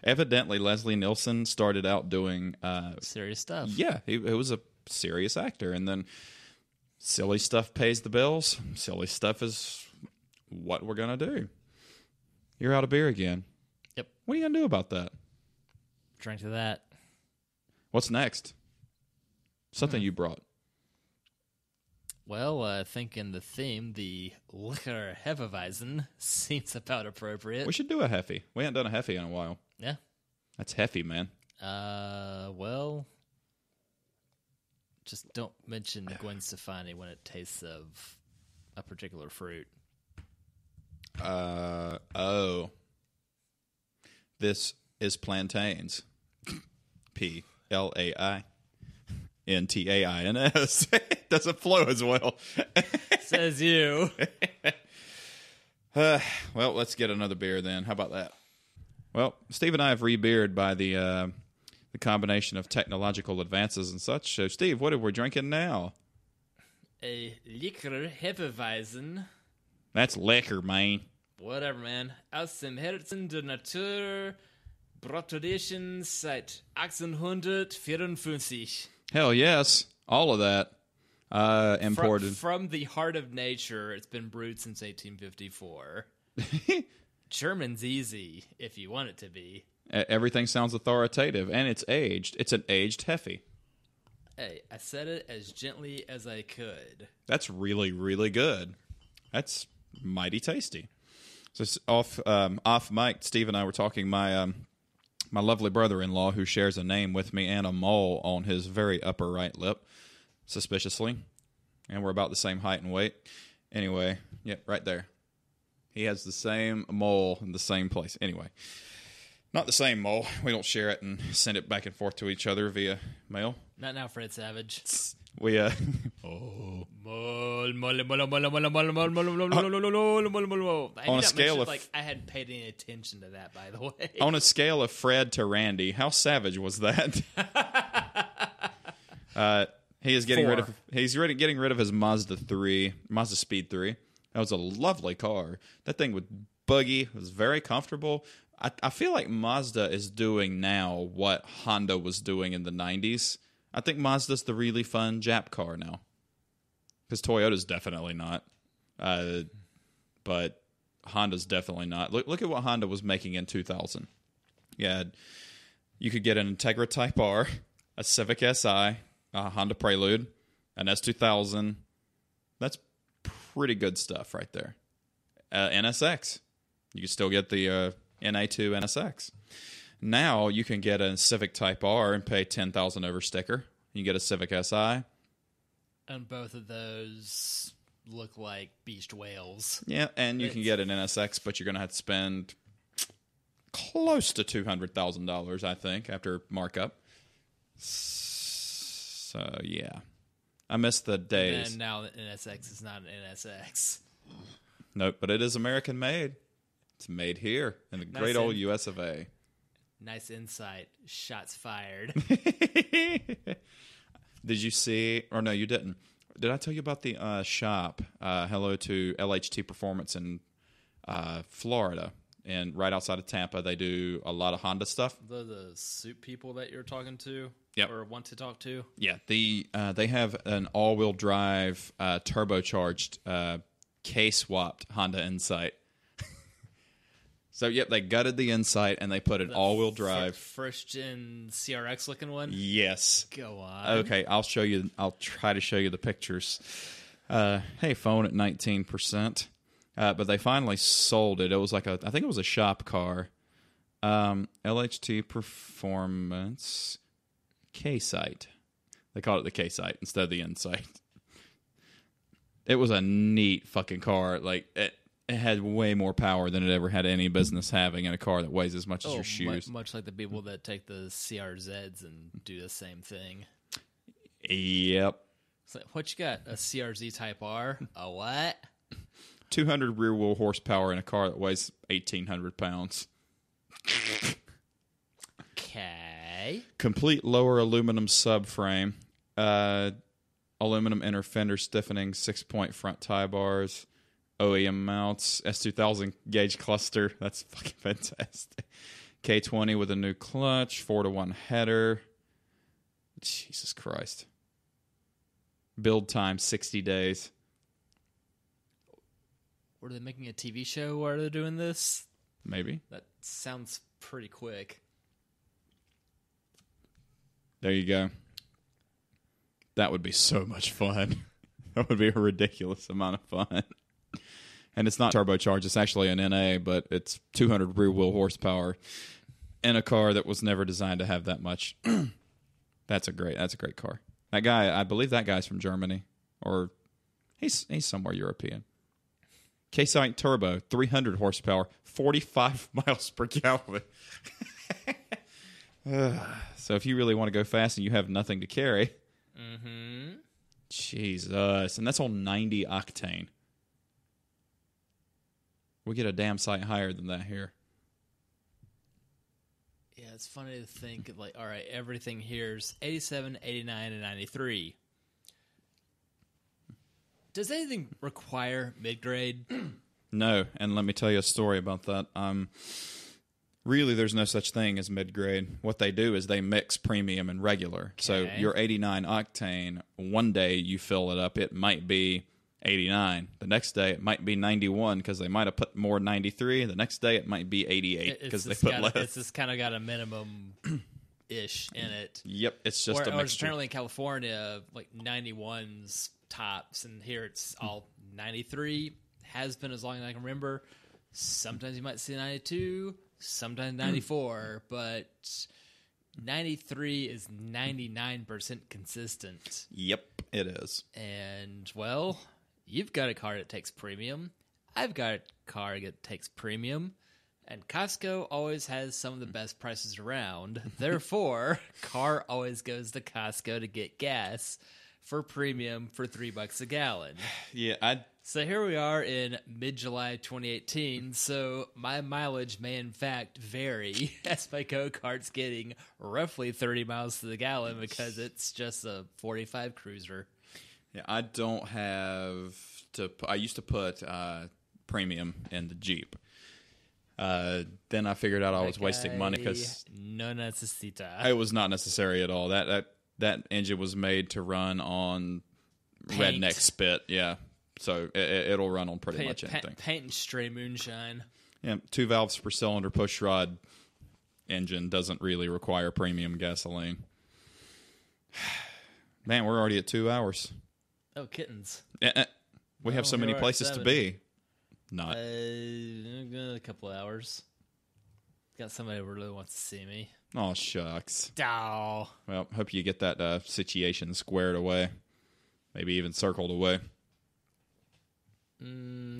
A: Evidently, Leslie Nielsen started out doing
B: serious stuff.
A: Yeah, he was a serious actor, and then silly stuff pays the bills. Silly stuff is what we're gonna do. You're out of beer again.
B: Yep.
A: What are you gonna do about that?
B: Drink to that.
A: What's next? Something you brought.
B: Well, I think in the theme, the liquor Hefeweizen seems about appropriate.
A: We should do a Heffy. We haven't done a Heffy in a while.
B: Yeah.
A: That's Heffy, man.
B: Well, just don't mention Gwen Stefani when it tastes of a particular fruit.
A: Oh. This is plantains. PLAINTAINS. It doesn't flow as well.
B: Says you.
A: Well, let's get another beer then. How about that? Well, Steve and I have re-beered by the combination of technological advances and such. So, Steve, what are we drinking now?
B: A liquor Hefeweizen.
A: That's liquor, man.
B: Whatever, man. Aus dem Herzen der Natur. Brottradition seit 1854.
A: Hell yes. All of that. Imported.
B: From the heart of nature, it's been brewed since 1854. German's easy, if you want it to be.
A: Everything sounds authoritative, and it's aged. It's an aged Heffy.
B: Hey, I said it as gently as I could.
A: That's really, really good. That's mighty tasty. So off mic, Steve and I were talking. My lovely brother-in-law, who shares a name with me and a mole on his very upper right lip, suspiciously, and we're about the same height and weight. Anyway, yep, right there. He has the same mole in the same place. Anyway, not the same mole. We don't share it and send it back and forth to each other via mail.
B: Not now, Fred Savage.
A: We
B: I had paid any attention to that, by the way.
A: On a scale of Fred to Randy, how savage was that? He's getting rid of his Mazda Speed 3. That was a lovely car. That thing would buggy, was very comfortable. I feel like Mazda is doing now what Honda was doing in the 90s. I think Mazda's the really fun Jap car now. Because Toyota's definitely not. But Honda's definitely not. Look at what Honda was making in 2000. You had You could get an Integra Type R, a Civic Si, a Honda Prelude, an S2000. That's pretty good stuff right there. NSX. You can still get the NA2 NSX. Now you can get a Civic Type R and pay $10,000 over sticker. You get a Civic Si.
B: And both of those look like beached whales.
A: Yeah, and you can get an NSX, but you're going to have to spend close to $200,000, I think, after markup. So, yeah. I miss the days.
B: And now the NSX is not an NSX.
A: Nope, but it is American made. It's made here in the great old US of A.
B: Nice insight. Shots fired.
A: Did you see, or no, you didn't. Did I tell you about the shop, hello to LHT Performance in Florida, and right outside of Tampa? They do a lot of Honda stuff.
B: The suit people that you're talking to?
A: Yep.
B: Or want to talk to?
A: Yeah, they have an all-wheel drive, turbocharged, K-swapped Honda Insight. So, yep, they gutted the Insight, and they put an all-wheel drive.
B: First-gen CRX looking one?
A: Yes.
B: Go on.
A: Okay, I'll try to show you the pictures. Hey, phone at 19%. But they finally sold it. It was like I think it was a shop car. LHT Performance K-Sight. They called it the K-Sight instead of the Insight. It was a neat fucking car. Like, it had way more power than it ever had any business having in a car that weighs as much as your shoes.
B: Much like the people that take the CRZs and do the same thing.
A: Yep.
B: It's like, what you got? A CRZ Type R? A what?
A: 200 rear wheel horsepower in a car that weighs 1,800 pounds.
B: Okay.
A: Complete lower aluminum subframe. Aluminum inner fender stiffening, 6-point front tie bars. OEM mounts, S2000 gauge cluster. That's fucking fantastic. K20 with a new clutch, 4-to-1 header. Jesus Christ. Build time, 60 days.
B: Were they making a TV show while they're doing this?
A: Maybe.
B: That sounds pretty quick.
A: There you go. That would be so much fun. That would be a ridiculous amount of fun. And it's not turbocharged. It's actually an NA, but it's 200 rear wheel horsepower in a car that was never designed to have that much. That's a great car. That guy, I believe that guy's from Germany, or he's somewhere European. K-Sight Turbo, 300 horsepower, 45 miles per gallon. So if you really want to go fast and you have nothing to carry, Jesus, and that's on 90 octane. We get a damn sight higher than that here.
B: Yeah, it's funny to think, like, all right, everything here's 87, 89, and 93. Does anything require mid-grade?
A: No, and let me tell you a story about that. Really, there's no such thing as mid-grade. What they do is they mix premium and regular. Okay. So your 89 octane, one day you fill it up, it might be 89. The next day it might be 91 because they might have put more 93. The next day it might be 88 because they put less.
B: It's just kind of got a minimum-ish in it.
A: Yep, it's just a mixture.
B: Apparently in California, like 91's tops, and here it's all 93. Has been as long as I can remember. Sometimes you might see 92, sometimes 94, but 93 is 99% consistent.
A: Yep, it is.
B: And, well, you've got a car that takes premium. I've got a car that takes premium. And Costco always has some of the best prices around. Therefore, car always goes to Costco to get gas for premium for $3 a gallon.
A: Yeah,
B: So here we are in mid-July 2018, so my mileage may in fact vary as my go-kart's getting roughly 30 miles to the gallon because it's just a 45 cruiser.
A: Yeah, I don't have to. I used to put premium in the Jeep. Then I figured out I was wasting money because
B: no necesita.
A: It was not necessary at all. That engine was made to run on
B: Paint.
A: redneck spit. Yeah. So it'll run on pretty much anything.
B: Paint and stray moonshine.
A: Yeah, 2 valves per cylinder, push rod, engine doesn't really require premium gasoline. Man, we're already at 2 hours.
B: Oh, kittens.
A: We have so many places to be. Not.
B: A couple of hours. Got somebody who really wants to see me.
A: Oh, shucks.
B: Oh.
A: Well, hope you get that situation squared away. Maybe even circled away.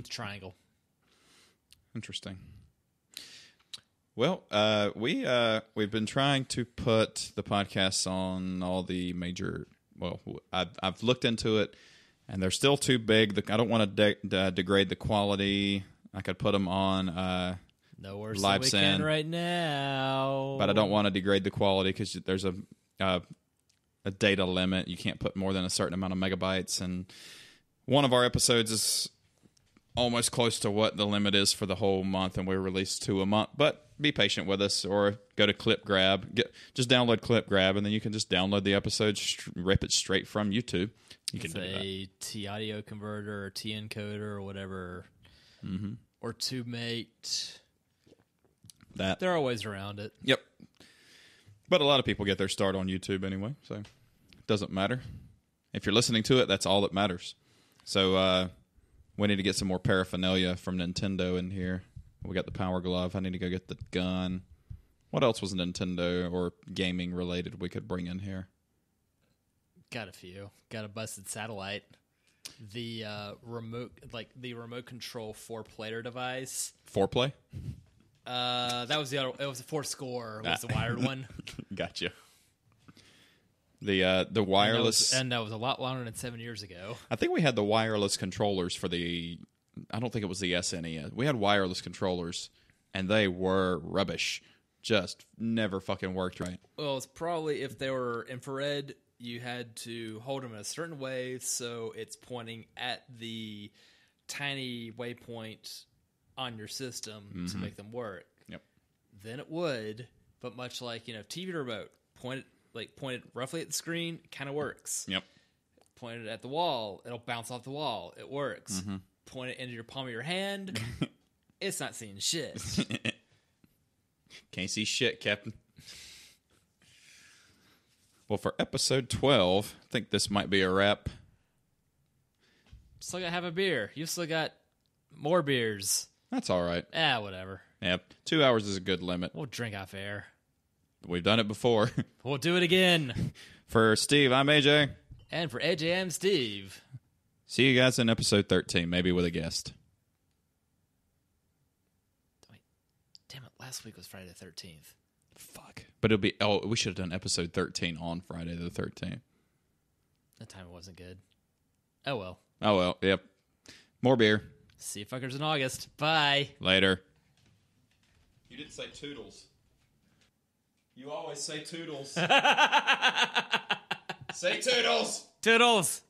B: Triangle.
A: Interesting. Well, we've been trying to put the podcasts on all the major. Well, I've looked into it, and they're still too big. I don't want to degrade the quality. I could put them on
B: No worse
A: live
B: than we
A: send
B: can right now.
A: but I don't want to degrade the quality because there's a data limit. You can't put more than a certain amount of megabytes, and one of our episodes is almost close to what the limit is for the whole month, and we release 2 a month. But be patient with us, or go to ClipGrab. Just download ClipGrab, and then you can just download the episode, rip it straight from YouTube. You can do that.
B: A T audio converter or T encoder or whatever, or TubeMate.
A: That
B: There are ways around it.
A: Yep. But a lot of people get their start on YouTube anyway, so it doesn't matter. If you're listening to it, that's all that matters. So we need to get some more paraphernalia from Nintendo in here. We got the Power Glove. I need to go get the gun. What else was Nintendo or gaming related we could bring in here?
B: Got a few. Got a busted satellite. The remote control 4-player device.
A: Foreplay?
B: That was the other. It was a 4-score. Was the wired one.
A: Gotcha. The wireless,
B: and that was a lot longer than 7 years ago.
A: I think we had the wireless controllers for the. I don't think it was the SNES. We had wireless controllers, and they were rubbish. Just never fucking worked right.
B: Well, it's probably if they were infrared, you had to hold them in a certain way so it's pointing at the tiny waypoint on your system to make them work.
A: Yep.
B: Then it would, but much like TV remote, pointed roughly at the screen, kind of works.
A: Yep.
B: Point it at the wall, it'll bounce off the wall. It works. Point it into your palm of your hand, it's not seeing shit.
A: Can't see shit, Captain. Well, for episode 12, I think this might be a wrap.
B: Still got half a beer. You still got more beers.
A: That's all right.
B: Whatever.
A: Yep. 2 hours is a good limit.
B: We'll drink off air.
A: We've done it before.
B: We'll do it again.
A: For Steve, I'm AJ.
B: And for AJ, I'm Steve.
A: See you guys in episode 13, maybe with a guest.
B: Wait, damn it, last week was Friday the 13th.
A: Fuck. But we should have done episode 13 on Friday the 13th.
B: That time it wasn't good. Oh well.
A: Oh well, yep. More beer.
B: See you fuckers in August. Bye.
A: Later. You didn't say toodles. You always say toodles. Say toodles.
B: Toodles.